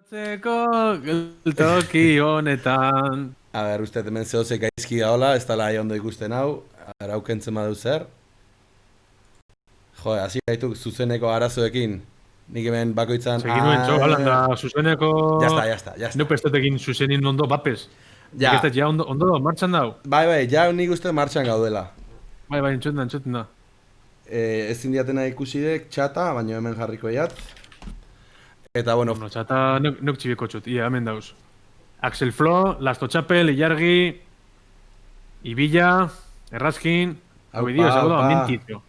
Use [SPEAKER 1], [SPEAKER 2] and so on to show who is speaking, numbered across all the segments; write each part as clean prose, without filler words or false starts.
[SPEAKER 1] Zeko geltoki honetan.
[SPEAKER 2] A ber, uste hemen zehozek gaizki gaola, ez dala ondo ikusten hau, araukentzen badu zer. Jo, hasi gaituk zuzeneko arazoekin. Nik hemen bakoitzan...
[SPEAKER 1] Segin nuen txo, halan da, zuzeneko...
[SPEAKER 2] Ya está.
[SPEAKER 1] Nuk pestetekin zuzenin ondo bapes.
[SPEAKER 2] Ja.
[SPEAKER 1] Nik ez da, ja ondo martxan dau.
[SPEAKER 2] Bai, ja nik uste martxan gaudela.
[SPEAKER 1] Bai, entzuten da.
[SPEAKER 2] Ezin diatena ikusi dek, txata, baina hemen jarriko iat. Eta, bueno...
[SPEAKER 1] Bueno, txata nuk txibiko txut, ia, hemen dauz. Axel Flo, Lasto Txapel, Ilargi, Ibilla, Errazkin... Hau idio, segundo, amintitio.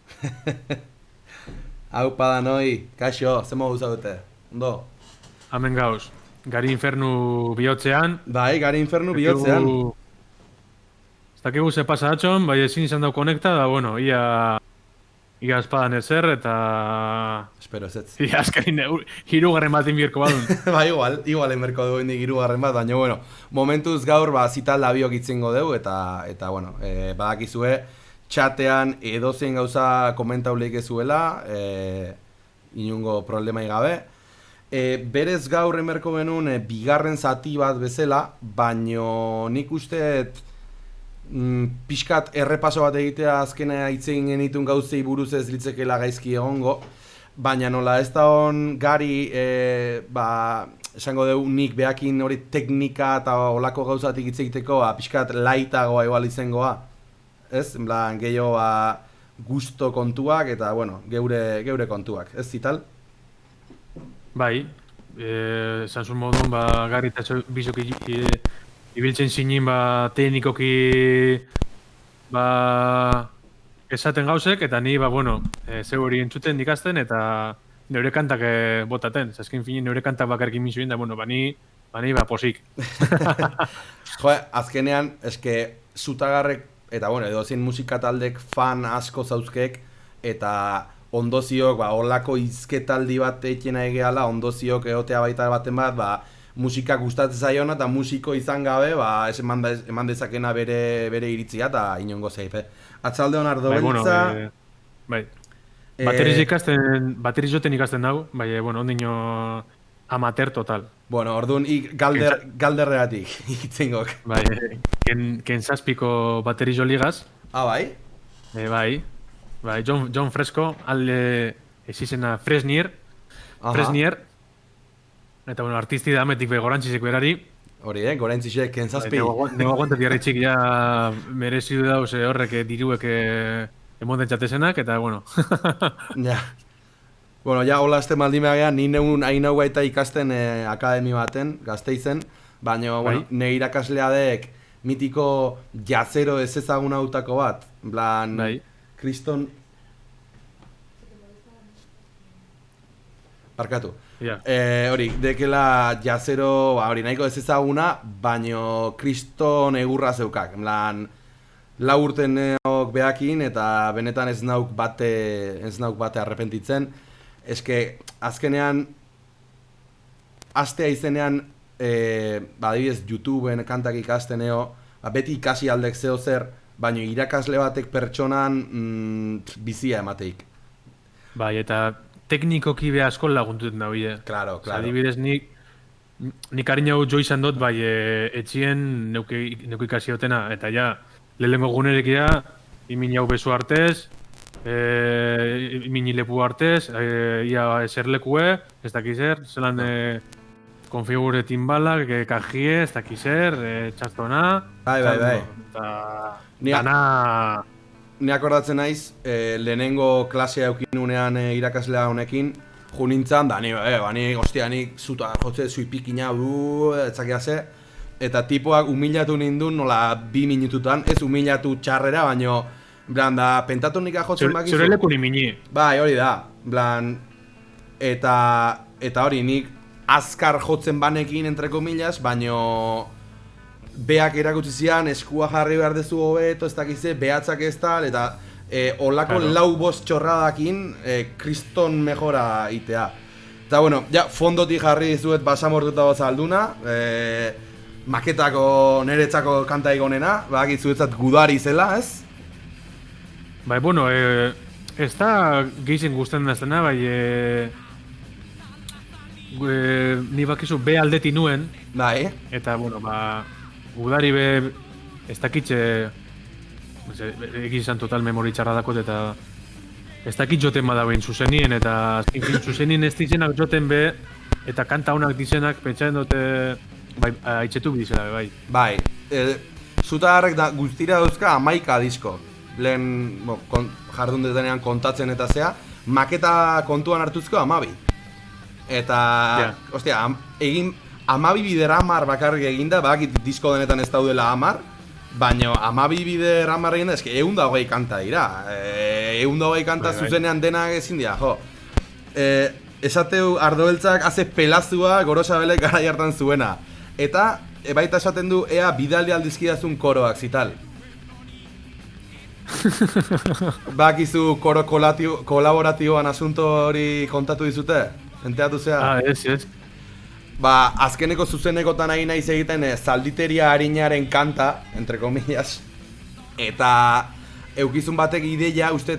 [SPEAKER 2] Aupa da noi, kaixo, ze mogu zaudete, ondo?
[SPEAKER 1] Hemen gauz. Gari Infernu bihotzean.
[SPEAKER 2] Bai, Gari Infernu bihotzean.
[SPEAKER 1] Ez dakigu ze pasa atxon, bai ezin izan dau konekta, da bueno, ia espadan ezer, eta...
[SPEAKER 2] Espero, ez ez.
[SPEAKER 1] Ia azkarin hirugarren batin birko badun.
[SPEAKER 2] Ba, igual enberko dugu indik hirugarren bat, baina, bueno, momentuz gaur, ba, zital labiok itzingo dugu, eta bueno, badakizue, txatean edozein gauza komentauleik ezuela, inungo problemai gabe. Berez gaur enberko genuen bigarren zati bat bezala, baino nik usteet pixkat errepaso bat egitea azkena hitzein genitun gauzei buruz ez litzekela gaizki egongo, baina nola ez da hon Gari, esango dugu nik behakin hori teknika eta olako gauzatik hitz egiteko, pixkat laitagoa igual izangoa. Ez, en plan, gehiago gusto kontuak eta, bueno, geure kontuak, ez zital?
[SPEAKER 1] Bai, esan zuen modun, Gari eta bizok ibiltzen zinin, teknikoki, esaten gauzek, eta ni, bueno, zeu hori entzuten dikazten, eta neure kantak botaten. Zaskin finin neure kantak bakarkin minzuen, da, bueno, bani, posik.
[SPEAKER 2] Jo, azkenean, eske, zutagarrek, eta, bueno, edozin musika taldek fan asko zauzkek, eta ondoziok, holako izketaldi bat eitena egeala, ondoziok egotea baita baten bat, musika gustatzen zaiona eta musiko izan gabe, ez eman dezakena bere iritzia eta inongo zeipe. Atzalde hon ardo beltza...
[SPEAKER 1] Bai, bateriz joten ikasten dago, bai, bueno, ondino amateur total.
[SPEAKER 2] Bueno, orduan galderregatik itzingok.
[SPEAKER 1] Bai, ken zazpiko bateriz jo ligaz.
[SPEAKER 2] Ah, bai?
[SPEAKER 1] Bai, John Fresco, alde ezizena Fresnier. Eta, bueno, artisti da ametik gorantxizek berari.
[SPEAKER 2] Hori, gorantxizek, kentzazpi.
[SPEAKER 1] Nego aguantet jarritxik ja merezidu dauz horrek diruek emoten txatezenak, eta, bueno.
[SPEAKER 2] Ja. Bueno, ja, hola azte maldimeagea, ni neun hain hau gaita ikasten akademi baten, Gasteizen, baina, bueno, ne irakaslea dek mitiko jazero ez ezaguna hautako bat. Blan, kriston... Barkatu. Hori, dekela jazero, hori nahiko ez ezaguna, baino kriston egurra zeukak. Lau urte neok behakin eta benetan ez nauk bate arrepentitzen. Eske, azkenean, astea izenean, adibidez, YouTubeen kantak ikasteneo, beti ikasi aldek zeo zer, baino irakasle batek pertsonan bizia emateik.
[SPEAKER 1] Bai, eta teknikoki beha asko laguntuten da, bide.
[SPEAKER 2] Claro.
[SPEAKER 1] Adibidez, nik harina hau jo izan dut, bai, etxien neuko ikasi hotena, eta ja, lehenko gunerek da, imini hau bezu artez, imini lepu artez, ia eserlekue, ez dakizer, zelan konfigure timbalak, kajie, ez dakizer, txastona.
[SPEAKER 2] Bai.
[SPEAKER 1] Eta dana...
[SPEAKER 2] Ni akordatzen naiz, lehenengo klasea eukin unean irakaslea honekin, jo nintzen, da ni zuta jotze zuipikina etzakia ze, eta tipoak humilatu nindun nola 2 minututan, ez humilatu txarrera, baino, blan, da, pentatu nika jotzen bakizu.
[SPEAKER 1] Zure leku nimini.
[SPEAKER 2] Bai, hori da, blan, eta hori nik azkar jotzen banekin, entre komillas, baino... Beak erakutsi zian, eskua jarri behar dezu hobeto, ez dakize, behatzak ez tal, eta olako lau bost txorradakin kriston mejora itea. Eta bueno, ja, fondotik jarri dizuet basamortuta bat alduna, maketako niretzako kanta egonena, bakit zuetzat gudari zela, ez?
[SPEAKER 1] Bai, bueno, ez da gehizien guztien daztena, bai, ni bakizu B aldeti nuen,
[SPEAKER 2] Bai,
[SPEAKER 1] eta, bueno, udari be, ez dakitxe, egizan total memori txarra dakot, eta ez dakit joten badauen zuzenien, eta zuzenien ez dizenak joten be, eta kanta honak dizenak, pentsaren dute, bai, haitzetu bizela, bai.
[SPEAKER 2] bai. Zutagarrek da guztira dauzka 11 disko. Lehen jardun detenean kontatzen eta zea, maketa kontuan hartuzko 12. Eta, ostia, egin 12 bider 10 bakarrik eginda, bakit disko denetan ez daudela 10, baina 12 bider 10 eginda, eske 120 kanta dira. 120 kanta zuzenean denak ezin dira, jo. Esateu Ardobeltzak haze pelazua Gorosabelek garai hartan zuena. Eta, baita esaten du, ea bidaldi aldizkidazun koroak zital. Bakizu koro kolaboratiboan asunto hori kontatu dizute? Enteatu zea?
[SPEAKER 1] Ez.
[SPEAKER 2] Azkeneko zuzenekotan ari naiz egiten zalditeria harinaren kanta, entre comillas. Eta eukizun batek ideia, uste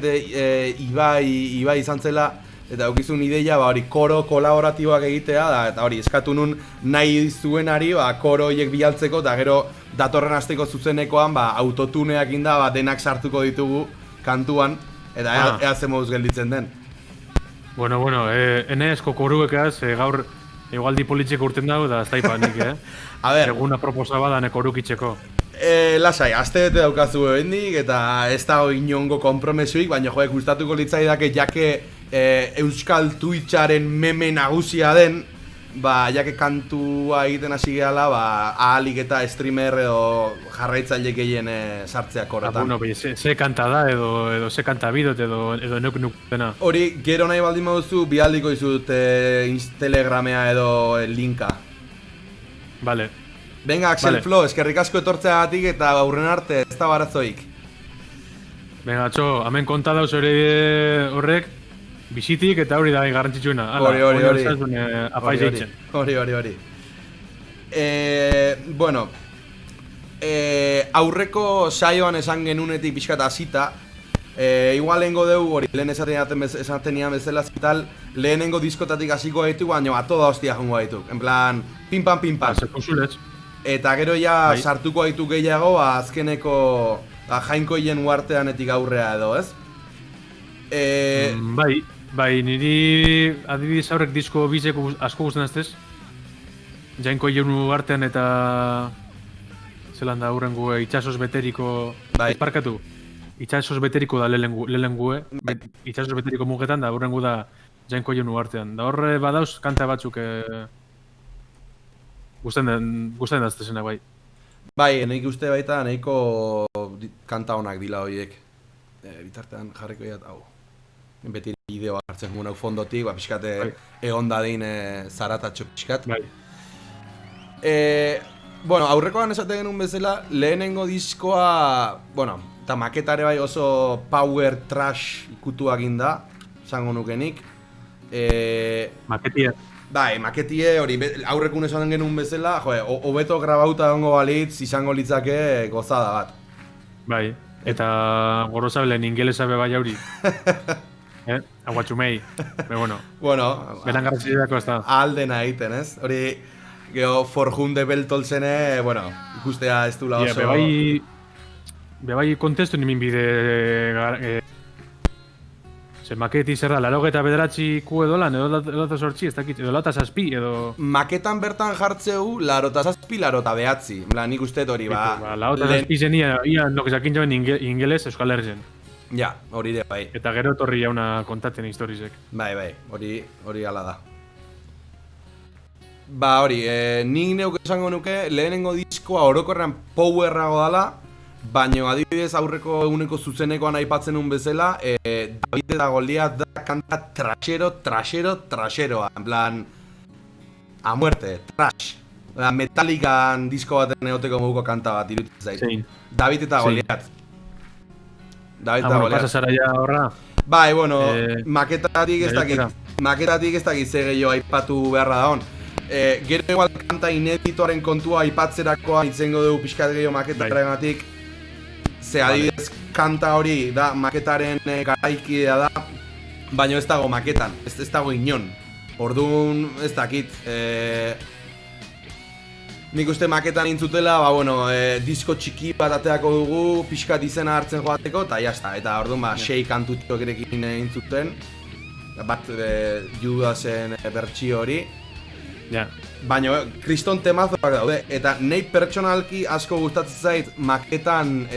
[SPEAKER 2] Ibai izan zela, eta eukizun ideia hori koro kolaboratiboak egitea da, eta hori eskatu nun nahi zuenari koro horiek bialtzeko, eta gero datorren asteko zuzenekoan autotuneak inda denak sartuko ditugu kantuan, eta ea ze moduz gelditzen den.
[SPEAKER 1] Bueno, enezko koruekaz, gaur egualdi politxeko urten dago, da ez daipa nik,
[SPEAKER 2] A ber,
[SPEAKER 1] eguna proposa badan korukitzeko.
[SPEAKER 2] Lasai, aste bete daukazu ebendik, eta ez dago inongo kompromesuik, baina joek gustatuko litzaidake jake Euskal Twitcharen meme nagusia den, jake kantua egiten hasi gehala, ahalik eta streamer edo jarraitzaile gehien sartzea korretan.
[SPEAKER 1] Bueno, ze kanta da, edo ze kanta bidot, edo nuk dena.
[SPEAKER 2] Hori, gero nahi baldin baduzu, bihaldiko izut Telegramea edo linka.
[SPEAKER 1] Vale.
[SPEAKER 2] Venga, Axel Flo, eskerrik asko etortzeagatik eta aurren arte, ez da barazoik.
[SPEAKER 1] Venga, txo, hemen konta dauz horrek, bizitik eta hori da garrantzitsuena.
[SPEAKER 2] Hori.
[SPEAKER 1] Apaiz eitzen.
[SPEAKER 2] Hori. Bueno, aurreko saioan esan genunetik pixkat hasita, igual lehengo dugu, hori, lehen esaten nian bezala zital, lehenengo diskotatik hasiko gaitu, baina toda hostia jongo gaitu. En plan, pim-pam. Eta gero sartuko gaitu gehiago, azkeneko jainkoien uarteanetik aurrea edo, ez?
[SPEAKER 1] Bai, niri adibidez aurrek disko bizeko asko guztan aztez. Jainkoien uartean eta zelan da aurrengu itxasoz beteriko... Esparkatu, itxasoz beteriko da lehengue, itxasoz beteriko mugetan da aurrengu da jainkoien uartean. Da horre badauz kanta batzuk guztan daztezena, bai.
[SPEAKER 2] Bai, nahi uste baita nahiko kanta honak dila horiek. Bitartean jarriko jat, hau. Beti bideoa hartzen guen hau fondotik, pixkate egon dadin zaratatxo pixkat.
[SPEAKER 1] Bai.
[SPEAKER 2] Bueno, aurrekoan esaten genuen bezala, lehenengo diskoa, bueno, eta maketare bai oso power trash ikutuak inda, esango nukenik.
[SPEAKER 1] Maketia.
[SPEAKER 2] Bai, maketie hori, aurrekun esan genuen bezala, hobeto grabauta egongo balitz, izango litzake gozada bat.
[SPEAKER 1] Bai, eta Gorosabelen ingelesa be bai hauri. Aguatxumei, bueno. Beran garratzidako ez da.
[SPEAKER 2] Aldena egiten, ez? Hori, geho, Forjunde Beltolzene, bueno, ikustea ez dula oso...
[SPEAKER 1] Bebai kontestu nimin bide... Ze maketi zerra, larogeta bederatzi ku edolan, edo sortzi, ez dakit, edo lauta zazpi, edo...
[SPEAKER 2] Maketan bertan jartzeu, larota zazpi, larota behatzi. Nik usteet hori,
[SPEAKER 1] Lauta zazpi zen ia nokezakin jaben ingeles Euskal Herrizen.
[SPEAKER 2] Ja, hori de, bai.
[SPEAKER 1] Eta gero torri jauna kontatzen historizek.
[SPEAKER 2] Bai, hori ala da. Hori, nik neuke esango nuke, lehenengo diskoa orokorrean powerrago dala, baina adibidez aurreko eguneko zuzenekoan aipatzen un bezala, David eta Goliat da kanta trasheroa, en plan, a muerte, trash. Metallican disko baten egoteko moduko kanta bat irutzen zait. David eta Goliat.
[SPEAKER 1] Pasa zara ja horra?
[SPEAKER 2] Bai, bueno, maketatik ez dakit ze gehiago aipatu beharra da hon. Gero igual kanta ineditoaren kontua aipatzerakoa itzengo dugu pixkat gehiago maketaregatik. Ze adibidez kanta hori da maketaren garaikidea da, baina ez dago maketan, ez dago inon. Orduan, ez dakit, nik uste maketan intzutela, disko txiki bat ateako dugu, pixkat izena hartzen joateko, eta jazta, eta orduan, 6 kantutxo gerekin intzuten, bat Judasen bertsio hori.
[SPEAKER 1] Ja.
[SPEAKER 2] Baina, kriston temazoak daude, eta nahi pertsonalki asko gustatzen zait maketan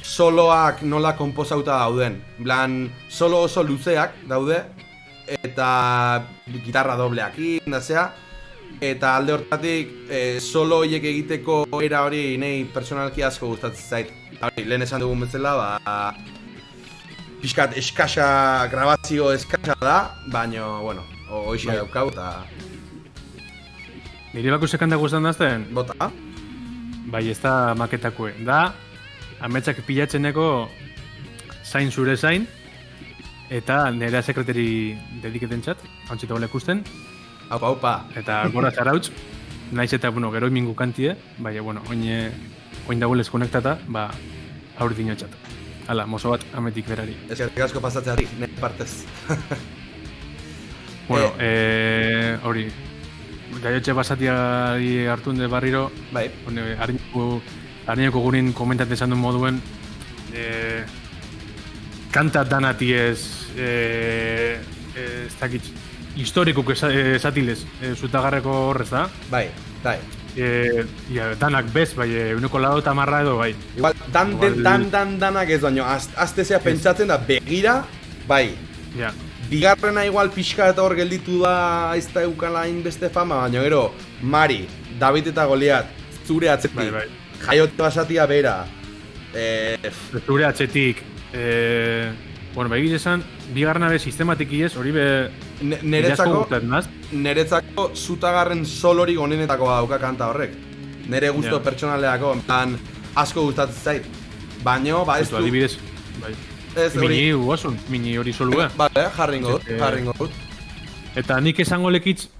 [SPEAKER 2] soloak nola konposauta dauden. Blan, solo oso luzeak daude, eta gitarra dobleakin, da zea. Eta alde hortatik, solo horiek egiteko era hori nahi pertsonalki asko gustatzen zait. Lehen esan dugun bezala, pixkat eskasa, grabazio eskasa da, baina, bueno, hoxe daukau eta...
[SPEAKER 1] Nire bako sekanda guztan dazten?
[SPEAKER 2] Bota?
[SPEAKER 1] Bai, ez da maketakue. Da, ametsak pilatzeneko zain zure zain, eta nire sekretari dediketen txat, hauntxeta bole ikusten.
[SPEAKER 2] Aupa, aupa.
[SPEAKER 1] Eta gora zarautz, naiz eta, gero imingu kantie, bai, oin dagoelez konektata, aurri dino txat. Hala, mozo bat ametik berari.
[SPEAKER 2] Eskerrik asko pasatzeari, nire partez.
[SPEAKER 1] Hori, gaiotxe basatiari hartun de barriro,
[SPEAKER 2] bai.
[SPEAKER 1] Harineko gurin komentatzen esan duen moduen, kanta danati ez dakit, historikuk esatilez, zutagarreko horrez da.
[SPEAKER 2] Bai.
[SPEAKER 1] Danak bez, bai, uneko lau eta marra edo, bai.
[SPEAKER 2] Igual, danak ez baino, aztezea pentsatzen da begira, bai.
[SPEAKER 1] Ja.
[SPEAKER 2] Bigarrena igual pixka eta hor gelditu da ez da eukala beste fama, baina gero, Mari, David eta Goliat, zure atzetik,
[SPEAKER 1] bai.
[SPEAKER 2] Jaiote basatia bera.
[SPEAKER 1] Zure atzetik, egiz esan, bigarrena be sistematik iez, hori be...
[SPEAKER 2] Neretzako zutagarren solori gonenetako dauka kanta horrek. Nere gusto pertsonaleako, asko gustatzen zait. Baina, ez du...
[SPEAKER 1] Adibidez, bai. Mini guasun, mini hori solua.
[SPEAKER 2] Bale, jarringo dut.
[SPEAKER 1] Eta nik esango lekitz,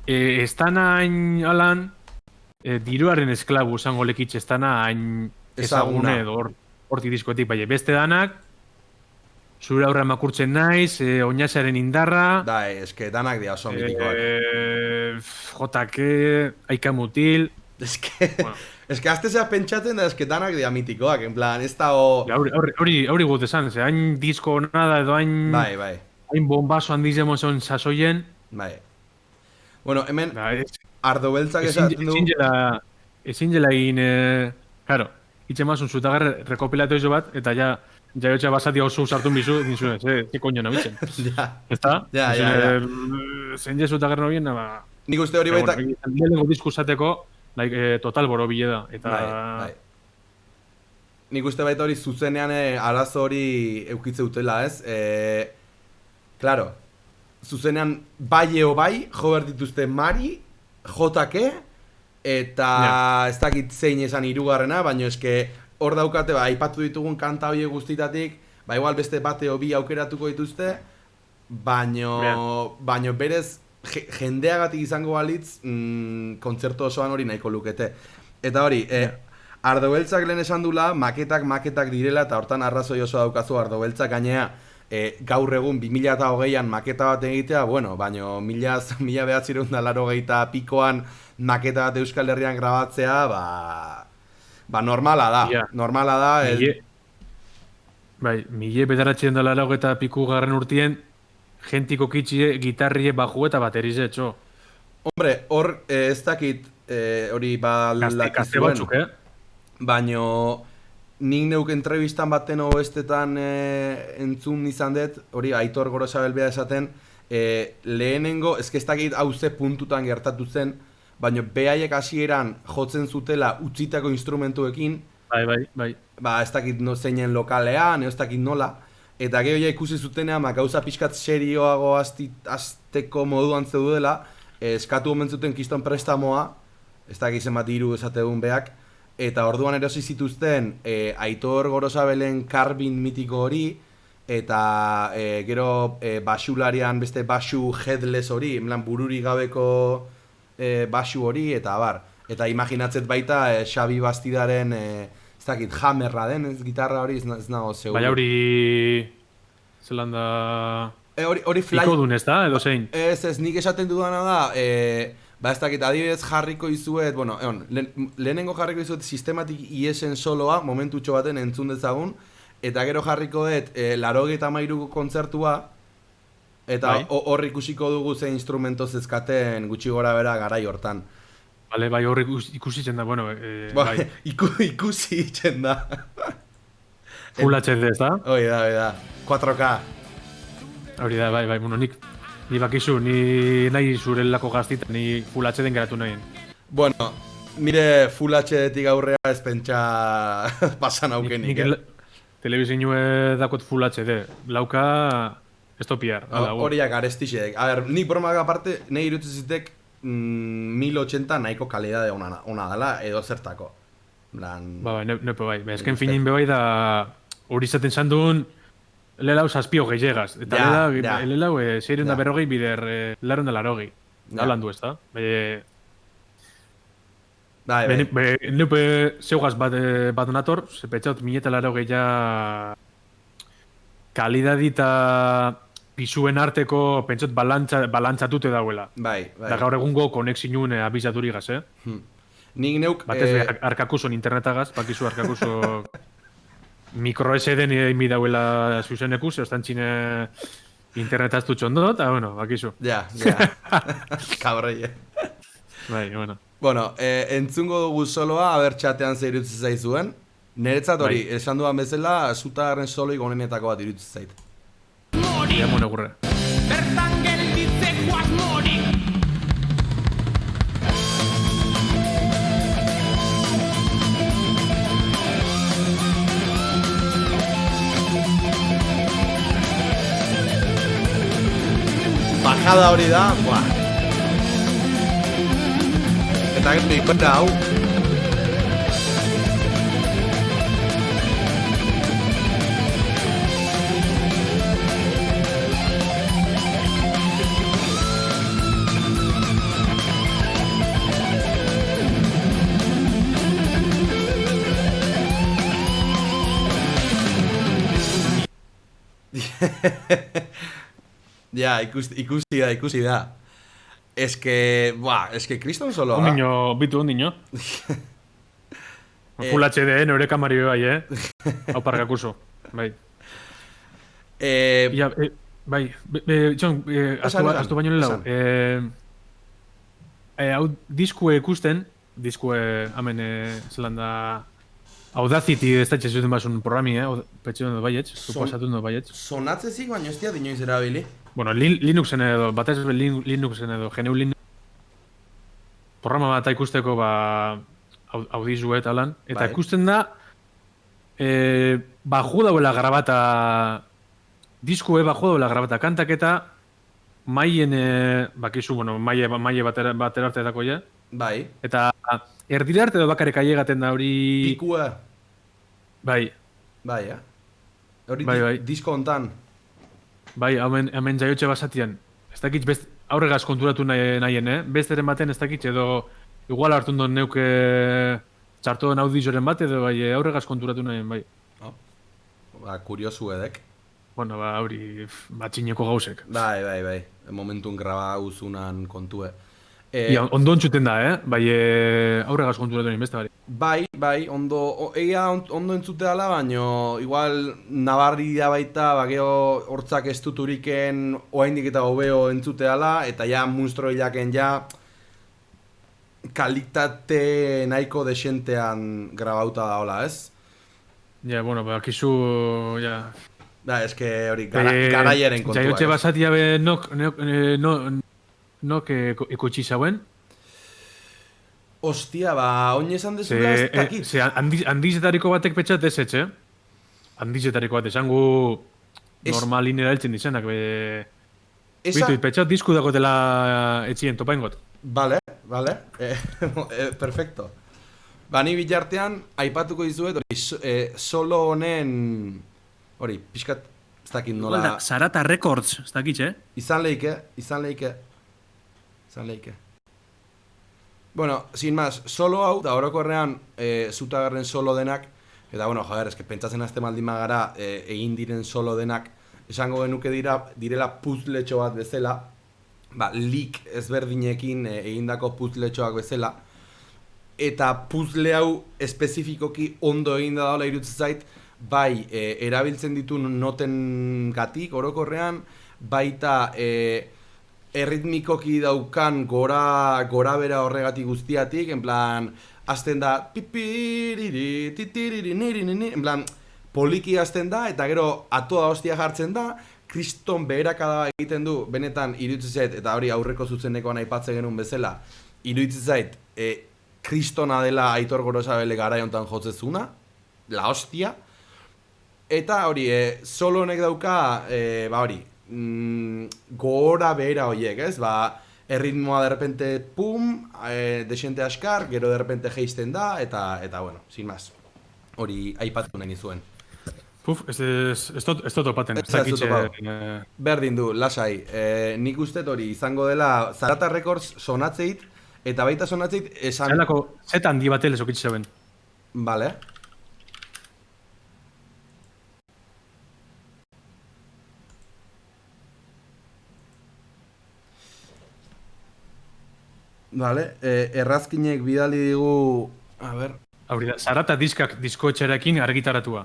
[SPEAKER 1] ez dana hain alan, diruaren esklabu esango lekitz, ez dana hain ezagune edo hortik diskoetik, bai, beste danak, zure aurra makurtzen naiz, oinazaren indarra...
[SPEAKER 2] Da, eske danak dia oso mitikoak.
[SPEAKER 1] JK, Aika Mutil...
[SPEAKER 2] Eske aztezea pentsatzen da eske danak dia mitikoak, en plan, ez da o...
[SPEAKER 1] Hori gut esan, hain disko nada edo hain...
[SPEAKER 2] Bai.
[SPEAKER 1] Hain bombazo handiz emozon sasoien...
[SPEAKER 2] Bai. Bueno, hemen, ardo beltzak esaten du...
[SPEAKER 1] Ezin jela egin... Claro, itxe mazun zutagarre rekopilatu izo bat, eta ja jotxa basatia oso usartun bizu, dintzunez, ze koño nabitzen. Ez da?
[SPEAKER 2] Ja.
[SPEAKER 1] Zein je zutagarre nobien,
[SPEAKER 2] nik uste hori baita...
[SPEAKER 1] Lehenengo diskusateko, total boro bile da, eta...
[SPEAKER 2] Bai. Nik uste baita hori zuzenean arazo hori eukitze utela, ez? Claro, zuzenean bai eo bai, jo behar dituzte Mari, JK, eta ez dakit zein esan hirugarrena, baina eske hor daukate, aipatu ditugun kanta horiek guztitatik, igual beste bate o bi aukeratuko dituzte, baina berez, jendeagatik izango balitz, kontzertu osoan hori nahiko lukete. Eta hori, Ardo Beltzak lehen esan dula, maketak direla, eta hortan arrazoi oso daukazu Ardo Beltzak gainea, gaur egun 2008an maketa bat egitea, baina 1980 pikoan maketa bat Euskal Herrian grabatzea, normala da. Normala da.
[SPEAKER 1] Bai, 1980 eta piku garren urtien, gentiko kitxie, gitarrie, baju eta baterize, etxo.
[SPEAKER 2] Hombre, hor ez dakit hori
[SPEAKER 1] Kaste batzuk,
[SPEAKER 2] baina nik neuk entrevistan baten oestetan entzun izan dut, hori Aitor Gorosabelbea esaten, lehenengo, ez dakit hau ze puntutan gertatu zen, baina behaiek hasieran jotzen zutela utzitako instrumentuekin,
[SPEAKER 1] Bai.
[SPEAKER 2] Ez dakit zeinen lokalean, ez dakit nola, eta gero ja ikusi zutenean, gauza pixkat serioago azteko moduan zeudela, eskatu omen zuten kiston prestamoa, ez dakit zenbat diru esategun beak, eta orduan erosi zituzten Aitor Gorosabelen karbin mitiko hori, eta gero basularian beste basu headless hori, bururi gabeko basu hori, eta bar. Eta imaginatzet baita Xabi Bastidaren, ez dakit, hammerra den, ez gitarra hori, ez nago zeu.
[SPEAKER 1] Baina hori, zelan da,
[SPEAKER 2] Hori fly...
[SPEAKER 1] Iko dun ez da, edo zein?
[SPEAKER 2] Ez, nik esaten dudana da, ba ez dakit, adibidez jarriko izuet, bueno, lehenengo jarriko izuet sistematik iesen soloa, momentutxo baten entzun dezagun, eta gero jarriko dut, 93ko kontzertua, eta hor ikusiko dugu ze instrumento zezkaten gutxi gora bera garai hortan.
[SPEAKER 1] Bale, bai hor ikusitzen da, bueno,
[SPEAKER 2] bai. Ikusi itzen da.
[SPEAKER 1] Full HD ez da?
[SPEAKER 2] Hoi da, 4K.
[SPEAKER 1] Hori da, bai, bueno, ni bakizu, ni nahi zurelako gaztita, ni Full HD geratu nahien.
[SPEAKER 2] Bueno, nire Full HD-tik aurrea ez pentsa pasan aukenik,
[SPEAKER 1] Telebizinue dakot Full HD, lauka estopiar.
[SPEAKER 2] Horiak arestixek. A ber, nik bromak aparte, nahi irutzizitek 1080 nahiko kalidade ona dela edo zertako.
[SPEAKER 1] Bai, nepo bai. Ezken finin bebai da hori izaten zandun lelau zazpio gehiagaz. Eta lelau 640 bider 880. Hablando ez da. Nepe zeugaz bat nator, zepetxaut 1080 kalidadita pisuen arteko pentsot balantzatute dauela. Bai. Da gaur egungo konexinun abizaturi gaz,
[SPEAKER 2] Nik neuk...
[SPEAKER 1] Batez arkakuson internetagaz, bakizu arkakuso mikro SD mi dauela zuzenekuz, ostan txine internetaz dutxondo, eta bueno, bakizu.
[SPEAKER 2] Ja. Kabrei.
[SPEAKER 1] Bai, bueno.
[SPEAKER 2] Bueno, entzungo dugu soloa, aber txatean ze irutzi zaizuen. Niretzat hori, esan duan bezala, Zutagarren soloik onenetako bat irutzi zait.
[SPEAKER 1] Ja, mone gurre.
[SPEAKER 3] Bertan gelditzekoak mori.
[SPEAKER 2] Bajada hori da, buah. Eta gero ipeta hau. Ja, ikusi da. Eske kriston soloa.
[SPEAKER 1] Ondino, bitu ondino. Full HD, nore kamari bai, Hau pargakuso, bai. Bai, txon, aztu baino lau. Hau diskue ikusten, diskue, hamen, zelan da... Audacity ez da txezuten basun programi, petxetan dut baietz, suposatun dut baietz.
[SPEAKER 2] Sonatzezik, baina ez diat inoiz erabili.
[SPEAKER 1] Bueno, Linuxen edo, batez Linuxen edo, GNU Linux programa bat ikusteko audizue eta lan. Eta ikusten da, baju dauela grabata, diskue baju dauela grabata kantak eta maien, bakizu, bueno, maie batera arte dako ja.
[SPEAKER 2] Bai.
[SPEAKER 1] Eta erdira arte edo bakarek aiegaten da hori...
[SPEAKER 2] Pikua.
[SPEAKER 1] Bai.
[SPEAKER 2] Bai, Hori
[SPEAKER 1] bai.
[SPEAKER 2] Disko hontan.
[SPEAKER 1] Bai, hemen jaiotxe basatian. Ez dakit aurregaz konturatu nahien, Besteren baten ez dakit edo igual hartu duen neuke txartu den audizoren bat edo bai aurregaz konturatu nahien, bai.
[SPEAKER 2] Kuriosu edek.
[SPEAKER 1] Bueno, hori batxineko gauzek.
[SPEAKER 2] Bai. Momentun graba uzunan kontue.
[SPEAKER 1] Ondo entzuten da, Bai, aurregaz konturatu nahien beste bari.
[SPEAKER 2] Bai, ondo entzute dala, baino igual nabarri da baita, geho hortzak ez duturiken oaindik eta hobeo entzute dala, eta ja monstro hilaken ja kalitate nahiko desentean grabauta da hola, ez?
[SPEAKER 1] Ja, bueno, bakizu, ja...
[SPEAKER 2] Da, eske hori garaieren kontua.
[SPEAKER 1] Jaiotxe basatia be nok ikutsi zauen?
[SPEAKER 2] Ostia, oin esan dezula ez dakit.
[SPEAKER 1] Handizetariko batek petxat ez etxe. Handizetariko bat esangu normalin erailtzen dizenak. Bitu, petxat disku dakotela etxien topaingot.
[SPEAKER 2] Vale. Perfecto. Bani bitartean, aipatuko dizuet, solo honen... Hori, pixkat, ez dakit nola...
[SPEAKER 1] Sarata Records, ez dakit,
[SPEAKER 2] Izan leike. Bueno, sin más, solo hau, da orokorrean Zutagarren solo denak, eta bueno, joder, eske pentsatzen azte maldin magara egin diren solo denak, esango genuke direla puzletxo bat bezala, lik ezberdinekin egindako puzletxoak bezala, eta puzle hau espezifikoki ondo eginda daula iruditzen zait, bai erabiltzen ditu noten gatik orokorrean, baita erritmikoki daukan gora bera horregatik guztiatik, en plan, azten da pipiriri, titiriri, niri, en plan, poliki azten da, eta gero atoa hostia jartzen da, kriston beherakada egiten du, benetan iruditzen zait, eta hori aurreko zuzenekoan aipatzen genuen bezala, iruditzen zait, kristona dela Aitor Gorosabele garai hontan jotzezuna, la hostia, eta hori, solo honek dauka, hori, gora behera horiek, ez? Erritmoa derrepente pum, desente askar, gero derrepente geisten da, eta bueno, sin más. Hori aipatu nahi nizuen.
[SPEAKER 1] Puf, ez dut opaten.
[SPEAKER 2] Berdin du, lasai. Nik uste hori izango dela Zarata Records sonatzeit, eta baita sonatzeit esan...
[SPEAKER 1] Zalako zeta handi bat elezokitxe ben.
[SPEAKER 2] Vale. Vale, errazkinek bidali digu... A ber...
[SPEAKER 1] Hori da, Zarata diskak diskoetxerekin argitaratua.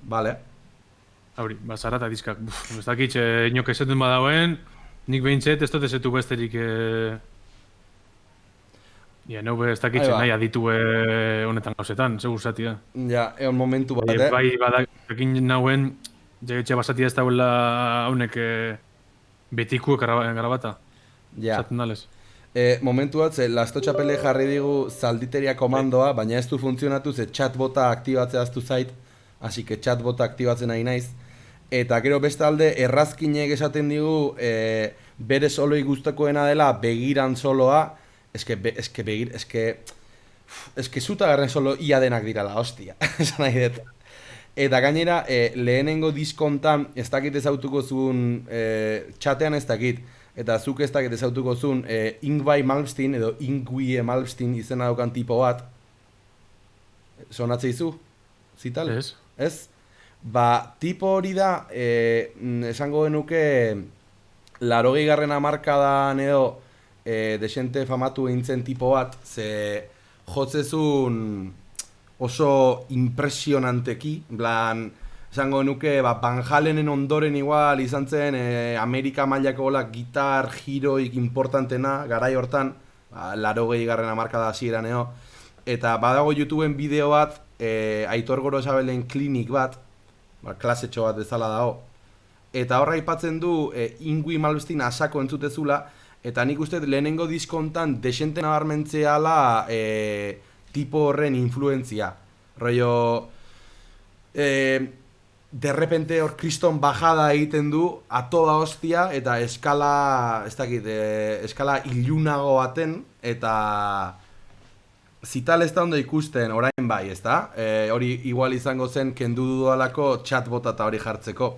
[SPEAKER 2] Vale.
[SPEAKER 1] Hori, Zarata diskak. Ez dakit, inok ezetun badauen, nik behintzet ez dut ezetu besterik... neu ez dakit, nahi aditue honetan gauzetan, segur zatia.
[SPEAKER 2] Ja, egon momentu bat,
[SPEAKER 1] Bai, badakin nauen, etxe basatia ez dauela haunek betikuek grabata.
[SPEAKER 2] Ja.
[SPEAKER 1] Zaten dalez.
[SPEAKER 2] Momentu bat, Lasto Txapele jarri digu zalditeria komandoa, baina ez du funtzionatu, ze chatbota aktibatzea aztu zait, hasi que chatbota aktibatzen nahi naiz. Eta gero bestalde, errazkinek esaten digu, bere soloi guztakoena dela begiran soloa, eske zuta garren solo ia denak dirala, hostia, esan nahi dut. Eta gainera, lehenengo diskontan, ez dakit ezautuko zuen, txatean ez dakit, eta zuk ez dakit ezautuko zuen Ingvar Malmsteen edo Ingwie Malmsteen izena daukan tipo bat. Sonatzei zu? Zital?
[SPEAKER 1] Ez.
[SPEAKER 2] Ez? Tipo hori da, esango genuke 80. hamarkadan edo desente famatu egintzen tipo bat, ze jotzezun oso impresionanteki, blan... Esango nuke, Van Halenen ondoren igual izan zen Amerika mailako gitar giroik importantena, garai hortan, 80. hamarkada hasieran eo. Eta badago YouTubeen bideo bat, Aitor Gorosabelen klinik bat, klasetxo bat bezala dago. Eta horra aipatzen du, Ingwie Malmsteen asako entzutezula, eta nik uste lehenengo diskontan desente nabarmentzeala tipo horren influentzia. Rollo... de repente hor kriston bajada egiten du a toda hostia eta eskala, ez dakit, eskala ilunago baten eta zital ez da ondo ikusten orain bai, ez da? Hori igual izango zen kendu dudalako chatbota eta hori jartzeko.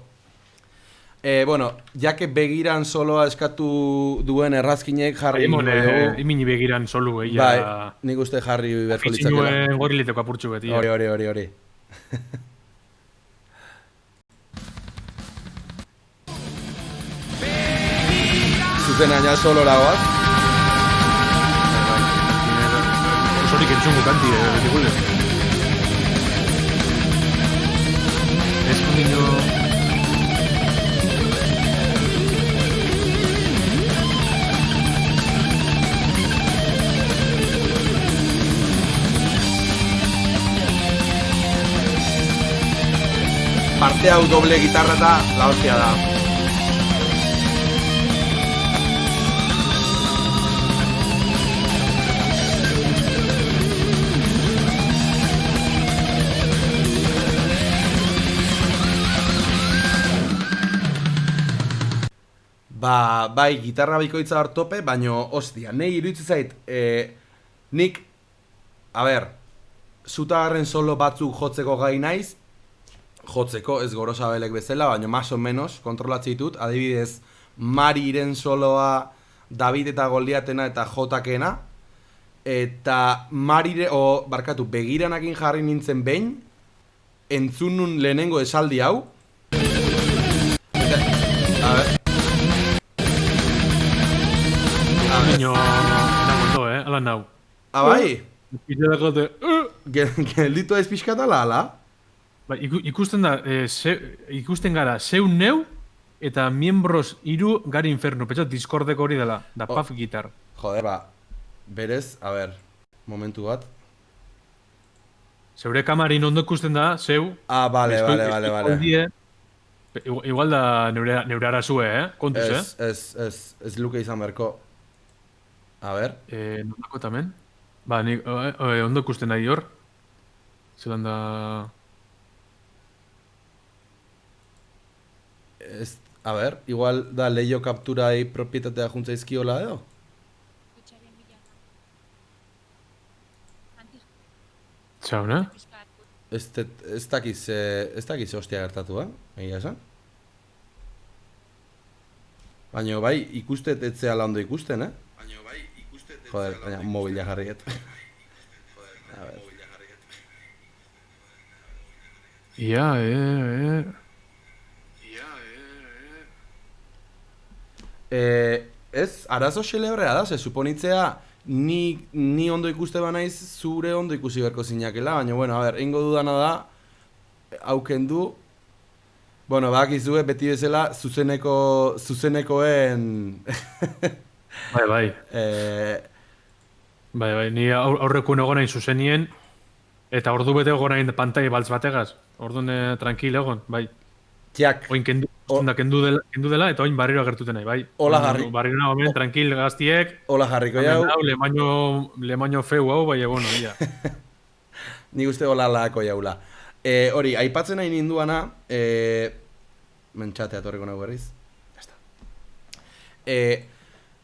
[SPEAKER 2] Bueno, jake begiran soloa eskatu duen errazkinek jarri
[SPEAKER 1] imini begiran solo
[SPEAKER 2] bai, nik uste jarri berko litzakela.
[SPEAKER 1] Afitzinuen goriliteko apurtxu beti.
[SPEAKER 2] Hori. Zuzen aina solo lagoaz.
[SPEAKER 1] Osorik entzungo kanti, betikule. Ez kundino...
[SPEAKER 2] Parte hau doble gitarra eta la hostia da. Bai, gitarra bikoitza hor tope, baino, ostia, nahi iruditzen zait, nik, a ber, zutagarren solo batzuk jotzeko gai naiz, jotzeko, ez Gorosabelek bezala, baino más o menos, kontrolatzen ditut, adibidez, Mariren soloa, David eta Goliatena eta Jotakena, eta begiranakin jarri nintzen behin, entzun nun lehenengo esaldi hau, A ver.
[SPEAKER 1] Niño, nago ondo, ala nau.
[SPEAKER 2] Bai?
[SPEAKER 1] Ite dagote,
[SPEAKER 2] Gelditu ez pixkat ala?
[SPEAKER 1] Ba, ikusten da, ikusten gara, zeun neu, eta miembros iru gari inferno. Petxo, Discordeko hori dela, da Puff Guitar.
[SPEAKER 2] Joder, ba, berez, a ber, momentu bat.
[SPEAKER 1] Zeure kamarin ondo ikusten da, zeu.
[SPEAKER 2] Vale.
[SPEAKER 1] Igual da neure arazue, kontuz,
[SPEAKER 2] Ez luke izan berko. A ber.
[SPEAKER 1] Nolako tamen? Ba, ondo ikusten nahi hor. Zelan da...
[SPEAKER 2] A ber, igual da leio kapturai propietatea juntzaizkiola edo?
[SPEAKER 1] Txau, ne?
[SPEAKER 2] Ez dakiz hostia gertatu, egia esan? Baina bai, ikustet etzeala ondo ikusten, Joder, baina mobila jarriet.
[SPEAKER 1] Ia,
[SPEAKER 2] Ez, arazo xelebrea da, ze suponitzea ni ondo ikuste banaiz zure ondo ikusi berko zinakela, baina, bueno, a ber, ingo dudana da, aukendu, bueno, bakizue beti bezala zuzenekoen...
[SPEAKER 1] Bai. Bai, ni aurreko egon nahi zuzenien, eta ordu bete egon nahi pantai baltz bategaz. Orduan tranquil egon, bai.
[SPEAKER 2] Txak.
[SPEAKER 1] Oin kendu dela, eta oin barriro agertuten nahi, bai.
[SPEAKER 2] Hola, Harri.
[SPEAKER 1] Barriro nago men, tranquil gaztiek.
[SPEAKER 2] Hola, Harriko jau.
[SPEAKER 1] Lemaino feu hau, bai, bueno, ia.
[SPEAKER 2] Nik uste hola laako jaula. Hori, aipatzen nahi ninduana, mentxatea torreko nago berriz.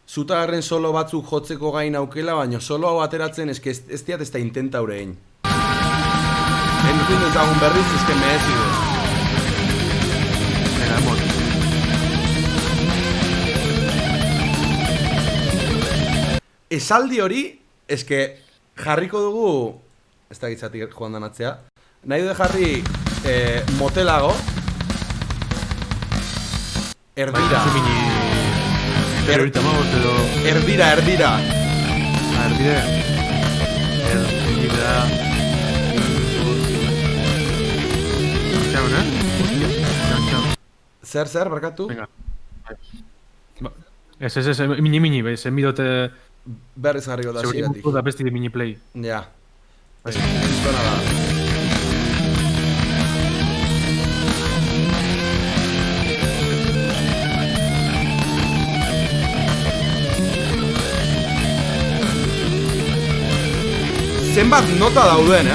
[SPEAKER 2] Zutagarren solo batzuk jotzeko gain aukela, baina solo hau ateratzen ez diat ez da intenta ure egin. Entzun dezagun berriz, ez que mehezi du.
[SPEAKER 1] Venga, emot.
[SPEAKER 2] Esaldi hori, ez que jarriko dugu, ez da gitzatik joan danatzea, nahi du jarri motelago, erdira.
[SPEAKER 1] Erdira.
[SPEAKER 2] Erdira.
[SPEAKER 1] Erdira. Txau, ne?
[SPEAKER 2] Zer, barkatu?
[SPEAKER 1] Venga. Ez, mini, zenbidote...
[SPEAKER 2] Berriz jarriko da
[SPEAKER 1] zigatik. Zeure mutu da besti de mini play.
[SPEAKER 2] Ja. Zona da. Zenbat nota dauden,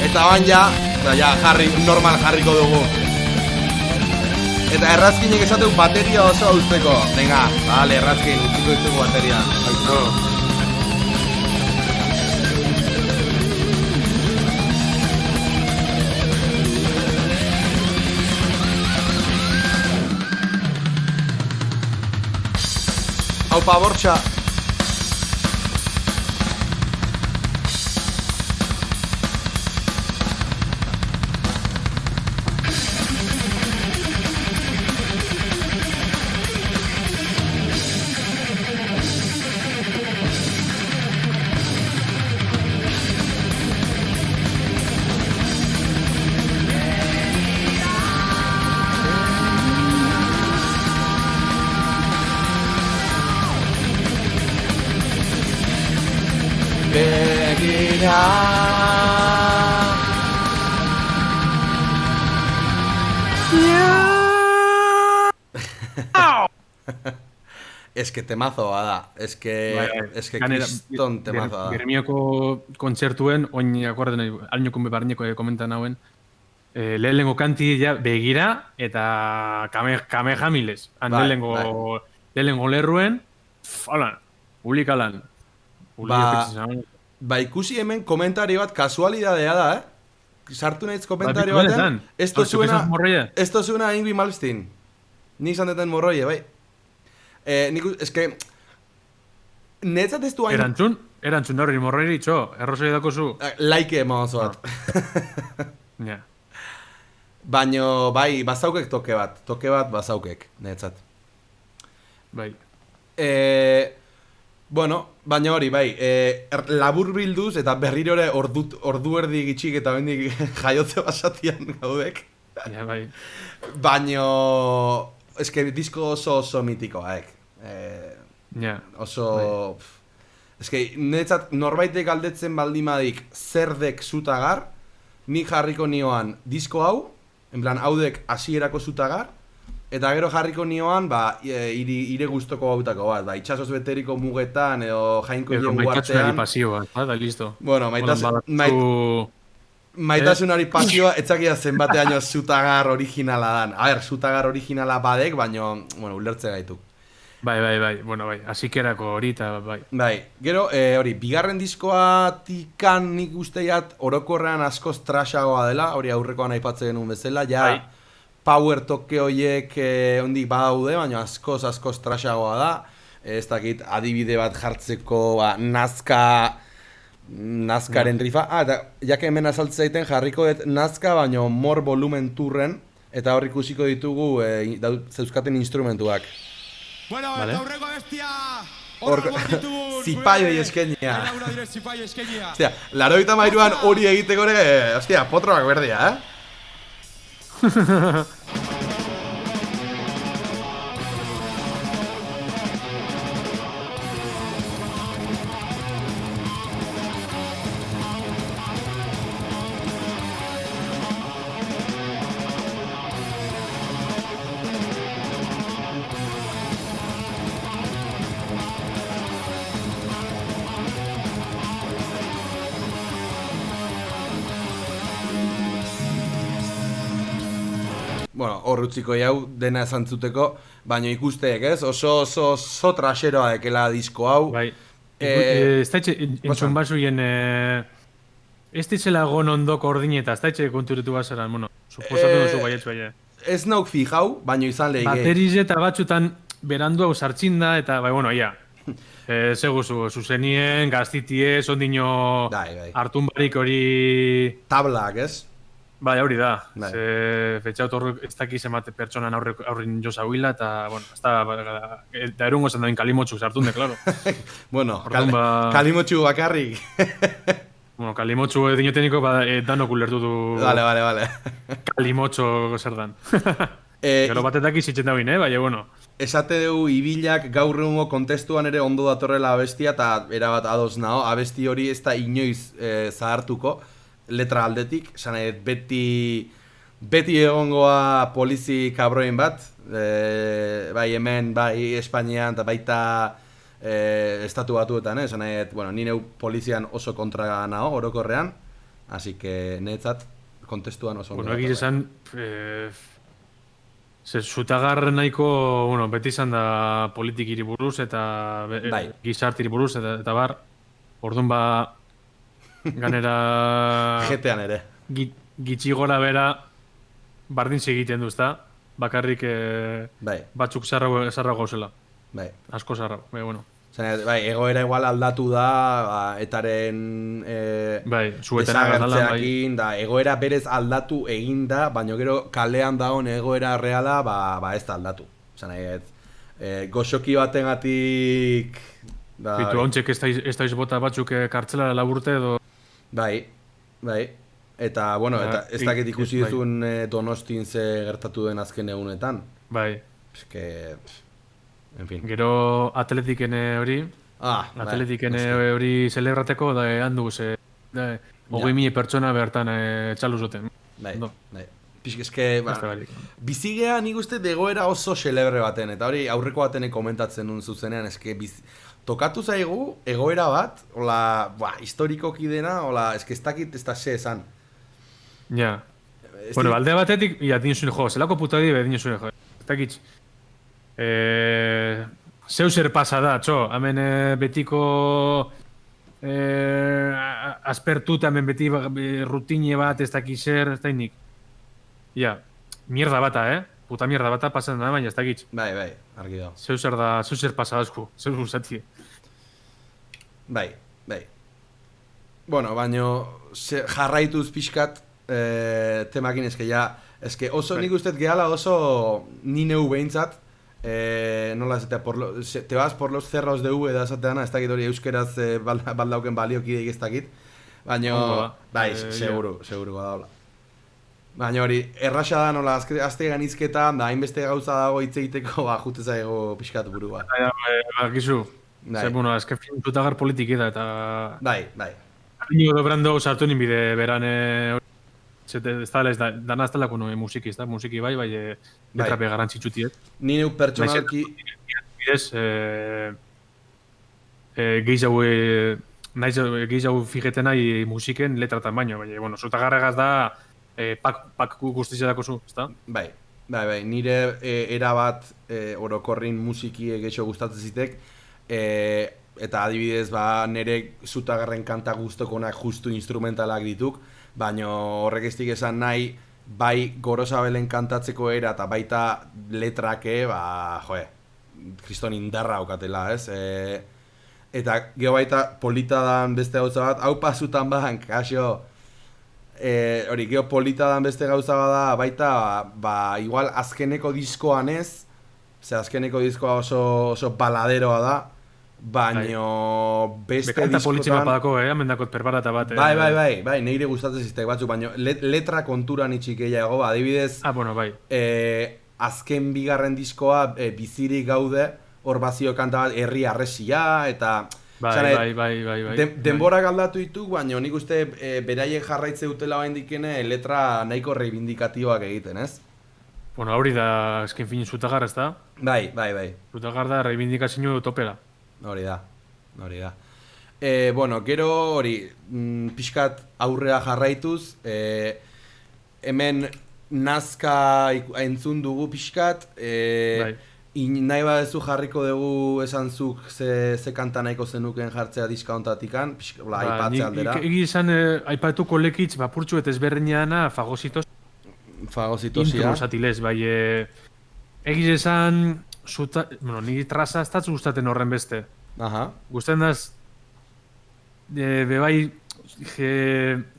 [SPEAKER 2] Eta bain ja, normal jarriko dugu. Eta errazkinek esateu bateria oso usteko. Venga, vale, errazkin, utziko ditugu bateria. Aizu. Aupa, bortxa. Begira. Es que temazo da. Es que kriston temazo da.
[SPEAKER 1] Germioko kontzertuen, oin akuarden, alnoko barneko komentan hauen, lehenengo kanti ja begira eta kame jamilez. Lehenengo lerruen, hola, ulikalan.
[SPEAKER 2] Ba, ikusi hemen komentario bat kasualidadea da, Sartu nahiz komentario batean. Esto suena a Ingrid Malmsteen. Ni izan deten morroie, bai. eske, netzat ez du hain...
[SPEAKER 1] Erantzun hori morreri, txo, errosei dako zu.
[SPEAKER 2] Laike eman bat.
[SPEAKER 1] Ja.
[SPEAKER 2] Baina, bai, bazaukek toke bat bazaukek, netzat.
[SPEAKER 1] Bai.
[SPEAKER 2] Bueno, baina hori, bai, labur bilduz eta berriro ere ordu erdi gitxik eta bendik jaiotze basatian gaudek.
[SPEAKER 1] Ja, bai.
[SPEAKER 2] Baina, eske disko oso mitikoak.
[SPEAKER 1] Ja.
[SPEAKER 2] Oso...
[SPEAKER 1] Bai.
[SPEAKER 2] Eske, netzat norbaitek aldetzen baldimadik zerdek zutagar, ni jarriko nioan disko hau, en plan, haudek hasierako zutagar, eta gero jarriko nioan, ire guztoko hautako bat, itxasoz beteriko mugetan, edo jainko hien guartean.
[SPEAKER 1] Pasioa, da, listo.
[SPEAKER 2] Bueno, maitasunari pasioa, etzakia zenbateaino zutagar originala dan. A ber, zutagar originala badek, baino, bueno, ulertze gaituk.
[SPEAKER 1] Bai, bueno, bai, asikerako hori eta bai.
[SPEAKER 2] Bai, gero, hori, bigarren diskoatikan nik usteiat orokorrean askoz trashagoa dela, hori aurrekoan aipatzen genuen bezala, ja
[SPEAKER 1] bai.
[SPEAKER 2] Power toke horiek ondik badaude, baina askoz trashagoa da. Ez dakit adibide bat jartzeko Nazkaren rifa. Eta jake hemen azaltzeiten jarriko dut Nazka, baina more volumen turren, eta hor ikusiko ditugu zeuzkaten instrumentuak.
[SPEAKER 3] Bueno,
[SPEAKER 1] vale.
[SPEAKER 3] eta aurreko bestia
[SPEAKER 2] Zipaioi eskenia. Ostia, 83an hori egiteko ere, ostia, potroak berdia, Bueno, hor utziko jau dena esantzuteko, baina ikusteek, ez? Oso traseroa dekela disko hau.
[SPEAKER 1] Bai. Ez da entzun basuien... Ez ditzela gon ondoko ordineta, ez da konturitu bazaran, bueno, suposatu duzu baietzu aia.
[SPEAKER 2] Ez nauk fijau, baina izan lehige.
[SPEAKER 1] Bateriz eta batzutan berandu hau sartzin da, eta bai, bueno, ia. Seguzu, zuzenien, gaztitie, ondino hartun barik hori...
[SPEAKER 2] Tablak, ez?
[SPEAKER 1] Bai, hori da. Fetxaut horrek ez dakiz emate pertsonan aurrin jo zauila, eta, bueno, da erungo zen dain kalimotxuk sartunde, klaro.
[SPEAKER 2] Bueno, kalimotxu bakarrik.
[SPEAKER 1] Bueno, kalimotxu dinoteniko danok ulertu du...
[SPEAKER 2] Vale.
[SPEAKER 1] Kalimotxo zer dan. Gero batetak izitzen dagoin, baina, bueno.
[SPEAKER 2] Esate dugu ibilak gaur egungo kontestuan ere ondo datorrela abestia, eta erabat ados nao, abesti hori ez da inoiz zahartuko. Letra aldetik, esanet beti egongoa polizi kabroin bat, bai hemen, bai Espainian, eta baita estatu batuetan, esanet, bueno, nire polizian oso kontra nao, orokorrean, así que netzat kontestuan oso...
[SPEAKER 1] Bueno, egiz esan, zutagar nahiko, bueno, beti izan da politikiri buruz, eta gizartiri buruz, eta bar, orduan ba... Ganera...
[SPEAKER 2] Jetean ere.
[SPEAKER 1] Gitxi gora bera bardin segiten duzta, bakarrik batzuk zarrago gauzela.
[SPEAKER 2] Bai.
[SPEAKER 1] Asko zarrago, bueno.
[SPEAKER 2] Bai, egoera igual aldatu da, etaren desagertzeakin, da, egoera berez aldatu egin da, baina gero kalean dagoen egoera reala, ez da aldatu. Goxoki batengatik...
[SPEAKER 1] Bitu, ontxek ez daiz bota batzuk kartzelara laburte edo...
[SPEAKER 2] Bai. Eta, bueno, ez dakit ikusi duzun Donostin ze gertatu den azken egunetan.
[SPEAKER 1] Bai.
[SPEAKER 2] Eske, en fin.
[SPEAKER 1] Gero atletiken hori. Atletiken hori celebrateko da handu ze... 20.000 pertsona bertan txalu zuten.
[SPEAKER 2] Bai. Eske, bizigea nik uste egoera oso celebre baten, eta hori aurreko batenek komentatzen duen zuzenean, eske tokatu zaigu egoera bat, hola, historikoki dena, hola, eske ez dakit ez da xe esan.
[SPEAKER 1] Ja. Bueno, alde batetik, dinuzune jo, zelako putadi be dinuzune jo. Ez dakit, zeu zer pasa da, txo, hemen betiko aspertuta, hemen beti rutine bat, ez dakit zer, ez dakit nik. Ja, mierda bata, puta mierda bata pasan da, baina ez dakit.
[SPEAKER 2] Bai. argi dago.
[SPEAKER 1] Zeu zer pasadazku, zeu guztatzi.
[SPEAKER 2] Bai. Bueno, baino jarraituz pixkat temakin eske oso nik uste gehala oso ni neu behintzat nola esatea, te vas por los cerros de V da esateana, ez dakit hori euskeraz baldauken baliokideik ez dakit, baino, bai, seguru daula. Baina hori, erraxa da nola, azte ganizketa, da hainbeste gauza dago hitz egiteko, jute zaigo pixkat burua.
[SPEAKER 1] Gizu, zer, bueno, azken fin zutagar politiki da, eta...
[SPEAKER 2] Bai.
[SPEAKER 1] Inigo Brando sartu ninbide beran, ez dana ez talako musiki, ez da, musiki bai, letrape garantzitsutiet.
[SPEAKER 2] Ni neu pertsonalki...
[SPEAKER 1] Bidez, gehiago fijeten nahi musiken letratan baino, baina, bueno, zutagarregaz da, pak guztizia dako zu, ez da?
[SPEAKER 2] Bai, nire erabat orokorrin musiki gehiago gustatzen zitek, eta adibidez, nire zutagarren kanta guztokonak justu instrumentalak dituk, baina horrek ez dik esan nahi, bai Gorosabelen kantatzeko era eta baita letrake, kriston indarra aukatela, ez? Eta geho baita polita dan beste gauza bat, hau pasutan badan, kaso, hori, geho polita dan beste gauza bada, baita, igual azkeneko diskoan ez, azkeneko diskoa oso baladeroa da, baino beste diskotan...
[SPEAKER 1] Bekanta politxima padako, amendakot perbarata bat.
[SPEAKER 2] Bai, neire gustatzen ziztek batzuk, baino letra konturan itxik gehiago, adibidez...
[SPEAKER 1] Bueno, bai.
[SPEAKER 2] Azken bigarren diskoa bizirik gaude, hor bazio kanta bat herri arresia, eta...
[SPEAKER 1] Bai.
[SPEAKER 2] Denborak aldatu dituk, baina nik uste beraiek jarraitze dutela bain dikene letra nahiko reivindikatiboak egiten, ez?
[SPEAKER 1] Bueno, hori da azken fin zutagar, ez da?
[SPEAKER 2] Bai.
[SPEAKER 1] Zutagar da reivindikazio topera.
[SPEAKER 2] Hori da. Bueno, gero hori, pixkat aurrea jarraituz, hemen nazka entzun dugu pixkat, nahi badezu jarriko dugu esan zuk ze kanta nahiko zenuken jartzea diska hontatikan, aipatze aldera.
[SPEAKER 1] Egi izan aipatuko lekitz, bapurtxu eta ezberdineana fagozitosia.
[SPEAKER 2] Fagozitosia.
[SPEAKER 1] Intro satilez, bai, egiz esan, niri traza ez datzu gustaten horren beste. Gustaten daz, bebai,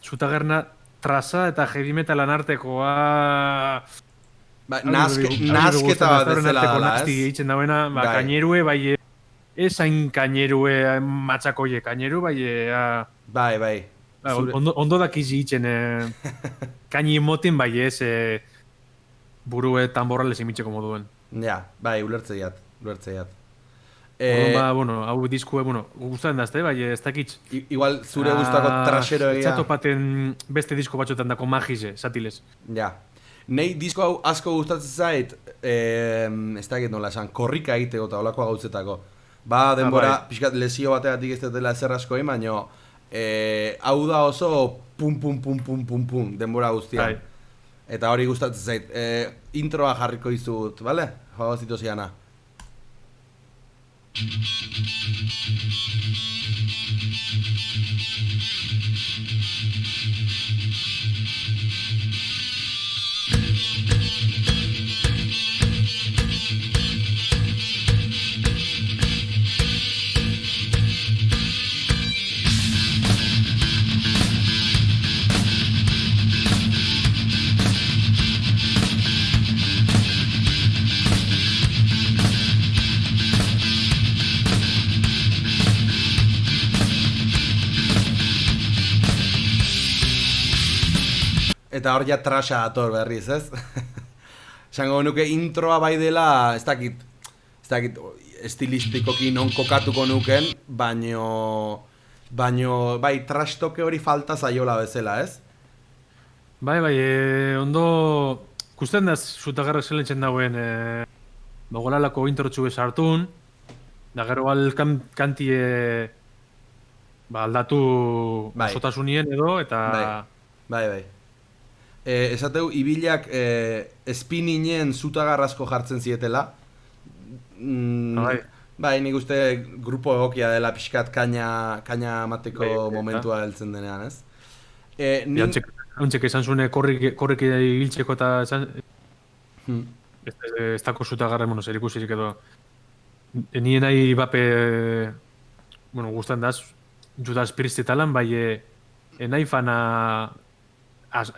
[SPEAKER 1] zutagerna traza eta heavy metalan artekoa...
[SPEAKER 2] Nazketa bat bezala dala, ez?
[SPEAKER 1] Eitzen dauena, kainerue, bai, ez hain kainerue matxakoie, kaineru, bai...
[SPEAKER 2] Bai.
[SPEAKER 1] Ondo dakizi itzen, kaini emoten, bai, ez, burue tamborrales imitxeko moduen.
[SPEAKER 2] Ja, bai, ulertzeiat.
[SPEAKER 1] Bueno, hau diskue, gustatzen dazte, bai, ez dakitz.
[SPEAKER 2] Igual zure gustako trasero egia.
[SPEAKER 1] Txatopaten beste disko batxotan dako magize, satilez.
[SPEAKER 2] Ja. Nei disko hau asko gustatzen zait, ez dakit nola esan, korrika egiteko eta olakoa gautzetako. Denbora, pixkat lesio bategatik ez dutela ezer asko egin, baina hau da oso pum denbora guztian. Eta hori gustatzen zait. Introa jarriko izut, bale? Fagozito ziana. Eta hor ja trasha dator berriz, ez? Esango nuke introa bai dela, ez dakit estilistikoki non kokatuko nuken, baino bai trash toke hori falta zaiola bezala, ez?
[SPEAKER 1] Bai, ondo kusten da zutagarra zelentzen dauen bogolalako introtxu bezartun, da gero kantie aldatu sotasunien edo, eta...
[SPEAKER 2] Bai. Esateu, ibilak espininen zutagarrazko jartzen zietela. Bai, nik uste grupo egokia dela pixkat kaina amateko momentua heltzen denean, ez?
[SPEAKER 1] Ontxek esan zune korrik ibiltzeko eta esan... Ez dako zutagarren, zer ikusirik edo. Nien nahi bape, gustan daz, Judas Priest eta lan, bai, nahi fana,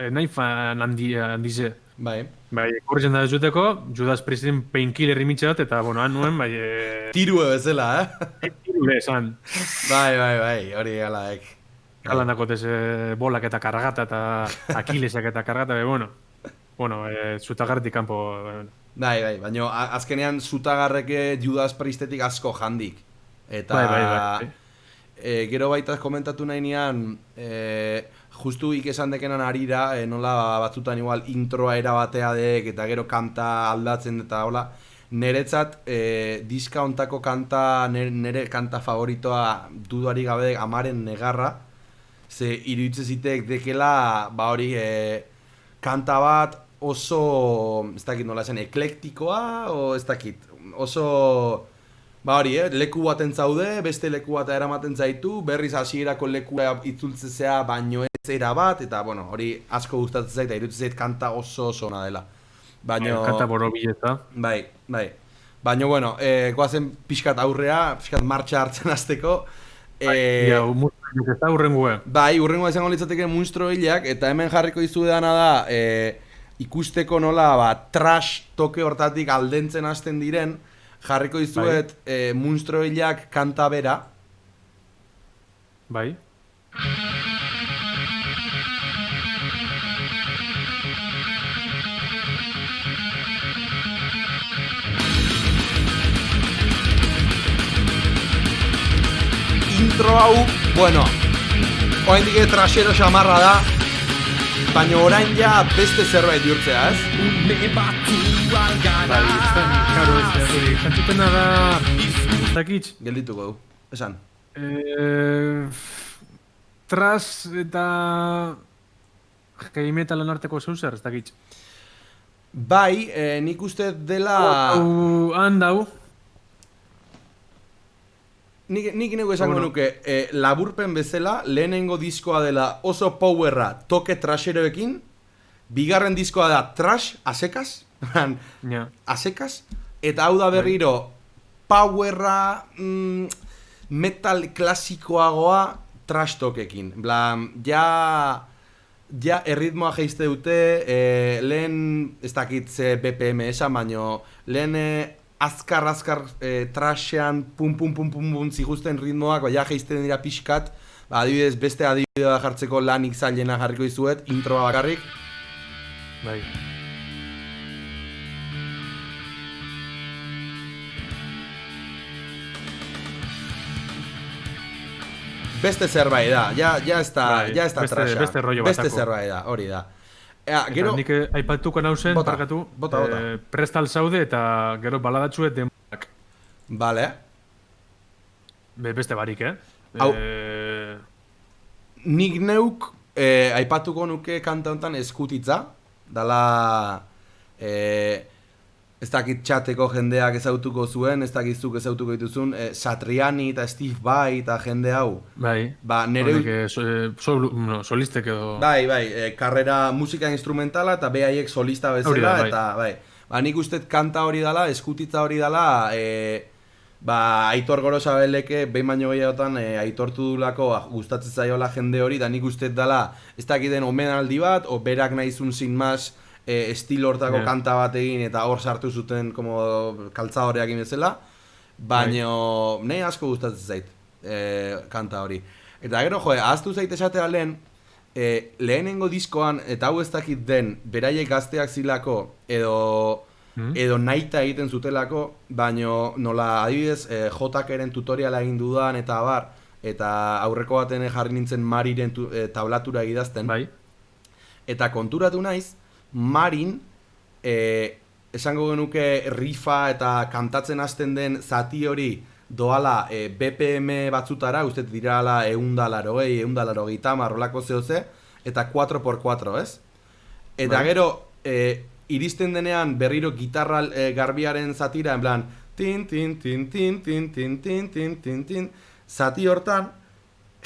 [SPEAKER 1] nahi fan handize.
[SPEAKER 2] Bai.
[SPEAKER 1] Bai, korritzen da ez juteko, Judas Priestin painkiller imitxe bat, eta, han nuen, bai,
[SPEAKER 2] Tirue bezala,
[SPEAKER 1] tirule esan.
[SPEAKER 2] Bai, hori galaek.
[SPEAKER 1] Kalan dakotez bolak eta kargata eta akilesak eta kargata, zutagarretik kanpo.
[SPEAKER 2] Bai, baina azkenean zutagarreke Judas Priestetik asko jandik. Eta
[SPEAKER 1] Bai.
[SPEAKER 2] Gero baita komentatu nahi nian, justu esan dekenan arira, nola batzutan igual introa erabatea dek, eta gero kanta aldatzen eta hola. Neretzat, diska ontako kanta, nere kanta favoritoa dudarik gabe Amaren Negarra, ze iruditzen zitek dekela, hori, kanta bat oso, ez dakit nola esan, eklektikoa, o ez dakit, oso, hori, leku baten zaude, beste leku bat eramaten zaitu, berriz hasierako lekua itzultzea baino ez era bat, eta, hori asko gustatzen zait, eta iruditzen zait kanta oso ona dela.
[SPEAKER 1] Kanta borobileta.
[SPEAKER 2] Bai. Baina, goazen pixkat aurrea, pixkat martxa hartzen hasteko.
[SPEAKER 1] Ez da urrengoa.
[SPEAKER 2] Bai, urrengoa izango litzateke Munstro Hilak, eta hemen jarriko dizuedana da, ikusteko nola, trash toke hortatik aldentzen hasten diren, jarriko dizuet Munstro Hilak kanta bera.
[SPEAKER 1] Bai.
[SPEAKER 2] Intro hau, oraindik trashero xamarra da, baina orain ja beste zerbait bihurtzea, ez?
[SPEAKER 1] Bai, kantzutena da, ez dakitz?
[SPEAKER 2] Geldituko du, esan.
[SPEAKER 1] Trash eta heavy metalan arteko zeuzer, ez dakitz?
[SPEAKER 2] Bai, nik uste dela...
[SPEAKER 1] Handau.
[SPEAKER 2] Nik nego esango nuke, laburpen bezala, lehenengo diskoa dela oso powerra toke trasheroekin, bigarren diskoa da trash, asekaz, asekaz, eta hau da berriro powerra metal klasikoagoa trash tokekin. Ja erritmoa jeizte dute, lehen, ez dakit ze BPM esan, baino, lehen azkar trashean pum zigusten ritmoak, ja jeizten dira pixkat, adibidez, beste adibidea jartzeko lanik zailena jarriko dizuet, introa bakarrik.
[SPEAKER 1] Bai.
[SPEAKER 2] Beste zerbait da, ja ez da trasha.
[SPEAKER 1] Beste rollo batako.
[SPEAKER 2] Beste zerbait da, hori da. Gero...
[SPEAKER 1] Nik aipatuko nauzen, parkatu, prestal zaude eta gero baladatxuet demorak.
[SPEAKER 2] Bale.
[SPEAKER 1] Beste barik,
[SPEAKER 2] Nik neuk aipatuko nuke kanta honetan eskutitza, dala... Ez dakit txateko jendeak ezautuko zuen, ez dakizuk ezautuko dituzun, Satriani eta Steve Vai eta jende hau.
[SPEAKER 1] Bai, solistek edo...
[SPEAKER 2] Bai, karrera musika instrumentala eta behaiek solista bezala, eta bai. Nik uste kanta hori dala, eskutitza hori dala, Aitor Gorosabeleke behin baino gehiagotan aitortu dulako gustatzen zaiola jende hori, da nik uste dala, ez dakiten omenaldi bat, o berak nahizun sin mas, estilo hortako kanta bat egin eta hor sartu zuten kaltzadoreak bezala, baina nahi asko gustatzen zait kanta hori. Eta gero, ahaztu zait esatea lehenengo diskoan, eta hau ez dakit den, beraiek gazteak zilako, edo nahita egiten zutelako, baina nola adibidez J.K.ren tutoriala egin dudan eta abar, eta aurreko baten jarri nintzen Mariren tablatura idazten.
[SPEAKER 1] Bai.
[SPEAKER 2] Eta konturatu naiz, Marin, esango genuke rifa eta kantatzen hasten den zati hori doala BPM batzutara, uste dirala 180, 180, marrolako zehoze, eta 4x4, ez? Eta gero, iristen denean berriro gitarra garbiaren zatira, en plan, tin, zati hortan,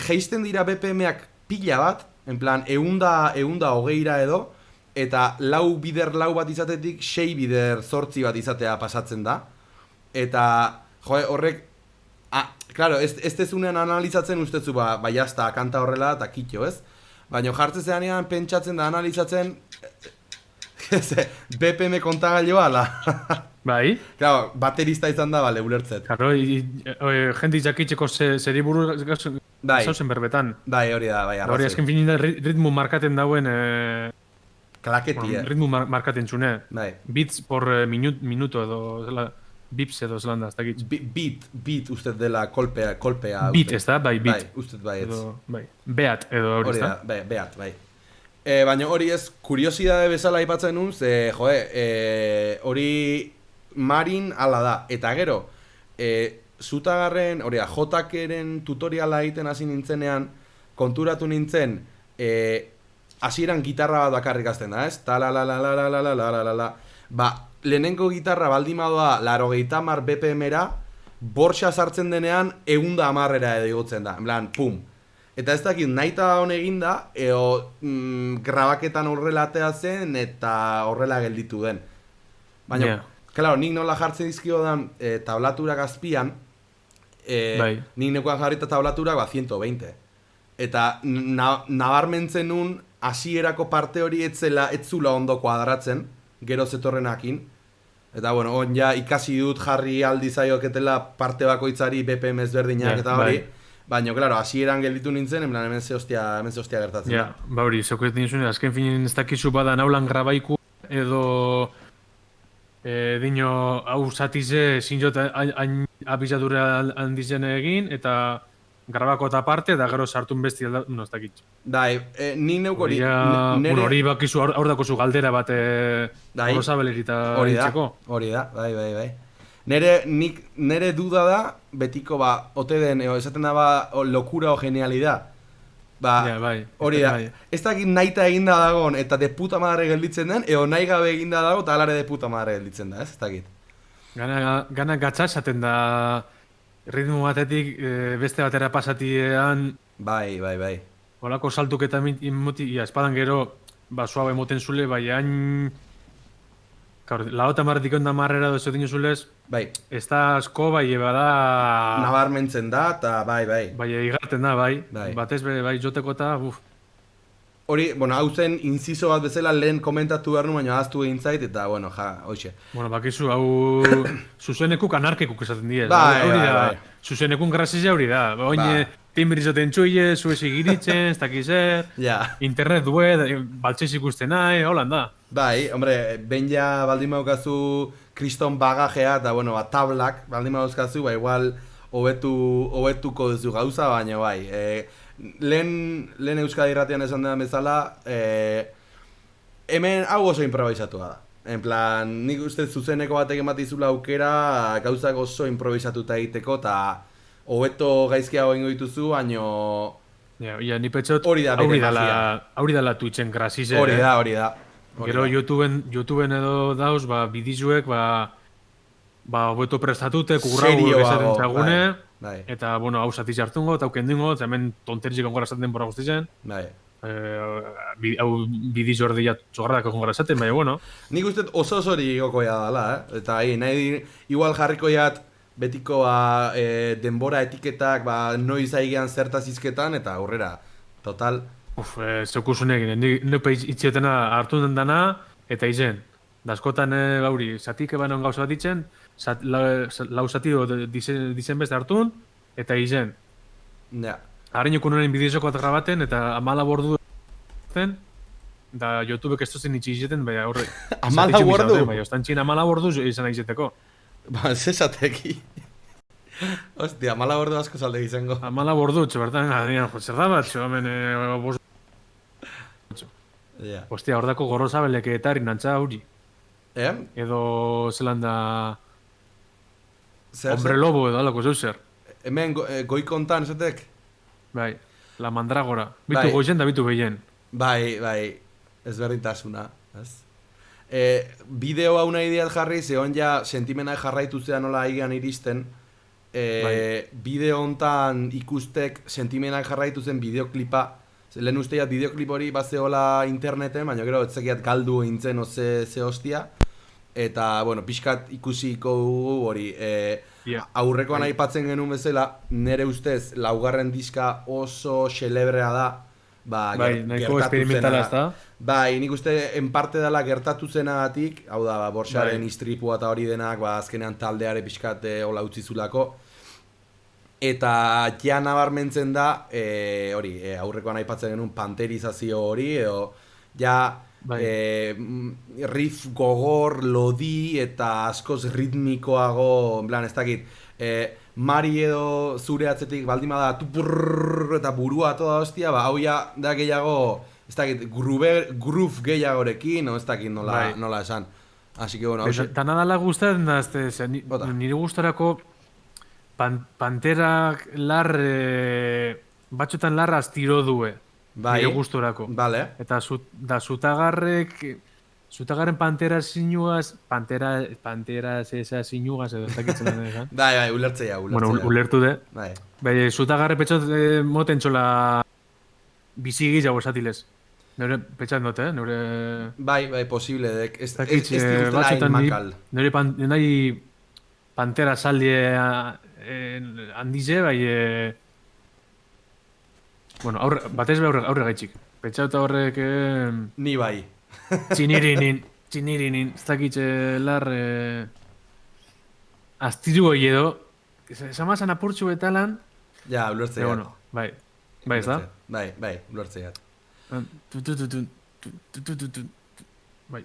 [SPEAKER 2] jeisten dira BPM-ak pila bat, en plan, 120 edo, eta 4 bider 4 bat izatetik 6 bider 8 bat izatea pasatzen da. Eta, horrek, claro, ez tezunean analizatzen ustezu, jazta, kanta horrela eta kitxo, ez? Baina jartzezeanean pentsatzen da analizatzen, BPM kontagailoa, ala.
[SPEAKER 1] Bai.
[SPEAKER 2] Claro, baterista izan da, bale, ulertzet.
[SPEAKER 1] Claro, jendi jakitzeko zeri buru zauzen berbetan.
[SPEAKER 2] Bai, hori da, bai, arrazoi.
[SPEAKER 1] Hori azken finin da ritmu markaten dauen...
[SPEAKER 2] Klaketi,
[SPEAKER 1] ritmu markaten txune.
[SPEAKER 2] Bai.
[SPEAKER 1] Beats por minuto edo... Bips edo zelanda, ez dakit.
[SPEAKER 2] Beat usted dela kolpea.
[SPEAKER 1] Beat, ez da? Bai, beat.
[SPEAKER 2] Bai, usted bai, ez.
[SPEAKER 1] Bai. Beat edo hori, ez da?
[SPEAKER 2] Beat, bai. Baina hori ez, kuriosidade bezala aipatzen nun, ze, hori Marin ala da. Eta gero, Zutagarren, hori da, Jotakeren tutoriala egiten hasi nintzenean, konturatu nintzen, hasieran gitarra bat bakarrik azten da, ez? Ta-la-la-la-la-la-la-la-la-la-la. Ba, lehenengo gitarra baldimadoa 80 BPM-era, borxa sartzen denean 110-era edo igotzen da, en plan, pum. Eta ez dakit, nahi eta hone eginda, grabaketan horrela atea zen eta horrela gelditu den. Baina, claro, nik nola jartzen dizkio da tablaturak azpian, nik nekoan jarrita tablaturak 120. Eta nabarmentzen nun, hasierako parte hori etzula ondo kuadratzen, gero zetorrenakin. Eta bueno, on ja ikasi dut jarri aldi zaioketela parte bakoitzari BPM ezberdinak eta hori. Baina, claro, hasieran gelditu nintzen, en plan, hemen ze hostia gertatzen.
[SPEAKER 1] Ja, ba hori, zeuket nizune, azken finin ez dakizu bada naulan grabaiku edo dino hau zatize zinjot hain abizadura handizen egin eta grabako eta parte, da gero sartun besti ez dakit.
[SPEAKER 2] Dai, ni neuk hori...
[SPEAKER 1] Hori bakizu aur dakozu galdera bat horozabelerita egiteko.
[SPEAKER 2] Hori da, bai. Nere duda da, betiko ote den, esaten da lokura o genialidad. Hori da, ez dakit naita eginda dagoen eta de puta madre gelditzen den, nahi gabe eginda dago eta alare de puta madre gelditzen da, ez dakit.
[SPEAKER 1] Gana gatsa esaten da ritmo batetik beste batera pasatiean... Bai. Holako saltuk eta espadan gero, suabe moten zule, bai hain... Laota marretik onda marrera dozu dino zulez, ez da asko, bai, bada...
[SPEAKER 2] Nabarmentzen da, eta bai.
[SPEAKER 1] Bai, igarten da, bai. Batez, bai, joteko eta,
[SPEAKER 2] Hori, hau zen, inciso bat bezala lehen komentatu behar nu, baina ahaztu egin zait, eta, hoxe.
[SPEAKER 1] Bakizu, hau... Zuzenekuk anarkekuk esaten diez.
[SPEAKER 2] Bai.
[SPEAKER 1] Zuzenekun grazizia hori da. Oine, timbrizoten txuile, zuezi giritzen, ez dakizer, internet duet, baltzez ikusten nahi, holan da.
[SPEAKER 2] Bai, hombre, behin ja baldin maukazu kriston bagajea eta, tablak baldin mauzkazu, igual hobetuko duzu gauza, baina bai. Lehen Euskadi Irratian esan den bezala, hemen hau oso improvisatua da. En plan, nik uste zuzeneko batek ematizula aukera gauzak oso improvisatuta egiteko eta hobeto gaizkiago ingo dituzu, baino...
[SPEAKER 1] Ja, ni petxot, hori dala Twitchen grazize.
[SPEAKER 2] Hori da.
[SPEAKER 1] Gero YouTubeen edo dauz, bidizuek, hobeto prestatute, kurrau bezaten txagune, eta, hau zatiz hartungo, eta aukendingo, eta hemen tonteritzik ongora esaten bora guztizen. Hau bidizu erdia txogarrak ongora esaten, baina,
[SPEAKER 2] Nik uste oso hori gokoia dala, eta nahi igual jarriko jat betiko denbora etiketak noiz aigean zertaz izketan, eta aurrera, total...
[SPEAKER 1] Zeukusun egin, nepe itxietena hartu den dana, eta izen. Daskotan gauri, zatik eban gauza bat itzen, lau zati dizen beste hartun, eta izen. Harriñoko noren bideozoko bat grabaten, eta 14 ordu zen, da YouTubek ez duzen itxi izeten, baina horre...
[SPEAKER 2] 14 ordu?
[SPEAKER 1] Baina, ostan txin 14 ordu izan izeteko.
[SPEAKER 2] Zesateki. Ostia, 14 ordu asko zalde izango.
[SPEAKER 1] 14 ordu, bertan, zer da bat, hemen... Ostia, hor dako gorrozabeleke eta rinantza hori. Edo zelan da... Hombre lobo edo alako zeuzer.
[SPEAKER 2] Hemen goikontan esatek?
[SPEAKER 1] Bai, la mandragora. Bitu goizen da bitu behien.
[SPEAKER 2] Bai, ezberdintasuna. Bideo hau nahi diat jarri, zehon ja sentimenak jarraitu zea nola aigean iristen. Bideo hontan ikustek sentimenak jarraitu zen bideoklipa Lehen usteat bideoklip hori bazeola interneten, baina gero etzekiat galdu eintzen ze hostia. Eta, bueno, pixkat ikusiko dugu hori. Aurrekoan aipatzen genuen bezala, nere ustez, laugarren diska oso xelebrea da.
[SPEAKER 1] Nahiko experimentala ez da.
[SPEAKER 2] Bai, nik uste en parte dela gertatu zenagatik, hau da, Borxaren istripua eta hori denak, azkenean taldeare pixkat hola utzi zulako. Eta ja nabarmentzen da, aurrekoan aipatzen genuen panterizazio hori, edo ja riff gogor, lodi eta askoz ritmikoago, en plan, ez dakit, Mari edo zure atzetik baldin bada tupurrrr eta burua toda hostia, hau ja da gehiago, ez dakit, groove gehiagorekin, ez dakit nola esan. Así que bueno,
[SPEAKER 1] eta nadala gustatzen da, nire gustarako Panterak batxotan lar astiro due, nire gustorako. Eta Zutagarren Pantera sinugaz, Pantera esa sinugaz edo ez dakitzen den esan.
[SPEAKER 2] Bai, ulertzea.
[SPEAKER 1] Bueno, ulertu de. Bai, Zutagarre petxot moten txola bizigi jau esatilez. Nire petxat note, nire...
[SPEAKER 2] Bai, posible, dek. Ez diguztela hain makal.
[SPEAKER 1] Nire Pantera saldie handize, bai... Bueno, batez be aurre gaitxik. Petxat horrek...
[SPEAKER 2] Ni bai.
[SPEAKER 1] Txinirinin, ez dakitxe lar... Aztiru hoi edo, esamazan apurtxu betalan...
[SPEAKER 2] Ja, ulertzea.
[SPEAKER 1] Bueno, bai, ez da?
[SPEAKER 2] Bai, ulertzea.
[SPEAKER 1] Bai.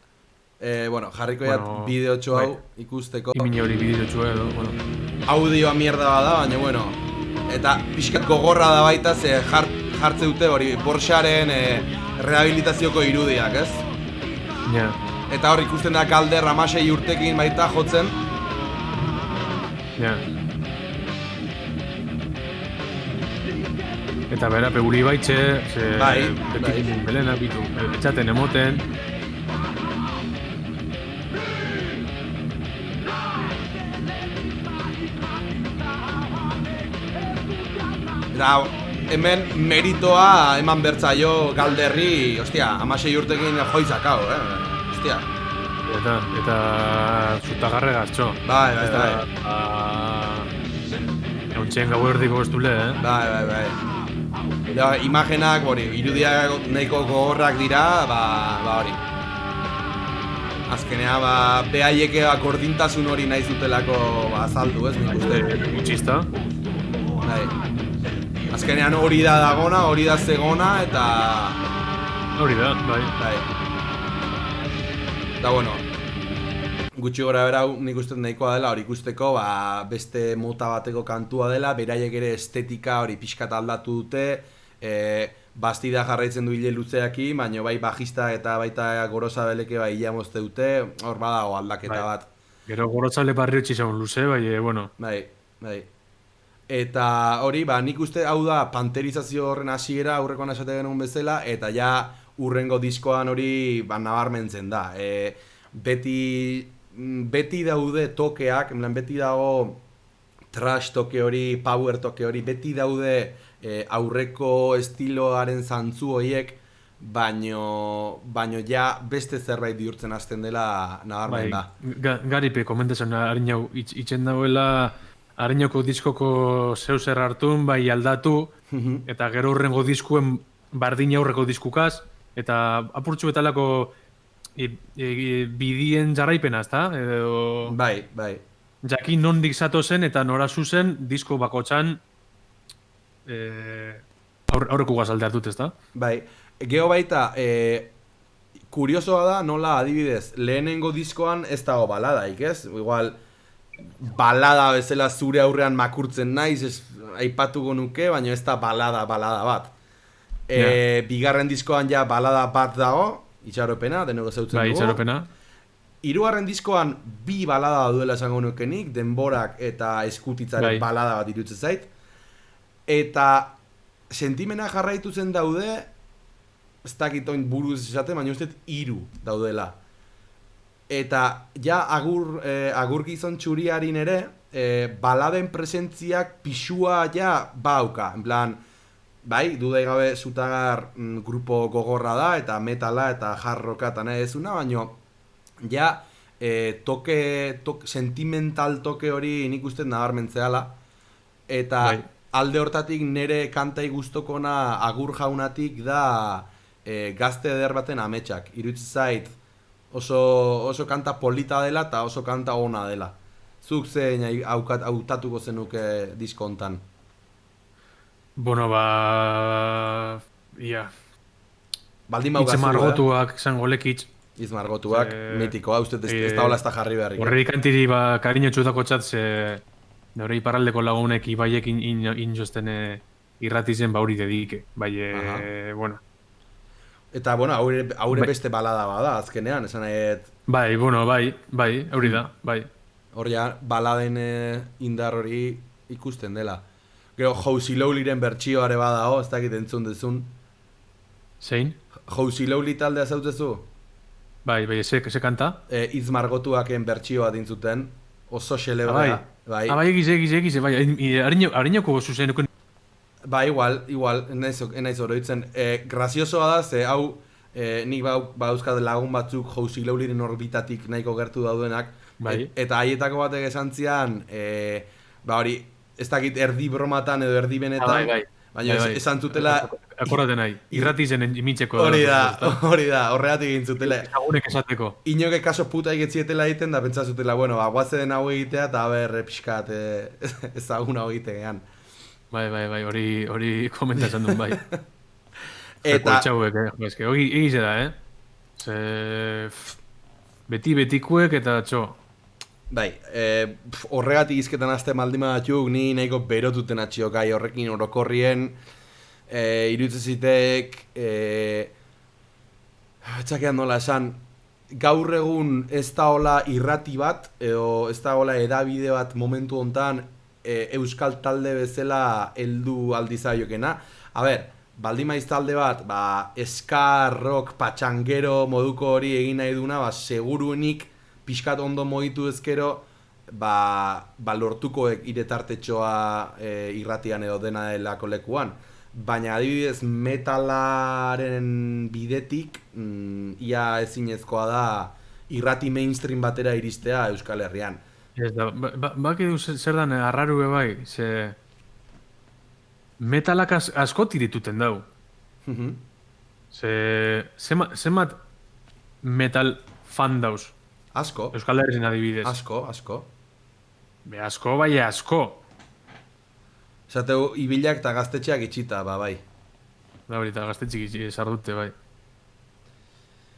[SPEAKER 2] Bueno, jarriko bideotxo hau ikusteko.
[SPEAKER 1] Imini hori bideotxo edo, bueno.
[SPEAKER 2] Audioa mierda bada, baina bueno. Eta pixkat gogorra da baita, ze jartze dute hori Borxaren rehabilitazioko irudiak, ez?
[SPEAKER 1] Ja.
[SPEAKER 2] Eta hor ikusten da Calder 16 urtekin baita jotzen.
[SPEAKER 1] Ja. Eta bera, peguri baitxe, betikin belena bitu, etxaten emoten.
[SPEAKER 2] Eta hemen meritoa eman bertzaio Galderri, ostia, 16 urtekin joizakau, ostia.
[SPEAKER 1] Eta Zutagarre gaztxo.
[SPEAKER 2] Bai.
[SPEAKER 1] Euntxen gau erdiko bestule,
[SPEAKER 2] Bai. Imagenak, irudiak nahiko gogorrak dira, hori. Azkenea, behaieke akordintasun hori nahi zutelako azaldu, ez nik uste.
[SPEAKER 1] Gutxista.
[SPEAKER 2] Bai. Azkenean hori da dagona, hori da zegona, eta...
[SPEAKER 1] Hori da, bai.
[SPEAKER 2] Eta bueno, gutxi gora bera nik uste nahikoa dela, hori ikusteko, beste mota bateko kantua dela, beraiek ere estetika hori pixkat aldatu dute, bastida jarraitzen du hile luzeaki, baina bai bajista eta baita Gorosabeleke bai hila mozte dute, hor badago aldaketa bat.
[SPEAKER 1] Gero Gorosabele barri hotxi zaun luze, bai, bueno.
[SPEAKER 2] Bai. Eta hori, nik uste hau da panterizazio horren hasiera aurrekoan esate genuen bezala, eta ja urrengo diskoan hori nabarmentzen da. Beti daude tokeak, beti dago trash toke hori, power toke hori, beti daude aurreko estiloaren zantzu horiek, baino ja beste zerbait bihurtzen hasten dela nabarmen da.
[SPEAKER 1] Garipe, komentazan harin hau itxen dagoela, Ariñoko diskoko zeu zer hartun, bai aldatu, eta gero urrengo diskuen bardin aurreko diskukaz, eta apurtxu betalako bidien jarraipena, ezta?
[SPEAKER 2] Bai.
[SPEAKER 1] Jakin nondik zato zen eta nora zuzen disko bakotxan aurreko gazalde hartut, ezta? Bai.
[SPEAKER 2] Geho baita, kuriosoa da nola adibidez, lehenengo diskoan ez dago baladaik, ez? Igual... balada bezala zure aurrean makurtzen naiz, aipatuko nuke, baina ez da balada bat. Bigarren diskoan ja balada bat dago, itxaropena, denoko zeutzen dugu.
[SPEAKER 1] Itxaropena.
[SPEAKER 2] Hirugarren diskoan bi balada duela esango nukenik, denborak eta eskutitzaren balada bat irutzen zait. Eta sentimena jarraitu zen daude, ez dakit oin buruz esaten, baina uste 3 daudela. Eta ja agur gizon txuriarin ere, baladen presentziak pixua ja bauka. En plan, bai, dudai gabe Zutagar grupo gogorra da, eta metala, eta hard rocka, eta nahi ezuna, baino, ja, sentimental toke hori nik uste nabarmentzeala, eta
[SPEAKER 1] Bai.
[SPEAKER 2] alde hortatik nire kantai guztokona Agur Jaunatik da gazte eder baten ametsak. Iruditzen zait oso kanta polita dela eta oso kanta ona dela. Zuk zein hautatuko zenuke diskontan?
[SPEAKER 1] Bueno, ia,
[SPEAKER 2] Baldin
[SPEAKER 1] hitz
[SPEAKER 2] maugazu,
[SPEAKER 1] margotuak izango lekitz.
[SPEAKER 2] Izmargotuak, mitikoa, uste ez da hola ez da jarri beharrik.
[SPEAKER 1] Horredik antiri kariño txutako txat, ze nore iparraldeko lagunek ibaiek injozten irrati zen bauri dedike. Bai, bueno.
[SPEAKER 2] Eta, bueno, haure beste balada bada, azkenean, esan nahi,
[SPEAKER 1] Bai, bueno, bai, hori da, bai.
[SPEAKER 2] hor ja, baladen indar hori ikusten dela. Gero, Housi Lowlyren bertsioare badao, ez dakit entzun dezun.
[SPEAKER 1] Zein?
[SPEAKER 2] Housi Lowly taldea zautzezu?
[SPEAKER 1] Bai, ze kanta?
[SPEAKER 2] Izmargotuaken bertsioa dintzuten, oso xelebrea.
[SPEAKER 1] Bai, egize, bai, harinoko zuzeneko.
[SPEAKER 2] Ba, igual, enaiz oroitzen. Graziosoa da, ze hau, nik bauzkat lagun batzuk Housi Lowlyren orbitatik nahiko gertu daudenak.
[SPEAKER 1] Bai.
[SPEAKER 2] Eta haietako batek esan zian, ba hori, ez dakit erdi bromatan edo erdi benetan.
[SPEAKER 1] Bai.
[SPEAKER 2] Baina esan zutela...
[SPEAKER 1] Akordaten nahi, irrati zen imintzeko.
[SPEAKER 2] Hori da, horregatik egin zutela.
[SPEAKER 1] Ezagunek esateko.
[SPEAKER 2] Inoke kaso puta egitzietela egiten da pentsa zutela, bueno, guaze den hau egitea eta haber pixkat ezagun hau egitean.
[SPEAKER 1] Bai, hori komentatzen duen bai.
[SPEAKER 2] Eta...
[SPEAKER 1] Eske, egize da, Ze... Betikuek eta txo.
[SPEAKER 2] Bai, horregatik izketan azte maldima batzuk, ni nahiko berotuten atxio gai horrekin orokorrien, iruditzen zitek, txakean nola esan, gaur egun ez da hola irrati bat, edo ez da hola edabide bat momentu hontan euskal talde bezala heldu aldizaiokena. A ber, baldin maiz talde bat, ska, rock, patxangero moduko hori egin nahi duna, seguruenik pixkat ondo mogitu ezkero, lortuko iretartetxoa irratian edo dena delako lekuan. Baina adibidez metalaren bidetik, ia ezinezkoa da irrati mainstream batera iristea Euskal Herrian.
[SPEAKER 1] Ez da, bak edu zer dan arraru bai, ze... Metalak asko tirituten dau. Zenbat metal fan dauz?
[SPEAKER 2] Asko.
[SPEAKER 1] Euskal Herrizen adibidez.
[SPEAKER 2] Asko.
[SPEAKER 1] Asko, bai asko.
[SPEAKER 2] Zateu, ibilak eta gaztetxeak itxita, bai.
[SPEAKER 1] Da hori, eta gaztetxik sardute, bai.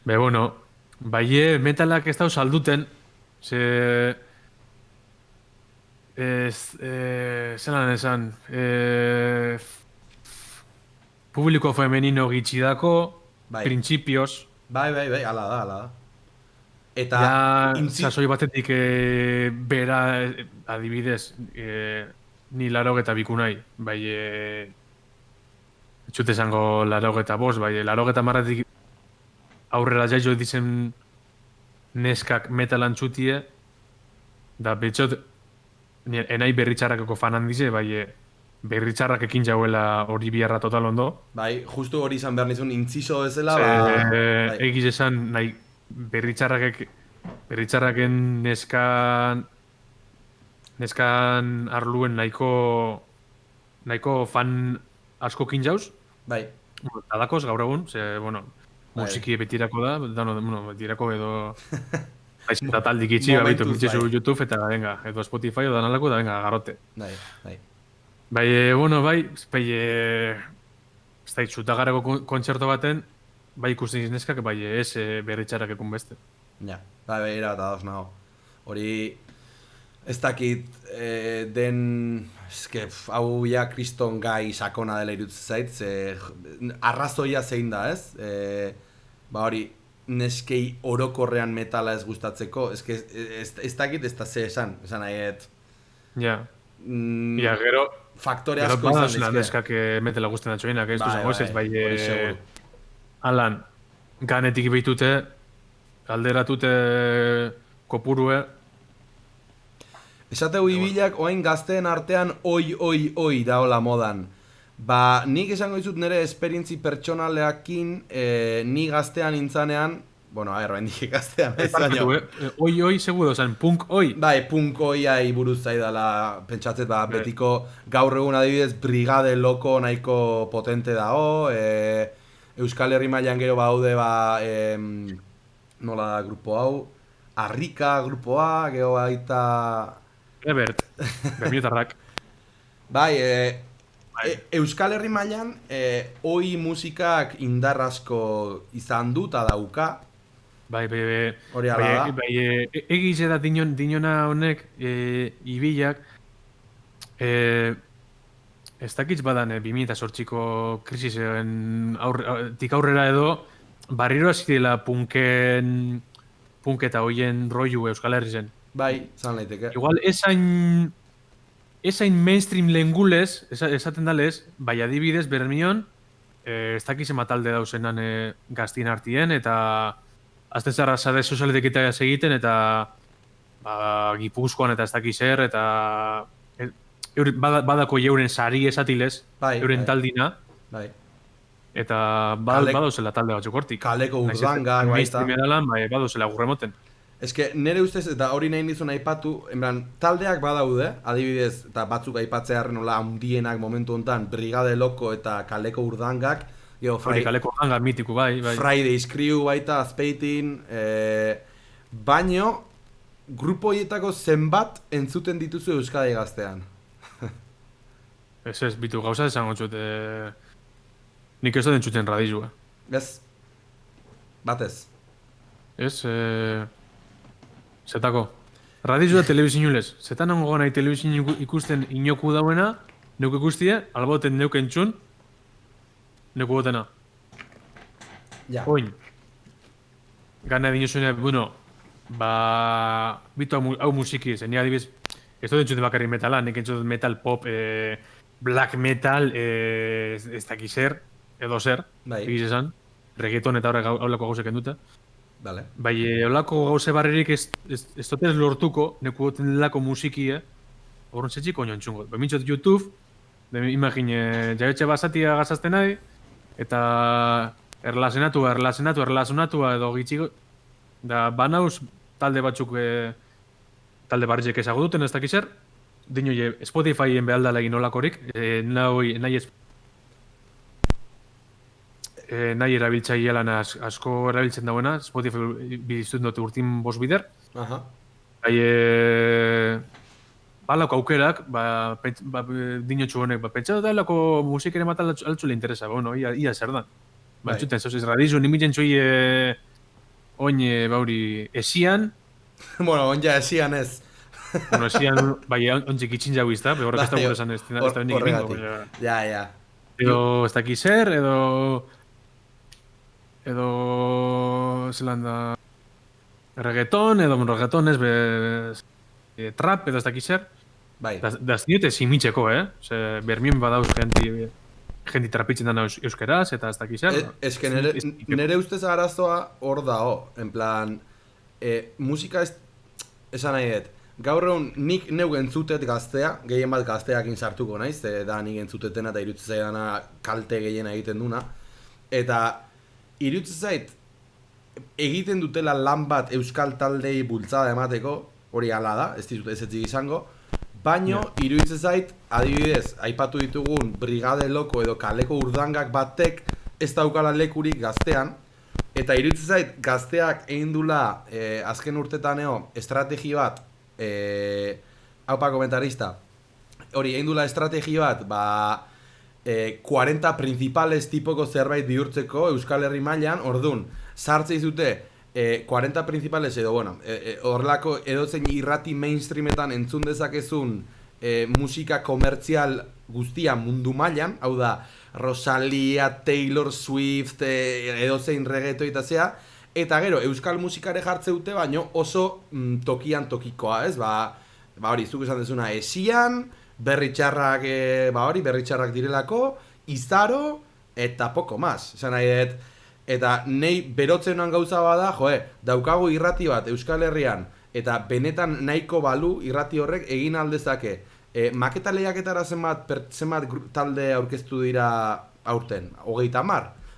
[SPEAKER 1] Bueno, bai metalak ez dauz alduten, ze... zelan esan... Publiko femenino gitxidako, printzipioz.
[SPEAKER 2] Bai, ala da. Eta...
[SPEAKER 1] Sasoi batetik bera adibidez, ni 82 nahi, bai... Etxute esango 85, bai, 80 aurrera jaio dizen neskak metalan txutie, da betxot, enai berritxarrakeko fanan dize, bai, berritxarrak ekin jauela hori biharra total ondo.
[SPEAKER 2] Bai, justu hori izan behar nizun intziso bezala,
[SPEAKER 1] egiz esan, nahi, berritxarraken neskan arluen nahiko fan asko kin jauz.
[SPEAKER 2] Bai.
[SPEAKER 1] Tadakoz gaur egun, musiki betirako da, betirako edo... Eta taldik itxi, baitu mitxezu YouTube eta venga, edo Spotify edo danalako, da venga, garrote.
[SPEAKER 2] Bai.
[SPEAKER 1] Ez da, Zutagarreko kontzerto baten, bai ikusten neskak, bai ez berritxarrak ekun beste.
[SPEAKER 2] Ja, bai, erabat ados nago. Hori, ez dakit den, hau ja kriston gai sakona dela irutzen zait, arrazoia zein da, ez? Hori, neskei orokorrean metala ez gustatzeko, ez dakit ez da ze esan nahiet.
[SPEAKER 1] Ja, gero...
[SPEAKER 2] Faktore asko
[SPEAKER 1] izan dizke. Neskak metala guztien atxoinak, ez duzango ez, bai... Alan, ganetik behitute, alderatute kopurue.
[SPEAKER 2] Esateu ibilak oain gazteen artean oi da hola modan. Ba, nik esango dizut nire esperientzi pertsonaleakin, ni gaztean intzanean, bueno, bendik gaztean ez baino.
[SPEAKER 1] Oi, segudo, zen, punk oi.
[SPEAKER 2] Bai, punk oiai buruz zaidala, pentsatzet, betiko gaur egun adibidez brigade loko nahiko potente dago, Euskal Herri mailan gero baude, nola da grupo hau, Arrika grupoa, gero baita...
[SPEAKER 1] Ebert, bermiotarrak.
[SPEAKER 2] Bai, Euskal Herri mailan oi musikak indar asko izan du eta dauka.
[SPEAKER 1] Bai,
[SPEAKER 2] hori ala da.
[SPEAKER 1] Egiz eta dinona honek, ibilak, ez dakitz badan 2008ko krisisen tik aurrera edo, barriro azirela punk eta hoien rollu Euskal Herri zen.
[SPEAKER 2] Bai, zan leiteke.
[SPEAKER 1] Igual, esain mainstream lehengulez, esaten dalez, bai adibidez, bermion, ez dakiz ematalde dauzenan gaztien artien, eta azten zarra sare sozialetek eta egiten, eta Gipuzkoan eta ez dakiz zer, eta badako euren sari esatilez, euren taldina, eta badauzela talde batzuk hortik.
[SPEAKER 2] Kaleko urdangak,
[SPEAKER 1] mainstream edalan, badauzela gurremoten.
[SPEAKER 2] Ez que nire ustez, eta hori nahi nizun aipatu, taldeak badaude, adibidez, eta batzuk aipatzearen nola handienak momentu honetan, Brigade Loko eta Kaleko Urdangak,
[SPEAKER 1] Kaleko Urdangak mitiku, bai.
[SPEAKER 2] Friday's Crew baita, Azpeitin, baino, grupo hietako zenbat entzuten dituzu Euskadi gaztean.
[SPEAKER 1] Ez, bitu, gauza esango txut, nik ez da entzuten radizua.
[SPEAKER 2] Ez, batez.
[SPEAKER 1] Ez, zetako. Radizua telebizinulez. Zetan hongo nahi telebizin ikusten inoku dauena, neuk ikustie, alboten neuk entzun, neuk botena.
[SPEAKER 2] Ja.
[SPEAKER 1] Oin. Gana dinosuena, bueno, bitu hau musiki, zen adibidez, ez dut entzuten bakarri metala, nik entzuten metal pop, black metal, ez dakiz zer, edo zer, egiz esan, reggaeton eta horrek haulako gauzek endute.
[SPEAKER 2] Vale.
[SPEAKER 1] Bai, holako gauze barrerik ez dutez lortuko, neku goten delako musiki, horren zetxiko oino entzungo. Bemintxot YouTube, imagine, jaiotxe basatia gazazten nahi, eta erlazionatua edo gitxiko, da banauz talde batzuk, talde barrizek ezago duten ez dakizer, dino Spotifyen behaldala egin holakorik, nahi erabiltzailean asko erabiltzen dauena, Spotify bizitut dut urtin bost bider. Balako aukerak, dinotxu honek, pentsatu da lako musikere matal altzule interesa, bueno, ia zer da. Txuten, zoziz, radizu, nimitzen txoi oin bauri esian.
[SPEAKER 2] Bueno, oin ja esian ez.
[SPEAKER 1] Bueno, esian, bai, ontzik itxin jau izta, pero horrek ez da gure esan ez da bendik egingo.
[SPEAKER 2] Ja.
[SPEAKER 1] Edo ez dakiz zer, edo zelan da reggaeton, edo reggaeton ez trap, edo ez dakiz zer.
[SPEAKER 2] Bai.
[SPEAKER 1] Da ez diote simitxeko, bermien badauz jenti trapitzen dana euskeraz, eta ez dakiz zer.
[SPEAKER 2] Ez que nire ustez arazoa hor dao, en plan, musika esan nahi dut. Gaur egun nik neu entzutet gaztea, gehien bat gazteakin sartuko naiz, da nik entzutetena eta iruditzen zaidana kalte gehiena egiten duna. Eta iruditzen zait, egiten dutela lan bat euskal taldei bultzada emateko, hori ala da, ez dizut ez izango, baino iruditzen zait, adibidez, aipatu ditugun Brigade Loko edo Kaleko Urdangak batek ez daukala lekurik gaztean, eta iruditzen zait, gazteak egin dula azken urtetaneo estrategi bat, haupa komentarista, hori egin dula estrategi bat, 40 principales tipoko zerbait bihurtzeko Euskal Herri mailan, ordun, sartze izute 40 principales edo, bueno, horrelako edozein irrati mainstreametan entzun dezakezun musika komertzial guztia mundu mailan, hau da, Rosalia, Taylor Swift, edozein reggaeto eta zea, eta gero, euskal musikare jartze dute, baino oso tokian tokikoa, ez? Hori, zuk esan dezuna, esian, berri txarrak direlako, izaro, eta poko maz, esan nahi dut. Eta nahi berotzenan gauza bada, daukagu irrati bat Euskal Herrian, eta benetan nahiko balu irrati horrek egin aldezake maketa lehiaketara zenbat talde aurkeztu dira aurten? 30?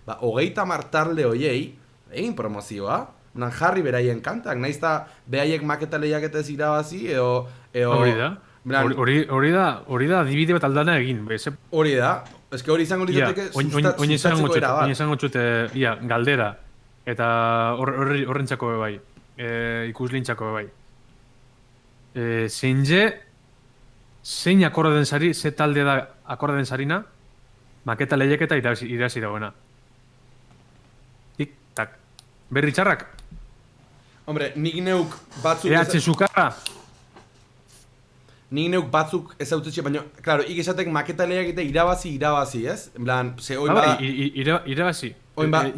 [SPEAKER 2] Ba, 30 talde hoiei, egin promozioa, jarri beraien kantak, nahiz eta behaiek maketa lehiaketez irabazi, edo...
[SPEAKER 1] Hori da. Hori da adibide bat aldana egin.
[SPEAKER 2] Hori da. Ez hori izango litzateke sustatzeko era bat.
[SPEAKER 1] Oin izango txute, galdera. Eta horrentzako bai. Ikuslintzako bai. Zein akorde den sari, ze talde da akorde den sarina, maketa lehiaketa irazi dagoena. Tik-tak. Berri txarrak?
[SPEAKER 2] Hombre, nik neuk batzuk...
[SPEAKER 1] EH Sukarra?
[SPEAKER 2] Nik neuk batzuk ez hautetxe, baina, klaro, esatek maketa lehiaketa irabazi, ez? En plan, ze oin bada...
[SPEAKER 1] Irabazi.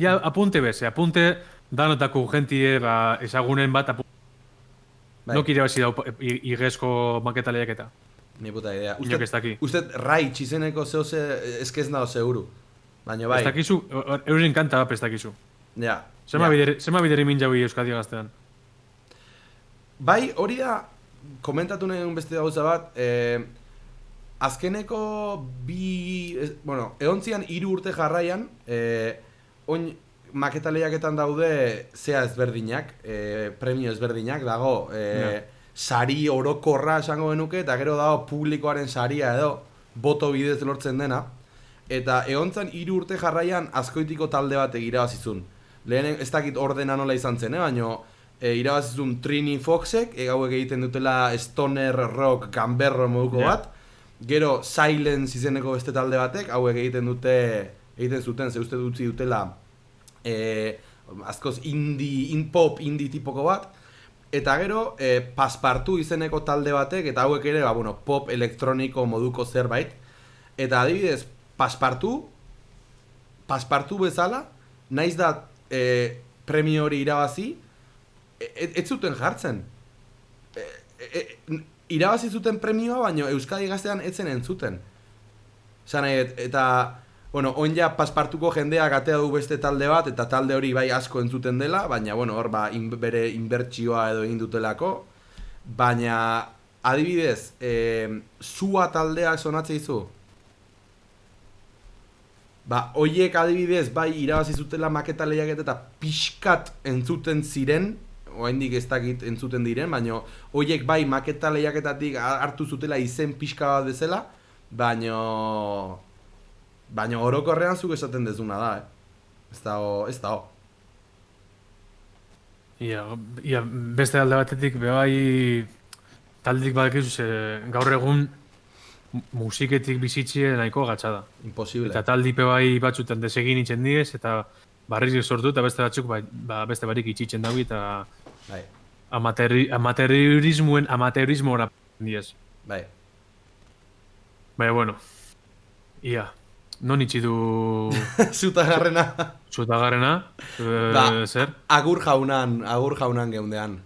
[SPEAKER 1] Ja, apunte apunte danotako gentie ezagunen bat nok irabazi dau igezko maketa lehiaketa.
[SPEAKER 2] Ni puta idea.
[SPEAKER 1] Inok ez daki.
[SPEAKER 2] Usted Raitz izeneko zehose eskez nago seguru. Baina bai.
[SPEAKER 1] Ez dakizu, euren kanta bat ez dakizu.
[SPEAKER 2] Ja.
[SPEAKER 1] Zema bideri min jaui Euskadi gaztean.
[SPEAKER 2] Bai, hori da, komentatu nahi beste gauza bat, azkeneko egontzian 3 urte jarraian, oin maketa lehiaketan daude zea ezberdinak, premio ezberdinak, dago sari orokorra esango genuke, eta gero dago publikoaren saria edo, boto bidez lortzen dena, eta egontzan 3 urte jarraian Azkoitiko talde bat irabazizun. Lehen ez dakit ordena nola izan zen, baina irabazizun Trini Foxek, hauek egiten dutela stoner rock gamberro moduko bat, gero Silence izeneko beste talde batek, hauek egiten zuten, ze uste dutzi dutela azkoz pop indie tipoko bat, eta gero Paspartu izeneko talde batek, eta hauek ere pop elektroniko moduko zerbait, eta adibidez Paspartu bezala, naiz da premio hori irabazi, ez zuten jartzen. Irabazi zuten premioa, baina Euskadi gaztean etzen entzuten. Zan eta, oin ja Paspartuko jendeak atea du beste talde bat, eta talde hori bai asko entzuten dela, baina, hor bere inbertsioa edo egin dutelako. Baina, adibidez, Zua taldeak sonatzea izu? Oiek adibidez bai irabazi zutela maketa lehiaketa eta pixkat entzuten ziren, oraindik ez dakit entzuten diren, baina oiek bai maketa lehiaketatik hartu zutela izen pixka bat bezala, baina orokorrean zuk esaten dezuna da, Ez dago.
[SPEAKER 1] Ia, beste alde batetik, bai taldetik badakizu, gaur egun musiketik bizitzie nahiko gatsa da.
[SPEAKER 2] Imposible.
[SPEAKER 1] Eta taldipe bai batzutan desegin itzen diez, eta barriz sortu, eta beste batzuk beste barik itxitzen dago, eta amateurismoa diez.
[SPEAKER 2] Bai.
[SPEAKER 1] Baina, ia, non itxi du...
[SPEAKER 2] Zutagarrena,
[SPEAKER 1] zer?
[SPEAKER 2] Agur jaunan geundean.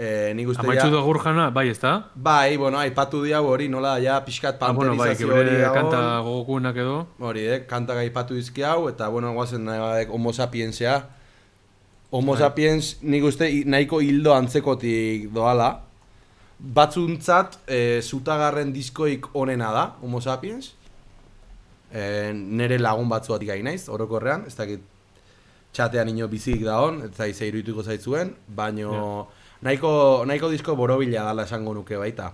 [SPEAKER 2] Nik uste
[SPEAKER 1] Amaitzu du agur jauna, bai, ez da?
[SPEAKER 2] Bai, aipatu diau hori, nola, pixkat panterizazio hori dago.
[SPEAKER 1] Kanta gogokuenak edo.
[SPEAKER 2] Hori, kantak aipatu dizki hau, eta, guazen Homo sapiensea. Homo sapiens, nik uste, nahiko hildo antzekotik doala. Batzuntzat, zutagarren diskoik onena da, Homo sapiens. Nere lagun batzuatik ari naiz, orokorrean, ez dakit txatean ino bizik da hon, ez zaiz iruituko zaitzuen, baino... Nahiko disko borobila dala esango nuke baita.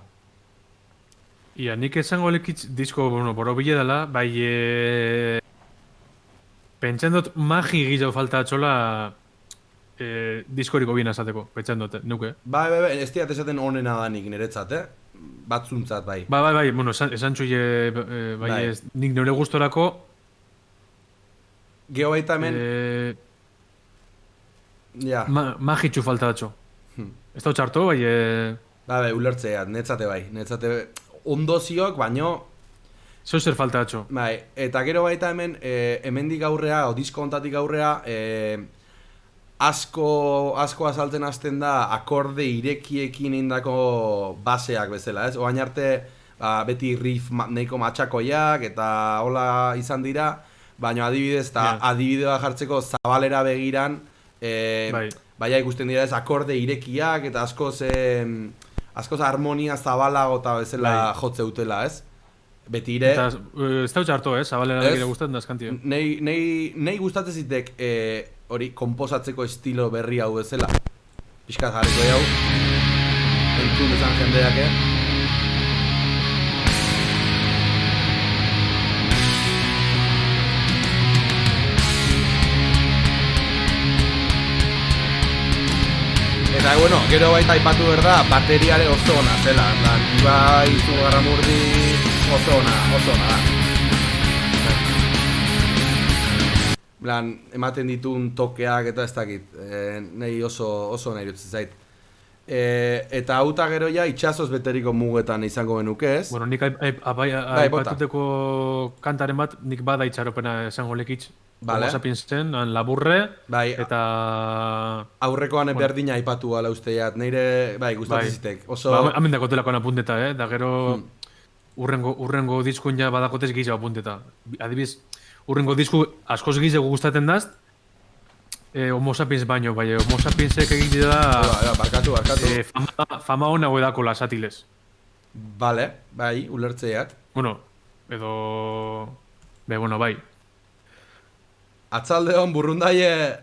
[SPEAKER 1] Ia, nik esango lekitz disko borobila dala, bai... Pentsan dut magi gizau falta atxola diskoriko bien azateko, pentsan dut, nuke.
[SPEAKER 2] Bai, ez diat esaten onena da nik niretzat, Batzuntzat, bai.
[SPEAKER 1] Bai, esan txuie, nik nire gustorako...
[SPEAKER 2] Geho baita hemen...
[SPEAKER 1] Magitxu falta atxo. Ez da txarto, bai...
[SPEAKER 2] Bai, ulertzea, netzate bai. Netzate ondozioak, baino...
[SPEAKER 1] Zeu zer falta atxo.
[SPEAKER 2] Bai, eta gero baita hemen, hemendik aurrea, o disko ontatik aurrea, asko azaltzen hasten da akorde irekiekin indako baseak bezala, ez? Oain arte, beti riff nahiko matxakoiak eta hola izan dira, baina adibidez, eta adibidea jartzeko zabalera begiran, baina ikusten dira ez akorde irekiak eta askoz harmonia zabalago eta bezala jotze utela, ez? Beti ere...
[SPEAKER 1] Eta ez da hartu, zabalera gire gustatzen da eskantio.
[SPEAKER 2] Nei gustatzen zitek hori komposatzeko estilo berri hau bezala. Piskat jarriko hau. Entzun bezan jendeak, Eta, bueno, gero baita aipatu berda, bateriare oso ona zela. Ibai, Zugarramurdi, oso ona da. Plan, ematen ditun tokeak eta ez dakit, nahi oso nahi dutzen zait. Eta hauta gero ja itxasoz beteriko mugetan izango benuke, ez?
[SPEAKER 1] Bueno, nik aipatuteko kantaren bat, nik bada itxaropena esango lekitz. Vale. Homo sapiensen, laburre, eta...
[SPEAKER 2] Aurrekoan berdina aipatu ala usteat, neire, gustatzen zitek.
[SPEAKER 1] Hemen dakotelakoan apunteta, da gero urrengo diskun ja badakotez gehiago apunteta. Adibiz, urrengo disku askoz gehiago gustatzen daz, Homo sapiens baino, Homo sapiensek egitea da...
[SPEAKER 2] Barkatu.
[SPEAKER 1] Fama hona edako lasatiles.
[SPEAKER 2] Vale, ulertzeat.
[SPEAKER 1] Bueno, edo... bai.
[SPEAKER 2] Atzalde hon burrundaie...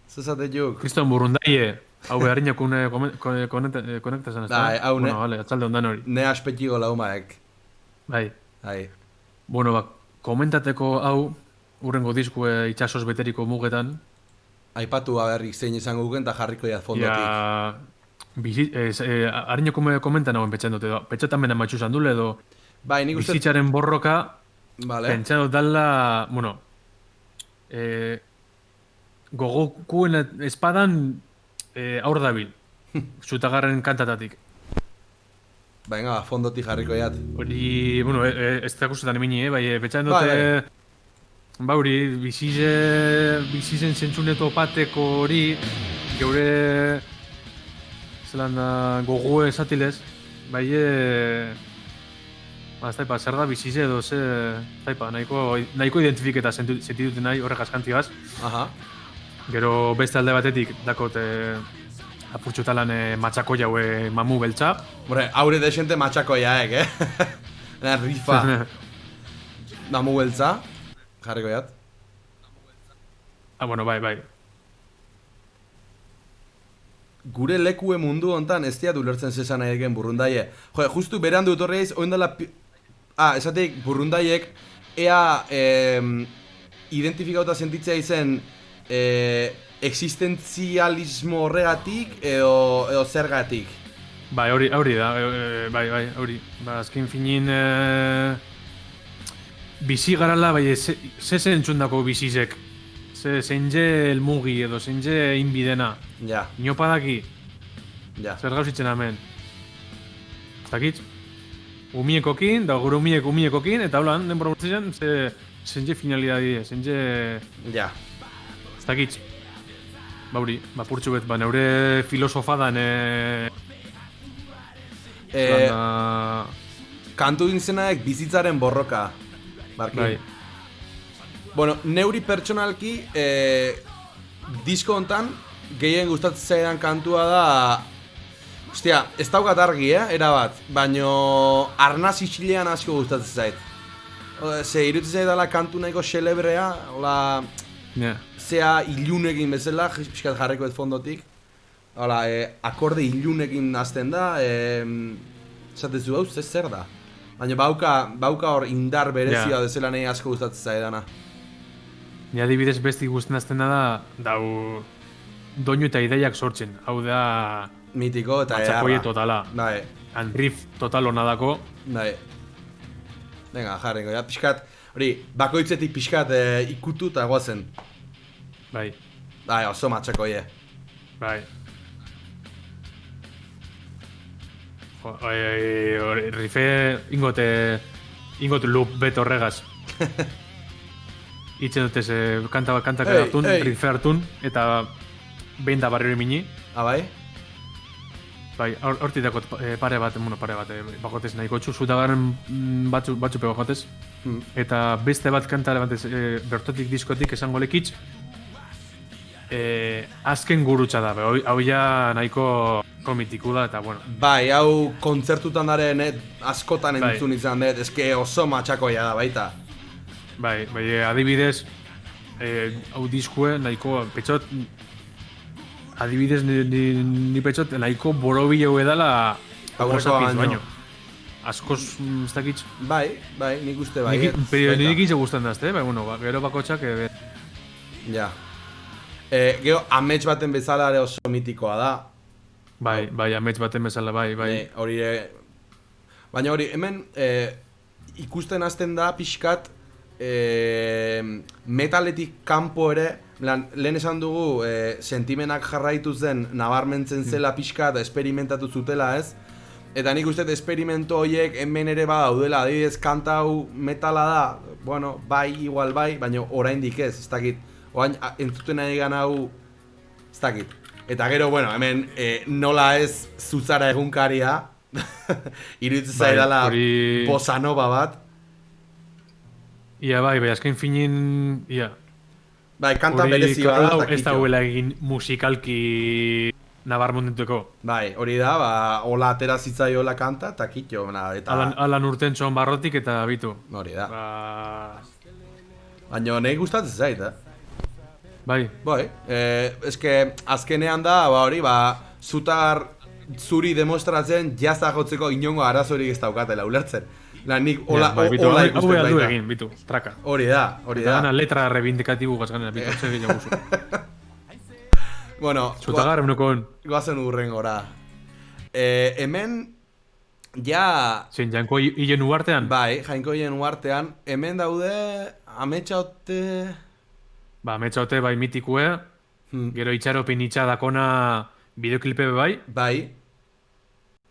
[SPEAKER 2] Zezate juk.
[SPEAKER 1] Kriston burrundaie. Hau beharriñak konektazan ez da?
[SPEAKER 2] Hau ne.
[SPEAKER 1] Bueno, vale, atzalde hondan hori.
[SPEAKER 2] Ne aspetiko laumaek.
[SPEAKER 1] Bai. Bueno, komentateko hau, urrengo diskue itxasoz beteriko mugetan.
[SPEAKER 2] Aipatu aberrik zein izango guken eta jarriko jaz fondotik.
[SPEAKER 1] Harriñak komentan hauen petxan dute. Petxatan bena matxuzan dule edo...
[SPEAKER 2] nik uste...
[SPEAKER 1] Bizitzaren borroka... Pentsa dut dala... Bueno... Gogokuen espadan aur dabil. Zutagarren kantatatik.
[SPEAKER 2] Venga, fondotik jarriko jat.
[SPEAKER 1] Hori, bueno, ez da kustetan emini, petxan dute... Hori, bizizen zentzuneto pateko hori, geure... Zelan da, gogoe esatilez, zer da bizize edo nahiko identifiketa sentituten nahi horrek askantigaz. Gero beste alde batetik, dakot apurtxutalan matxako jaue mamu beltza.
[SPEAKER 2] Haure desente matxako jaek, Rifa. Mamu beltza, jarriko jat.
[SPEAKER 1] Bueno, bai.
[SPEAKER 2] Gure lekue mundu hontan ez diat ulertzen zesan nahi egen burrundaie. Justu beran dut horreiz, oindala... esateik burrundaiek ea identifikauta sentitzea izen existentzialismo horregatik edo zergatik.
[SPEAKER 1] Bai, hori da, hori. Azken finin bizi garala, ze zentzundako bizizek. Zein je elmugi edo zein je inbidena.
[SPEAKER 2] Ja.
[SPEAKER 1] Inopadaki. Ja. Zer gauzitzen hemen. Ez dakit? Umiekokin, da gure umiekokin, eta holan, denbora urtzean, zein je finalidadi, zein je...
[SPEAKER 2] Ja.
[SPEAKER 1] Ez dakit? Bauri, purtsu bet, neure filosofadan...
[SPEAKER 2] Kantu dintzenaek bizitzaren borroka. Bai. Bueno, neuri pertsonalki, disko hontan, gehien gustatzen zaidan kantua da... Ostia, ez daukat argi, erabat, baino arnaz isilean asko gustatzen zait. Ze irutzen zait dela kantu nahiko xelebrea, hola... Zea ilunekin bezala, pixkat jarriko ez fondotik. Hola, akorde ilunekin azten da, esatezu hau, zer da. Baina bauka hor indar berezia bezala nahi asko gustatzen zaidana.
[SPEAKER 1] Ni adibidez besti guztien azten da, dau doinu eta ideiak sortzen. Hau da...
[SPEAKER 2] Mitiko eta eharra.
[SPEAKER 1] Matxakoie totala.
[SPEAKER 2] Bai.
[SPEAKER 1] Riff total honadako.
[SPEAKER 2] Bai. Venga, jarrengo, ja, pixkat, hori, bakoitzetik pixkat ikutu eta goazen.
[SPEAKER 1] Bai.
[SPEAKER 2] Bai, oso matxakoie.
[SPEAKER 1] Bai. Riffe ingot loop bet horregaz. Itzen dutez kantak hartun, riffe hartun, eta behin da barri hori mini.
[SPEAKER 2] Bai?
[SPEAKER 1] Bai, horti dakot pare bat, bakotez nahiko txu, zutagarren batzupe bakotez. Eta beste bat kanta levantez bertotik diskotik esango lekitz. azken gurutza da, hau ja nahiko komitiku da, eta bueno.
[SPEAKER 2] Bai, hau kontzertutan daren askotan entzun izan dut, eske oso matxakoia da baita.
[SPEAKER 1] Bai, adibidez, hau diskue nahiko, petxot, adibidez ni petxot nahiko borobile edala
[SPEAKER 2] aurrekoa baino.
[SPEAKER 1] Askoz, ez dakitz.
[SPEAKER 2] Bai, nik uste bai.
[SPEAKER 1] Nik itxe guztan dazte, bai, bueno, gero bakotxak...
[SPEAKER 2] Ja. Gero, amets baten bezala ere oso mitikoa da.
[SPEAKER 1] Bai, amets baten bezala, bai.
[SPEAKER 2] Hori baina hori, hemen ikusten hasten da pixkat metaletik kanpo ere, lehen esan dugu sentimenak jarraitu zen, nabarmentzen zela pixkat, esperimentatu zutela ez, eta nik uste esperimento horiek hemen ere badaudela, adibidez kanta hau metala da, bueno, bai, igual bai, baina oraindik ez dakit, orain entzuten nahi gan hau, ez dakit. Eta gero, bueno, hemen nola ez zuzara egunkaria, iruditzen zaidala bossa nova bat.
[SPEAKER 1] Ia bai, azken finin, ia.
[SPEAKER 2] Bai, kanta berezi bada,
[SPEAKER 1] takitxo. Ez da huela egin musikalki nabarmondentuko.
[SPEAKER 2] Bai, hori da, hola atera zitzaiola kanta, takitxo.
[SPEAKER 1] Alan urtentxon barrotik eta bitu.
[SPEAKER 2] Hori da. Baina nahi gustatzen zait,
[SPEAKER 1] Bai.
[SPEAKER 2] Eske azkenean da, hori, zutar zuri demostratzen jazta jotzeko inongo arazorik ez daukatela, ulertzen. Nik hola ikusten baita.
[SPEAKER 1] Hau behar du egin, bitu, traka.
[SPEAKER 2] Hori da.
[SPEAKER 1] Eta gana letra rebindikatibu gazganen, bitu, txegin jaguzu.
[SPEAKER 2] Bueno,
[SPEAKER 1] zutagar emunokon.
[SPEAKER 2] Goazen urrengora. Hemen, ja...
[SPEAKER 1] Zein, Jainko Hien Uartean?
[SPEAKER 2] Bai, Jainko Hien Uartean. Hemen daude, ametsaote...
[SPEAKER 1] Ametsaote bai mitikue, gero itxaropin itxadakona bideoklipe bai.
[SPEAKER 2] Bai.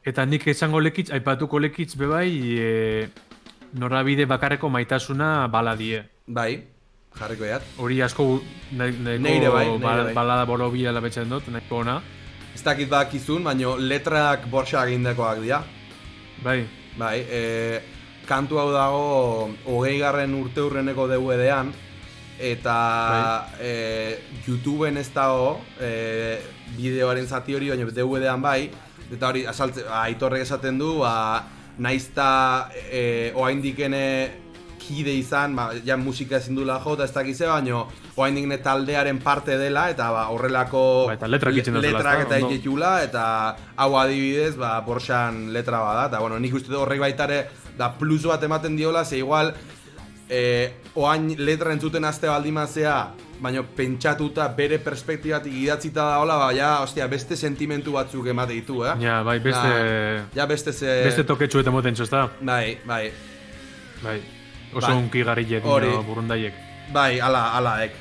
[SPEAKER 1] Eta nik esango lekitz, aipatuko lekitz bebai, norabide bakarreko maitasuna baladie.
[SPEAKER 2] Bai, jarriko jat.
[SPEAKER 1] Hori asko
[SPEAKER 2] neire bai.
[SPEAKER 1] Balada borobia labetzen dut, nahiko ona.
[SPEAKER 2] Ez dakit bakizun, baina letrak borsa egindekoak dira.
[SPEAKER 1] Bai.
[SPEAKER 2] Kantu hau dago 20. urte hurreneko DVD-an, eta YouTubeen ez dago bideoaren zati hori, baina DVD-an bai. Eta hori, Aitorrek esaten du, naizta oaindikene kide izan, ja musika ezin duela jo, eta ez dakize, baina oaindikene taldearen parte dela, eta horrelako letrak eta iketxula, eta hau adibidez, borxan letra bada, eta bueno, nik uste horrek baitare, da plus bat ematen diola, ze igual, oain letra entzuten azte baldimazea, baina pentsatuta bere perspektibatik idatzita da hola, ja, beste sentimentu batzuk emate ditu,
[SPEAKER 1] Ja, bai, beste...
[SPEAKER 2] Ja, beste
[SPEAKER 1] toketxu eta moten txosta.
[SPEAKER 2] Bai.
[SPEAKER 1] Oso unki garriek, burundaiek.
[SPEAKER 2] Bai, alaek.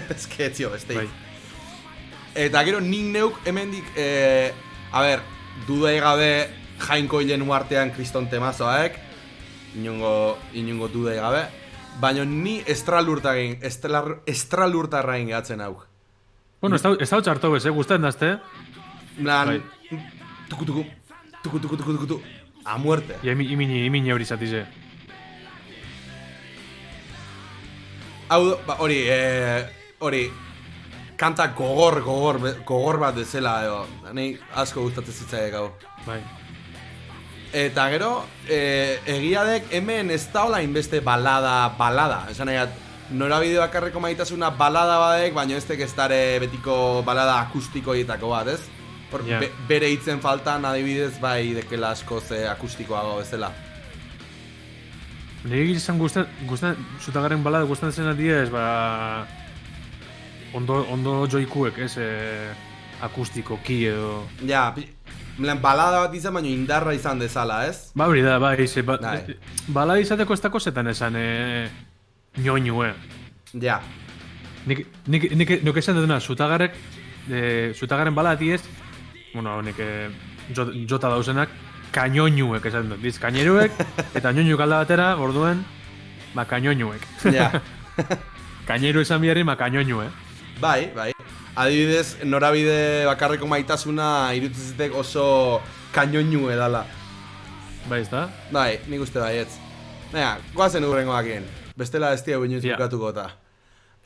[SPEAKER 2] Ez zio, besteik. Eta gero, nik neuk hemendik, dudai gabe Jainko Hien Uartean kriston temazoaek, inungo dudai gabe. Baina ni estralurtarra ingatzen hau.
[SPEAKER 1] Bueno, ez hau txartu bez, guztien dazte.
[SPEAKER 2] Tuku, a muerte.
[SPEAKER 1] Ja, imini hori zatize.
[SPEAKER 2] Hau, hori, kanta gogor bat bezala, nahi asko gustatzen zitzaiek hau.
[SPEAKER 1] Bai.
[SPEAKER 2] Eta gero, egiadek hemen ez da hola inbeste balada. Esan nahi, norabide bakarreko maitasuna balada badek, baina ez tek ez dare betiko balada akustikoietako bat, ez? Bere hitzen faltan adibidez bai dekela asko ze akustikoago bezala.
[SPEAKER 1] Nire gizan zutagarren balada guztan zen adiez, ondo joikuek, ez? Akustikoki edo...
[SPEAKER 2] Ja, balada bat izan, baina indarra izan dezala, ez?
[SPEAKER 1] Hori da, balada izateko ez dako zetan esan ñoñu,
[SPEAKER 2] Ja.
[SPEAKER 1] Nik esan dutena, zutagarren balada diez, bueno, nik jota dauzenak, kañoñuek esan dut, diz, kañeruek, eta ñoñuk alda batera, orduen, kañoñuek.
[SPEAKER 2] Ja.
[SPEAKER 1] Kañeru esan biharri, kañoñu,
[SPEAKER 2] Bai. Adibidez, norabide bakarreko maitasuna irutzizetek oso kañoñu edala.
[SPEAKER 1] Bai, ez da?
[SPEAKER 2] Bai, nik uste baietz. Goazen urrengoakien. Bestela ez tia buinuz bukatuko eta.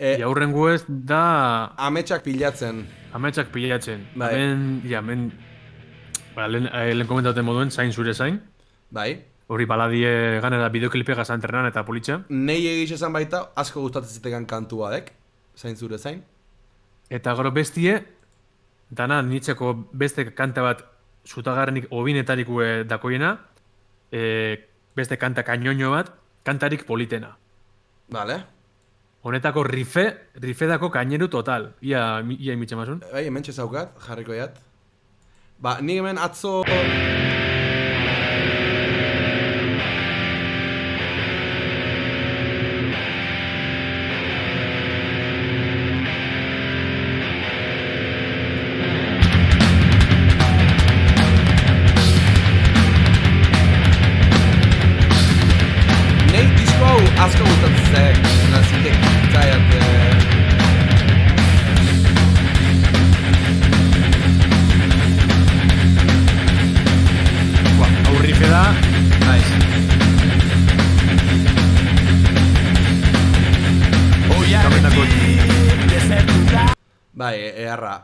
[SPEAKER 1] Jaurrengo ez da
[SPEAKER 2] Ametsak pilatzen.
[SPEAKER 1] ametsak pilatzen.
[SPEAKER 2] Bai.
[SPEAKER 1] Hemen, lehen komentauten moduen, zain zure zain.
[SPEAKER 2] Bai.
[SPEAKER 1] Hori baladie ganera bideoklipe gazantrenan eta politxa.
[SPEAKER 2] Nei egiz esan baita, asko gustatzen zitegan kantu badek. Zain zure zain.
[SPEAKER 1] Eta gero bestie, dana nitzeko beste kanta bat zutagarrenik obinetarikue dakoiena, beste kanta kainoño bat, kantarik politena.
[SPEAKER 2] Vale.
[SPEAKER 1] Honetako rifedako kaineru total. Ia imitxe mazun.
[SPEAKER 2] Bai, hemen txezaukat, jarriko jat. Ba, nik hemen atzo... Nei disko hau asko gustatzen zek, nazitek zaiat...
[SPEAKER 1] Hau rife da,
[SPEAKER 2] Naiz. Bai, eharra.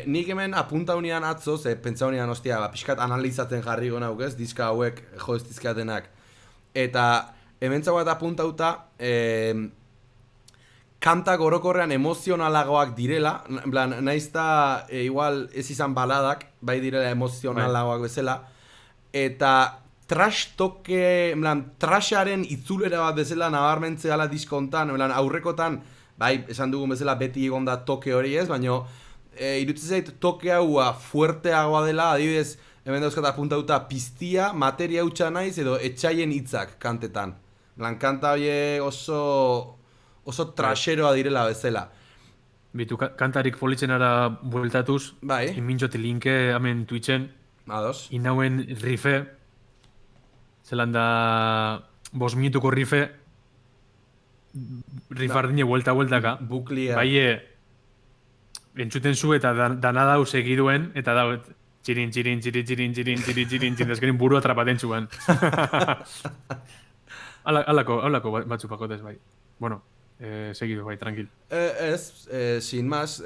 [SPEAKER 2] Nik hemen apunta unian atzo, ze pentsa unian ostia, pixkat analizatzen jarri gona ez, diska hauek jo ez dizkatenak. Eta hemen bat apuntauta, kantak orokorrean emozionalagoak direla, en plan, naizta igual ez izan baladak, bai direla emozionalagoak bezala, eta trash toke, en plan, trasharen itzulera bat bezala nabarmentzeala diskontan, en plan, aurrekotan, bai, esan dugun bezala beti egon da toke hori ez, baina irutzen zait toke hau fuerteagoa dela, adibidez, hemen dauzkat apuntauta piztia, materia hutsa naiz edo etxaien hitzak kantetan. Lan kanta horiek oso trasheroa direla bezala.
[SPEAKER 1] bitu kantarik politzenara bueltatuz,
[SPEAKER 2] Bai.
[SPEAKER 1] inmintxoti linke hemen Twitchen,
[SPEAKER 2] Ados.
[SPEAKER 1] inauen rife, zelan da 5 minutuko rifardine buelta-bueltaka.
[SPEAKER 2] Buklia.
[SPEAKER 1] Bai, entzuten zu eta dana dau segiduen, eta dau txirin, ezkerin buru atrapaten zuen. Halako batzu pakotez, bai. Bueno, segidu, bai, tranquil.
[SPEAKER 2] Sin más,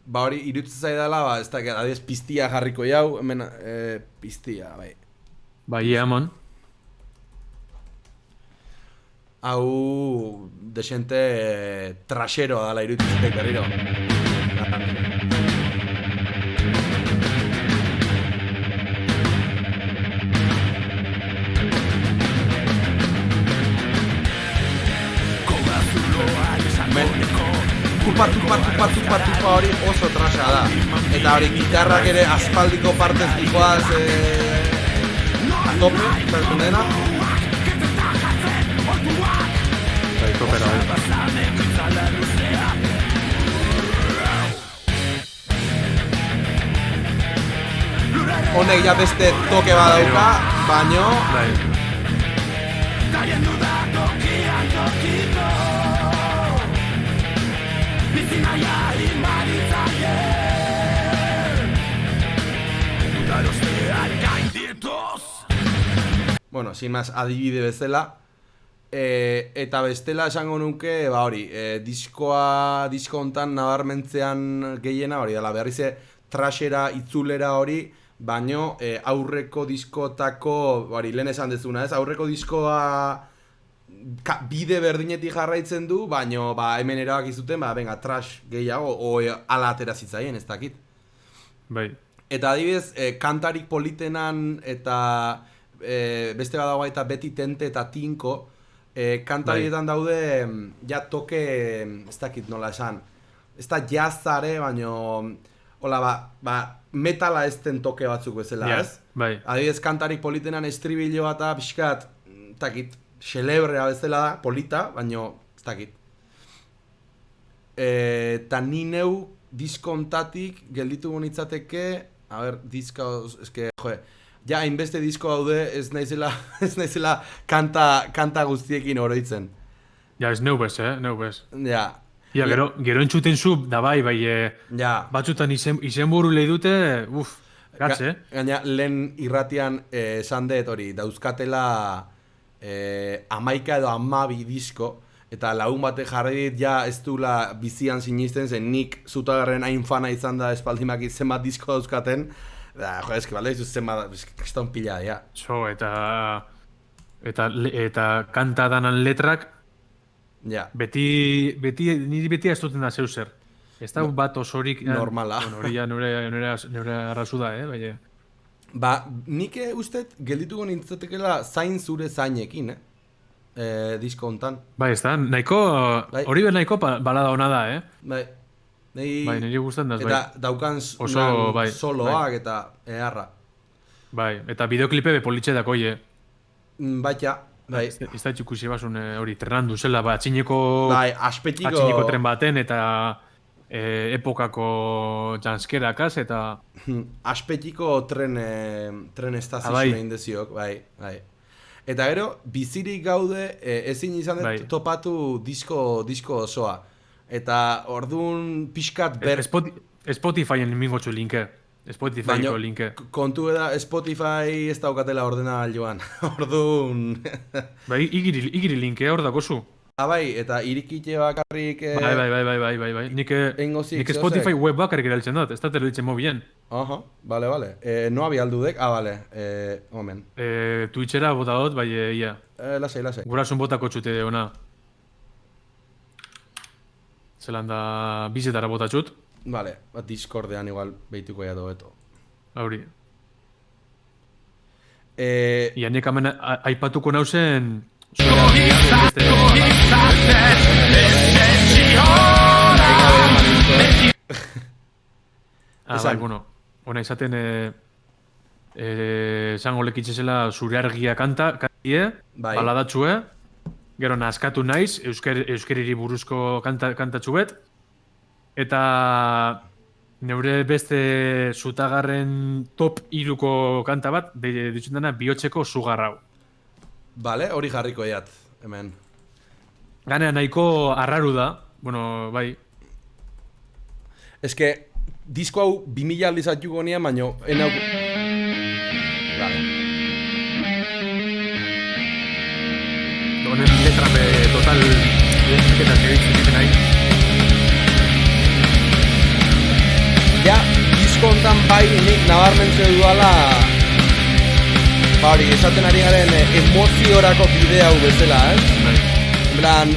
[SPEAKER 2] ba hori irutzen zaidala, ba, ez da, adiez piztia jarriko jau, hemen piztia, bai.
[SPEAKER 1] Bai, amon.
[SPEAKER 2] Hau desente trasero dala irutzen zitek berriro. Tupa hori oso trasa da. Eta hori gitarrak ere aspaldiko partez dikoaz a tope, zertu dena.
[SPEAKER 1] Bai, topera, bai.
[SPEAKER 2] Honek ja beste toke badauka, baino...
[SPEAKER 1] Bai.
[SPEAKER 2] Bueno, sin más, adibide bezala. Eta bestela esango nuke, ba hori, disko hontan nabarmentzean gehiena hori dela, berrize trashera, itzulera hori, baino aurreko diskotako, hori, lehen esan dezuna, ez? Aurreko diskoa bide berdinetik jarraitzen du, baino ba, hemen erabaki zuten, ba, venga, trash gehiago, ala atera zitzaien, ez dakit.
[SPEAKER 1] Bai.
[SPEAKER 2] Eta adibidez, kantarik politenan eta beste badago eta beti tente eta tinko, kantarietan daude, ja toke, ez dakit nola esan, ez da jazzare, baino, hola, ba, metala ez den toke batzuk bezala,
[SPEAKER 1] Yeah,
[SPEAKER 2] ez?
[SPEAKER 1] bai.
[SPEAKER 2] Adibidez, kantarik politenan estribilloa eta pixkat, ez dakit, xelebrea bezala da, polita, baino, ez dakit. Eta ni neu diskontatik gelditu nitzateke, a ber, diska, eske, ja, hainbeste disko daude, ez naizela kanta guztiekin oroitzen.
[SPEAKER 1] Ja, ez neubez, neubez.
[SPEAKER 2] Ja.
[SPEAKER 1] Ja, gero entzuten zu, da bai,
[SPEAKER 2] ja.
[SPEAKER 1] batzutan izenburu lehi dute, gatz,
[SPEAKER 2] Gaina, lehen irratian esan dut hori, dauzkatela 11 edo 12 disko, eta lagun bate jarri dit ja ez dula bizian sinisten, zen nik Zutagarren hain fana izan da espaldimak zenbat disko dauzkaten, da, jo, eski, balde, zenbat, kriston pila, ja.
[SPEAKER 1] Eta kanta danan letrak,
[SPEAKER 2] Ja.
[SPEAKER 1] niri beti ez duten da zeu zer. Ez da bat osorik...
[SPEAKER 2] Normala.
[SPEAKER 1] Bueno, hori ja nire arrazu da, baina...
[SPEAKER 2] Ba, nik ustet geldituko nintzatekela zain zure zainekin, disko hontan.
[SPEAKER 1] Bai, ez da, nahiko...
[SPEAKER 2] Bai.
[SPEAKER 1] Hori behar nahiko balada hona da,
[SPEAKER 2] Bai.
[SPEAKER 1] Bai, niri gustan daz, bai.
[SPEAKER 2] Eta daukan
[SPEAKER 1] Oso, bai,
[SPEAKER 2] soloak eta eharra.
[SPEAKER 1] Bai, eta bideoklipe bepolitxe dako,
[SPEAKER 2] Baita, bai.
[SPEAKER 1] Ez da txikusi basun hori trenandu zela, atxineko...
[SPEAKER 2] Bai, aspetiko...
[SPEAKER 1] Atxineko tren baten eta epokako janskerakaz eta...
[SPEAKER 2] Aspetiko tren estazio
[SPEAKER 1] bai.
[SPEAKER 2] egin deziok, bai. Eta gero, bizirik gaude ezin izan dut topatu disko osoa. Eta orduan pixkat
[SPEAKER 1] Spotifyen mingotxu linke. Spotifyko linke.
[SPEAKER 2] Kontu da Spotify ez daukatela ordena joan. Orduan...
[SPEAKER 1] Bai, igiri linke hor dakozu.
[SPEAKER 2] Bai, eta irikite bakarrik...
[SPEAKER 1] Bai. Nik Spotify web bakarrik eraltzen dut, ez da terditzen mobien.
[SPEAKER 2] Aha, bale. No había aldudek, bale, omen.
[SPEAKER 1] Twitchera bota dut, bai, ia.
[SPEAKER 2] Lasai.
[SPEAKER 1] Gurasun botako txute ona. Zelan da bizetara bota txut.
[SPEAKER 2] Vale, Discordean igual behituko ya dobeto.
[SPEAKER 1] Hauri. Ianek hemen aipatuko nauzen... Bai, bueno. Ona izaten... Zango lekitxezela zure argia kantie, baladatxue, gero naskatu naiz, euskeriri buruzko kantatxuet, eta neure beste Zutagarren top 3ko kanta bat, ditzen dena Bihotzeko Sugarrau.
[SPEAKER 2] Bale, hori jarriko eat, hemen.
[SPEAKER 1] Ganea nahiko arraru da, bueno, bai.
[SPEAKER 2] Ez que, disko hau 2000 aldizatuko nien, baino, enau... Vale.
[SPEAKER 1] Honen letra total identiketak egiten nahi.
[SPEAKER 2] Ja, disko hontan bai nik nabarmentzen duala... Hori, esaten ari garen emoziorako bide hau bezala, En plan,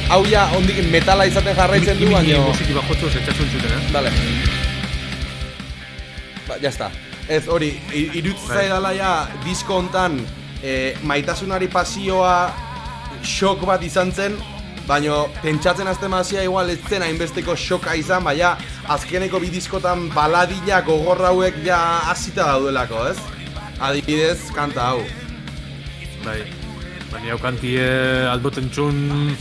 [SPEAKER 2] hau ja ondik metala izaten jarraitzen du, baino...
[SPEAKER 1] Musiki bajotzu zetxasun txuten,
[SPEAKER 2] Vale. Ba, jazta. Ez, hori, irutzen zaidala ja disko hontan maitasunari pasioa shock bat izan zen, baino pentsatzen azte mazia igual ez zen hainbesteko shoka izan, baina azkeneko bi diskotan baladilla gogorra hauek ja hasita daudelako, ez? Adibidez, kanta hau.
[SPEAKER 1] Bai, baina hau kantie aldoten txun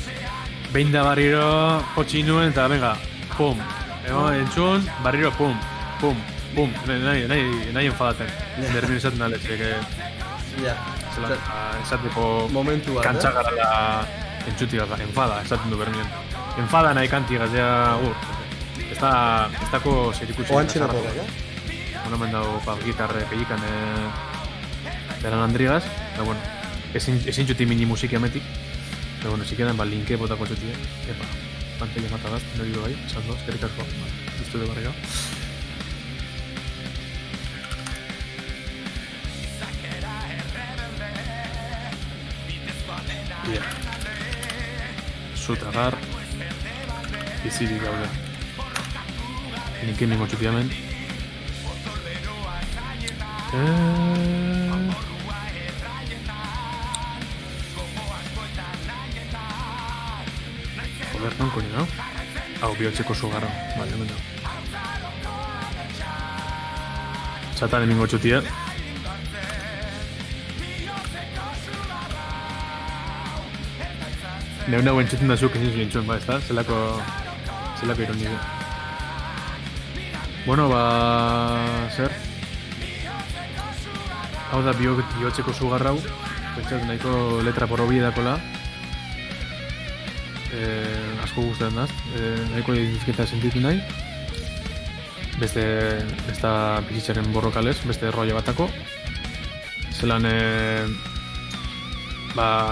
[SPEAKER 1] behin da barriro hotxin nuen eta venga, pum. Entzun, barriro pum. Nahi enfadaten. Dermin esaten aletxe,
[SPEAKER 2] Ja.
[SPEAKER 1] Esateko
[SPEAKER 2] momentu bat,
[SPEAKER 1] kantxagarala entzuti gaza, enfada, esaten du bermien. Enfada nahi kanti gazia, ez dako zerikutxe.
[SPEAKER 2] Oantxenako gara,
[SPEAKER 1] Bueno, hemen dago gitarre pellikan beran Andrigaz, eta bueno, ezin txuti mini musiki ametik. Eta bueno, si quedan linke botako txuti, epa, pantalla matagaz, nori du bai, esan doz, kerik asko, uste de barriga. Zutagar, bizirik gaude. Linke mingo txuti hemen. Joder, non coño, no? Hau, Bihotzeko Sugarrau. Vale, hemen da. Txatan emingo txutia. Neuna guen txuten da zuk ezin zuen txuen, ba, ez da? Zelako ironia. Bueno, ba... zer? Hau da Bihotzeko Sugarrau. Pentsat nahiko letra porobi edakola. Asko guztaren daz. Nahiko identifiketa sentitu nahi. Beste bizitzaren borrokalez, beste rollo batako. Zelan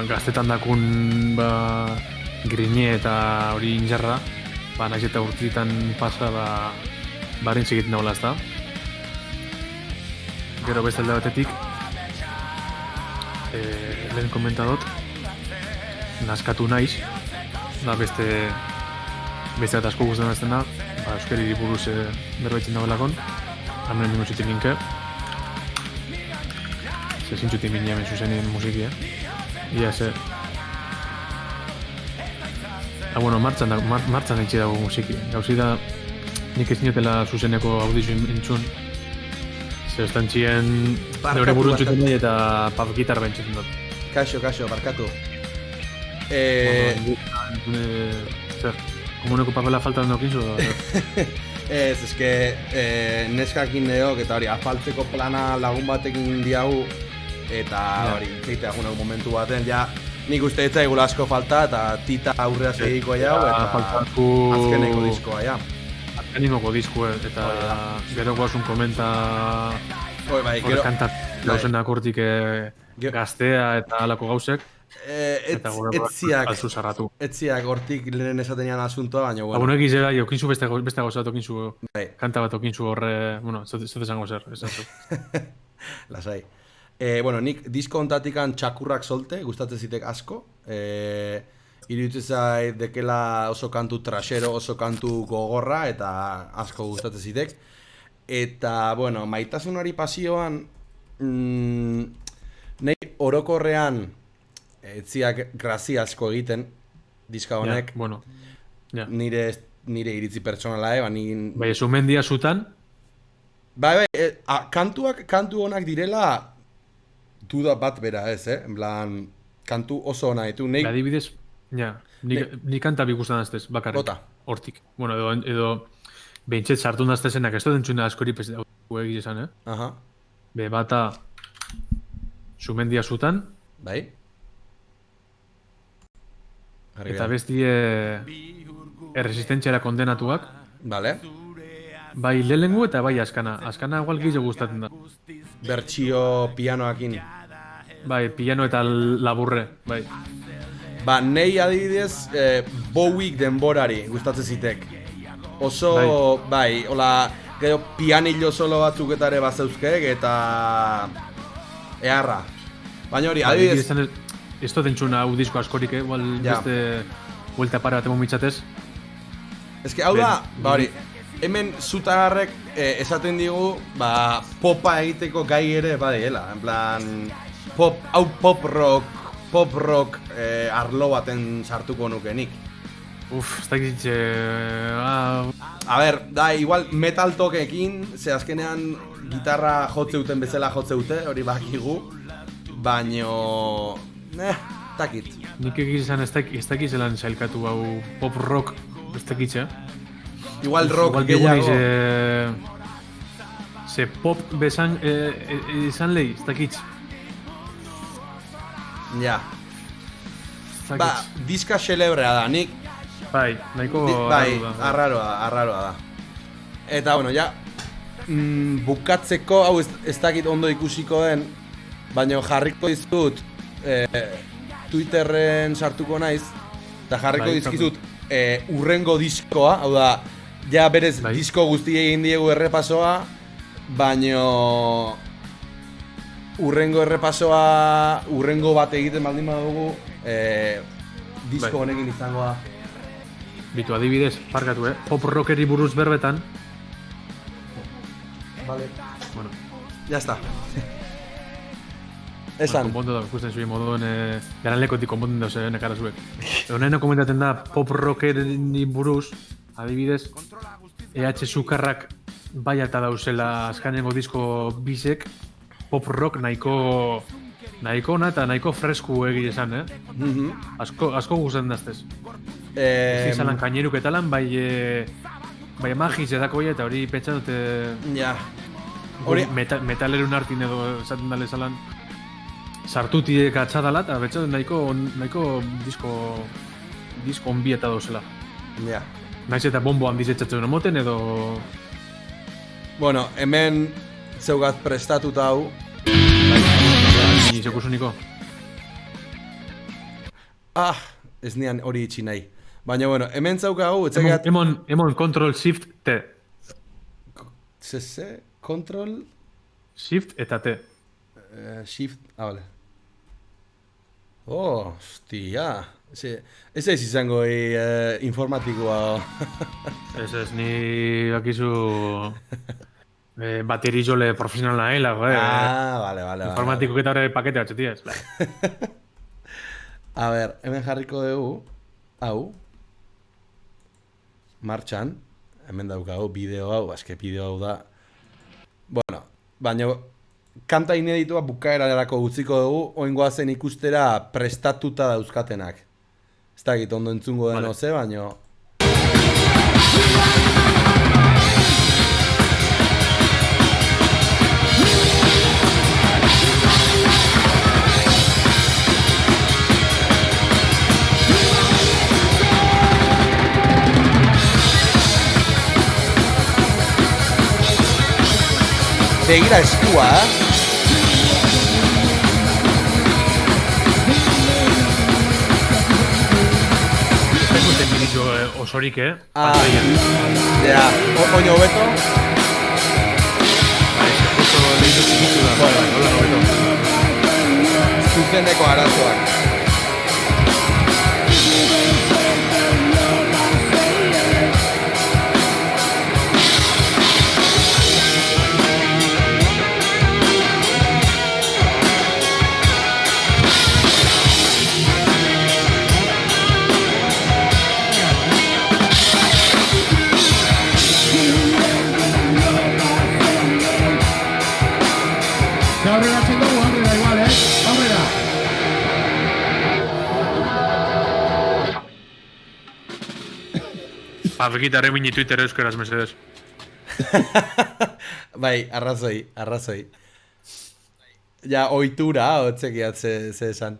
[SPEAKER 1] gaztetan dakun grine eta hori injarra, ba, naiz eta urtitan pasa, baren segit nagoela, ezta? Gero beste alde batetik, lehen komentadot, naskatu naiz, da beste bat asko guztan azten da, ba, euskari buruz berbaitzen dagoelakon, hemen ningu zuten minke, ze zintzutin mini hemen zuzenien musikia, ia ze. Bueno, martxan daitxe dago musiki, gauzi da, nik ez niotela zuzeneko audizio entzun, ze estan txien neure buruz zuten nahi eta gitar bentsutzen dut.
[SPEAKER 2] Kaixo, barkatu.
[SPEAKER 1] Zer, komuneko papela faltan daukinzu?
[SPEAKER 2] Ez, eske neskakin neok eta hori afaltzeko plana lagun batekin diagu eta hori zeitea egunak momentu baten, ja nik uste ez zaigula asko falta eta tita aurrea segiko jau eta azkeneko diskoa, ja.
[SPEAKER 1] Azkeneko diskoa eta gero guazun komenta hori kantat gauzenak hortik gaztea eta alako gauzek.
[SPEAKER 2] Etziak hortik lehen esatenian asuntoa, baina bueno.
[SPEAKER 1] Agunek izela, jokinzu beste gauza bat okinzu, kanta bat okinzu horre, bueno, ez esango zer, esatzu.
[SPEAKER 2] Lasai. Bueno, nik disko ontatikan txakurrak solte, gustatzen zitek asko. Iruditzen zait dekela oso kantu trasero, oso kantu gogorra eta asko gustatzen zitek. Eta, bueno, maitasunari pasioan, nahi orokorrean etziak grazia asko egiten diska honek.
[SPEAKER 1] Ja, bueno. Ja.
[SPEAKER 2] Nire iritzi pertsonala,
[SPEAKER 1] Bai, Sumendia zutan?
[SPEAKER 2] Bai, kantu honak direla duda bat bera ez, en plan, kantu oso hona ditu.
[SPEAKER 1] Adibidez, ja, ni kanta bikustan aztez, bakarrik. Hortik. Bueno, edo behintxet sartu naztezenak, ez dut entzuna askori pesetu egizan,
[SPEAKER 2] Aha.
[SPEAKER 1] Be, bata Sumendia zutan.
[SPEAKER 2] Bai.
[SPEAKER 1] Eta bestie erresistentziara kondenatuak.
[SPEAKER 2] Vale.
[SPEAKER 1] Bai lehengu eta bai askana. Askana igual gizio gustatzen da.
[SPEAKER 2] Bertsio pianoakin.
[SPEAKER 1] Bai, piano eta laburre, bai.
[SPEAKER 2] Ba, nei adibidez Bowiek denborari gustatzen zitek. Oso, bai, hola, gero pianillo solo batzuketare bazeuzkek eta eharra. Baina hori, adibidez...
[SPEAKER 1] Ez dut entzuna hau disko askorik, igual beste vuelta para bat emon mitxatez. Ez
[SPEAKER 2] que hau da, ba hori, hemen zutagarrek esaten digu, ba, popa egiteko gai ere badiela. En plan, pop rock arlo baten sartuko nukenik.
[SPEAKER 1] Ez dakit...
[SPEAKER 2] A ber, da, igual metal tokekin, ze azkenean gitarra jotze duten bezala jotze dute, hori bakigu. Baino... takit.
[SPEAKER 1] Nik egizan ez dakit zelan sailkatu hau pop rock, ez dakit,
[SPEAKER 2] Igual rock gehiago.
[SPEAKER 1] Ze pop bezan izan lehi, ez dakit.
[SPEAKER 2] Ja. Ba, diska celebrea da, nik...
[SPEAKER 1] Bai, nahiko
[SPEAKER 2] arraroa da. Eta, bueno, ja, bukatzeko, hau ez dakit ondo ikusiko den, baina jarriko dizut Twitterren sartuko naiz eta jarriko dizkizut urrengo diskoa, hau da, ja berez disko guzti egin diegu errepasoa, baina urrengo bat egiten baldin badugu disko honekin izango da.
[SPEAKER 1] Bitu adibidez, parkatu, pop rockeri buruz berbetan.
[SPEAKER 2] Vale.
[SPEAKER 1] Bueno.
[SPEAKER 2] Ya está. Esan.
[SPEAKER 1] Konpontu da, ikusten zuen moduen garanlekotik konponten dauz nekara zuek. Honean komentaten da pop rockeri buruz, adibidez, EH Sukarrak bai eta dauzela azkanengo disko bizek, pop rock nahiko ona eta nahiko fresku egin esan, Asko gustatzen daztez. Ez izalan kaineruk etalan, bai magiz edako eta hori pentsan dute...
[SPEAKER 2] Ja.
[SPEAKER 1] Metalerun hartin edo esaten dale zalan sartutiek atxadala eta betxaten nahiko disko onbi eta dauzela.
[SPEAKER 2] Ja.
[SPEAKER 1] Naiz eta bombo handiz etxatzen emoten edo...
[SPEAKER 2] Bueno, hemen zeugat prestatuta hau.
[SPEAKER 1] Ni zekusuniko.
[SPEAKER 2] ez nian hori itxi nahi. Baina, bueno, hemen zaukagu, etxegat...
[SPEAKER 1] Emon Control Shift T.
[SPEAKER 2] CC, Control...
[SPEAKER 1] Shift eta T.
[SPEAKER 2] Shift, vale. Oh, hostia. Ez izango informatikoa.
[SPEAKER 1] Ez, ni bakizu... baterizole profesionala nahiela,
[SPEAKER 2] Vale.
[SPEAKER 1] Informatiko eta hori pakete batxetiaz.
[SPEAKER 2] A ber, hemen jarriko dugu, hau, martxan, hemen daukagu bideo hau, eske bideo hau da. Bueno, baina kanta ineditua bukaerarako utziko dugu, oingoa zen ikustera prestatuta dauzkatenak. Ez dakit ondo entzungo den oze, baina... Begira eskua,
[SPEAKER 1] Ez duten biditxo osorik,
[SPEAKER 2] Ja, oino hobeto.
[SPEAKER 1] Oso lehitu txikitu da. Hola, hobeto.
[SPEAKER 2] Zuzeneko arazoak.
[SPEAKER 1] Argitare mini Twitter euskaraz, mesedez.
[SPEAKER 2] Bai, arrazoi. Ja, oitura, otzekiat ze esan.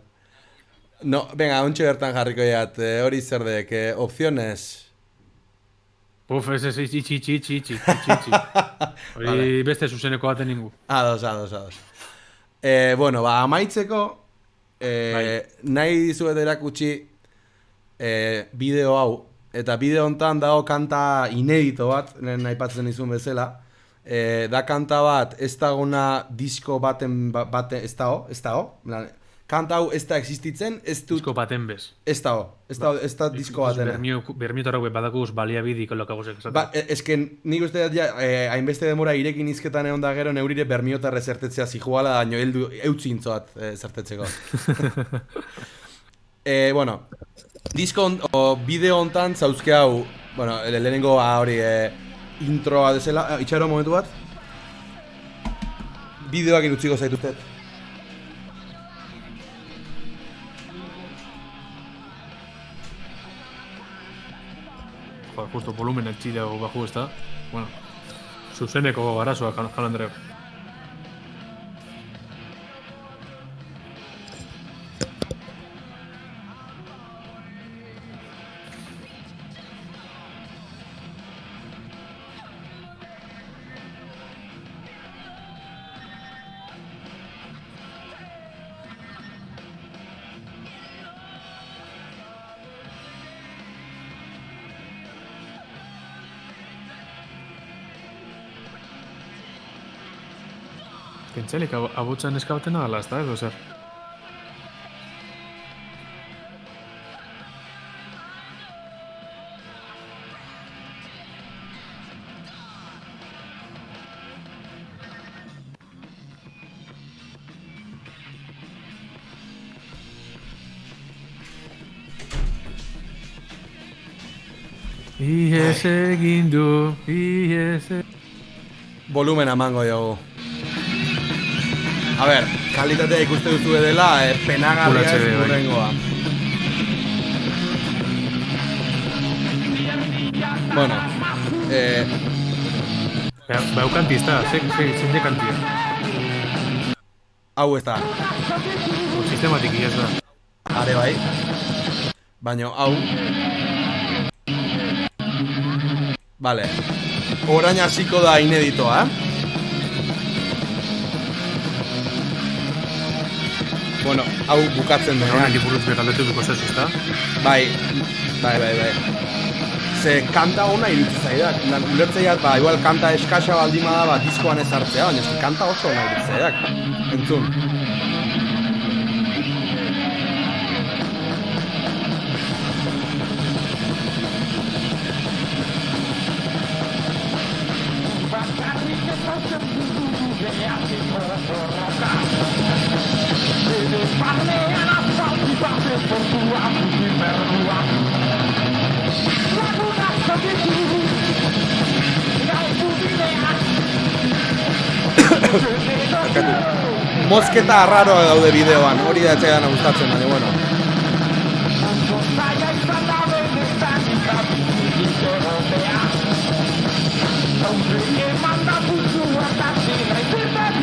[SPEAKER 2] No, venga, ontsi bertan jarriko jat, hori zer dek, opciones.
[SPEAKER 1] Uf, ez, itxi. Hori beste zuzeneko baten ningu.
[SPEAKER 2] Ados. Bueno, amaitzeko, nahi dizuet erakutsi bideo hau, eta bideo hontan dago kanta inedito bat, lehen aipatzen izun bezala. Da kanta bat, ez dagona disko baten ez dago. Kanta hau ez da existitzen, ez dut...
[SPEAKER 1] Disko baten bez.
[SPEAKER 2] Ez da disko batena.
[SPEAKER 1] Bermiotarrak badakuz baliabidi kolokaguzek.
[SPEAKER 2] Ba, esken nik uste dut hainbeste demora irekin izketan egon da gero neurire bermiotarre zertetzea zijuala, daño eutzintzoat zertetzeko. Bueno, disko bideo hontan zauzke hau, bueno, lehenengo hori introa desela, itxaro momentu bat. Bideoak inutziko zaitutet.
[SPEAKER 1] Joder, justo volumen etxideo baju ez da. Bueno, zuzeneko arazoak, Jan Andreu. Kentzelik abutsan eskabaten adala, ez da, edo zer? Iez egin du, iez...
[SPEAKER 2] Volumen amango dugu. A ber, kalitatea ikuste duzu edela, penagarria ez gurrengoa. Bueno,
[SPEAKER 1] Bau kantista, zein de kantia.
[SPEAKER 2] hau ez da.
[SPEAKER 1] Sistematiki ez da.
[SPEAKER 2] Are bai. Baina hau... Vale. Orain hasiko da ineditoa, Bueno, hau bukatzen
[SPEAKER 1] Honek
[SPEAKER 2] denean.
[SPEAKER 1] ipurruz begaldetuko zezu, ezta?
[SPEAKER 2] Bai. Ze kanta ona iritsi zaidak. Ulertzeiat, igual kanta eskasa baldin bada, diskoan ez hartzea, baina eski kanta oso ona iritsi zaidak. Entzun. Mozketa arraroa daude bideoan, hori da etxean gustatzen, baina bueno.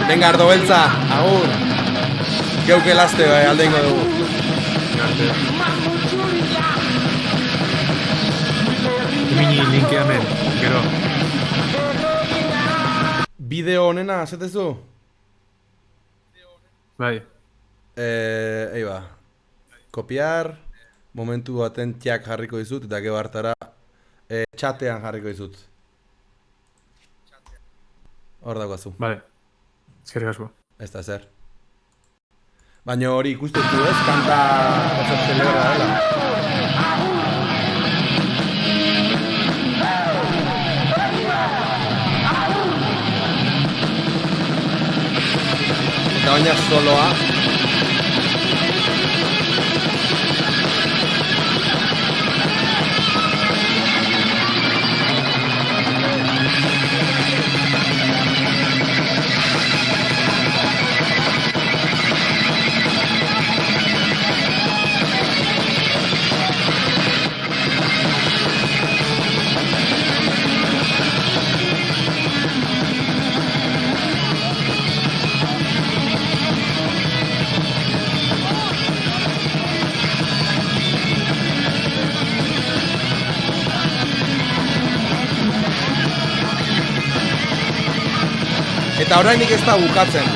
[SPEAKER 2] Venga, Ardo Beltza, agur. Geuke laste alde ingo dugu.
[SPEAKER 1] Emini linkeamen, gero.
[SPEAKER 2] Bideo honena, zetezu?
[SPEAKER 1] Bai.
[SPEAKER 2] Eiba. Kopiar, momentu baten txak jarriko dizut, eta gero hartara txatean jarriko dizut. Hor daukazu.
[SPEAKER 1] Bai. Ezkerrik asko.
[SPEAKER 2] Ez da zer. Baina hori ikusten du ez, kanta oso celebra dela. Eta baina soloa. Eta orainik ez da bukatzen.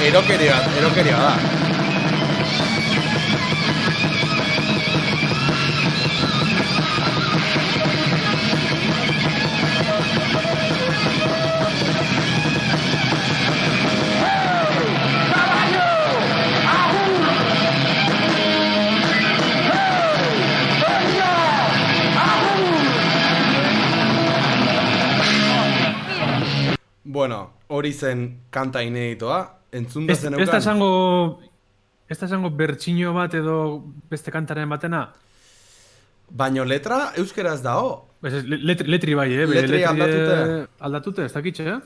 [SPEAKER 2] Erokeria da. Bueno, hori zen kanta ineditoa. Entzunda zen eukan.
[SPEAKER 1] Ez da esango bertxino bat edo beste kantaren batena?
[SPEAKER 2] Baina letra euskeraz dao.
[SPEAKER 1] Letri bai,
[SPEAKER 2] Letri aldatute.
[SPEAKER 1] Aldatute, ez dakitxe,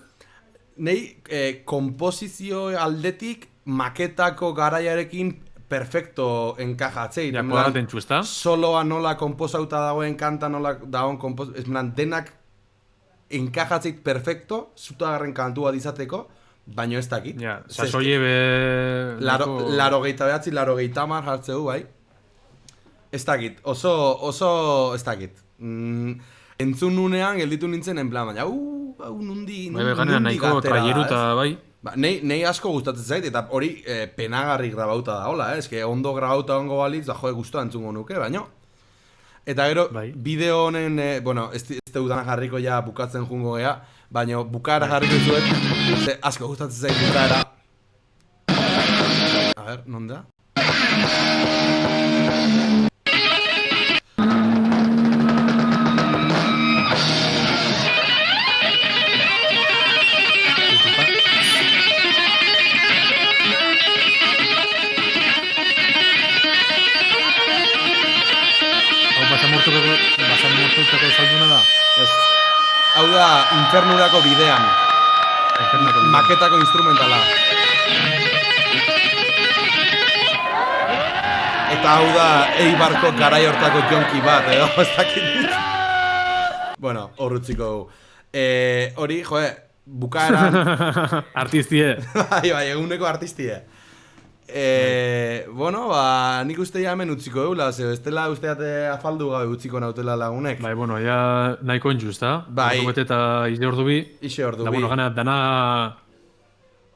[SPEAKER 2] Nei, komposizio aldetik maketako garaiarekin perfecto enkajatzei.
[SPEAKER 1] Ja, podaten txu, ez da?
[SPEAKER 2] Soloa nola komposauta dagoen, kanta nola dagoen denak enkajatzeit perfecto, zutagarren kantua dizateko, baino ez dakit.
[SPEAKER 1] Ja, sasoie be...
[SPEAKER 2] Laro geita behatzi, laro geita mar jartzeu, bai. Ez dakit, oso ez dakit. Entzun nunean gelditu nintzen en plan, baina, nundi
[SPEAKER 1] nahiko traieruta, bai.
[SPEAKER 2] Nei asko gustatzen zait, eta hori penagarri grabauta da, hola, eske ondo grabauta ongo balitz, da joe guztua entzungo nuke, baino. Eta gero, bideo honen, bueno, ez deudan jarriko ja bukatzen jungo gea, baina bukaera jarriko zuet, ze asko gustatzen zait bukaera. A ver, non da?
[SPEAKER 1] Basamortutako salduna da?
[SPEAKER 2] Ez. Hau da, infernurako bidean. maketako instrumentala. Eta hau da Eibarko garai hortako jonki bat, edo, ez dakit. Bueno, horrutziko dugu. Hori, joe, bukaeran...
[SPEAKER 1] Artistie.
[SPEAKER 2] bai, eguneko artistie. Bueno, nik uste ja hemen utziko eula, bestela usteat afaldu gabe utziko nautela lagunek.
[SPEAKER 1] Bai, bueno, ja nahiko enjuz, da?
[SPEAKER 2] Bai.
[SPEAKER 1] Ordu bete eta ize ordu bi.
[SPEAKER 2] Ixe ordu
[SPEAKER 1] Da,
[SPEAKER 2] bi.
[SPEAKER 1] bueno, gana,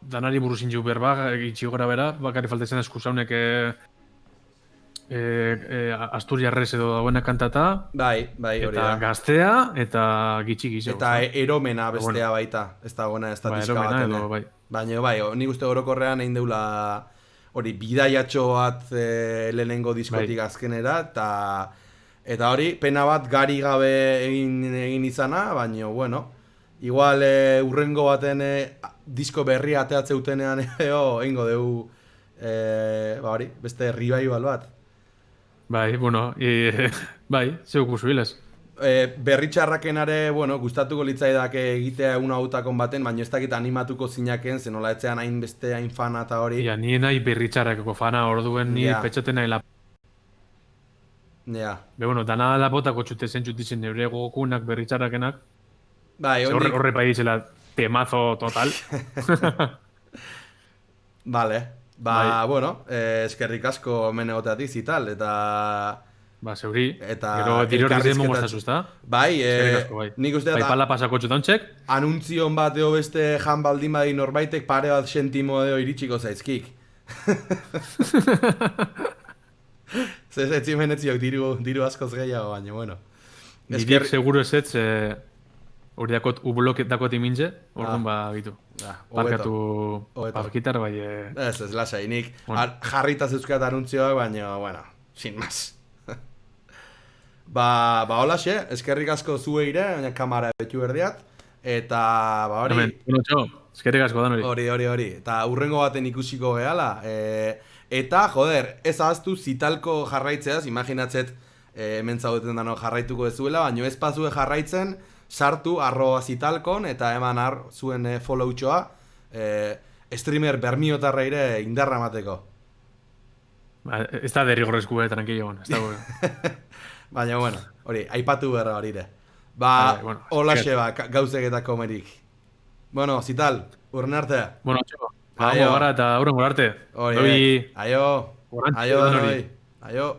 [SPEAKER 1] danari buruz inju berba, itxi gora bera, bakarri faltezen eskusaunek Asturiarrez edo dagoenak kantata,
[SPEAKER 2] Bai, hori
[SPEAKER 1] eta
[SPEAKER 2] da.
[SPEAKER 1] gaztea, eta gitxi gizeo.
[SPEAKER 2] Eta eromena bestea baita, ez dagoena ez da
[SPEAKER 1] Bai,
[SPEAKER 2] diska
[SPEAKER 1] eromena
[SPEAKER 2] baten.
[SPEAKER 1] edo, bai.
[SPEAKER 2] Baina, bai, nik uste orokorrean egin deula hori bidaiatxo bat lehenengo diskotik azkenera, eta hori, pena bat gari gabe egin izana, baina, bueno, igual urrengo baten disko berria ateatzeutenean egingo dugu, hori, beste revival bat.
[SPEAKER 1] Bai, bueno, bai, zeuk usuilez.
[SPEAKER 2] Berritxarrakenare, bueno, gustatuko litzaidak egitea egun hautakon baten, baina ez dakit animatuko zinaken, zen nola etzean hain beste hain fana eta hori.
[SPEAKER 1] Ia, ni nahi berritxarrakeko fana, orduen ni
[SPEAKER 2] Ja.
[SPEAKER 1] petxoten nahi la...
[SPEAKER 2] Ja.
[SPEAKER 1] Bueno, dana lapotako txute zentxutitzen neure gokunak berritxarrakenak.
[SPEAKER 2] Bai,
[SPEAKER 1] Horre pai ditzela temazo total.
[SPEAKER 2] Vale.
[SPEAKER 1] Bai.
[SPEAKER 2] Bueno, eskerrik asko hemen egoteatik zital, eta...
[SPEAKER 1] Ba, zeuri.
[SPEAKER 2] Eta
[SPEAKER 1] Gero diror dizen
[SPEAKER 2] elkarrizketa-
[SPEAKER 1] mongostazuz, da?
[SPEAKER 2] Bai,
[SPEAKER 1] Eskerrik asko, bai.
[SPEAKER 2] nik uste
[SPEAKER 1] Bai,
[SPEAKER 2] eta
[SPEAKER 1] pala pasako txutontxek.
[SPEAKER 2] anuntzion bat eo beste jan baldin badi norbaitek pare bat sentimo edo iritsiko zaizkik. Zez etzimen etziok diru askoz gehiago, baina, bueno.
[SPEAKER 1] Dirik seguro ezetz, hori dakot U-blok dakot imintze, orduan ba, gitu. Parkatu
[SPEAKER 2] Hobeto.
[SPEAKER 1] parkitar, bai...
[SPEAKER 2] Ez, lasai, nik
[SPEAKER 1] Bueno.
[SPEAKER 2] jarrita zeuzkat anuntzioak, baina, bueno, sin más. Ba, holaxe, eskerrik asko zueire, baina kamara betu berdiat, eta, ba, hori,
[SPEAKER 1] Hemen, bueno, txo, eskerrik asko dan hori.
[SPEAKER 2] hori, eta urrengo baten ikusiko gehala, eta, joder, ez ahaztu zitalko jarraitzeaz, imaginatzet, hemen zaudeten dano jarraituko ezuela, baina ez pazue jarraitzen, sartu @zitalkon, eta eman zuen followtxoa, streamer bermiotarra ere indarra emateko.
[SPEAKER 1] Ba, ez da derrigorrezku, tranquilo, ez da,
[SPEAKER 2] Baina, bueno, hori, aipatu berra hori ere. Ba,
[SPEAKER 1] Bai, bueno,
[SPEAKER 2] holaxe ba, gauzeketako merik. Bueno, zital, urren arte.
[SPEAKER 1] Bueno, txo,
[SPEAKER 2] Aio.
[SPEAKER 1] gara eta aurren arte.
[SPEAKER 2] Hori,
[SPEAKER 1] Doi,
[SPEAKER 2] aio,
[SPEAKER 1] Gorantz,
[SPEAKER 2] aio,
[SPEAKER 1] edan hori.
[SPEAKER 2] denoi. Aio.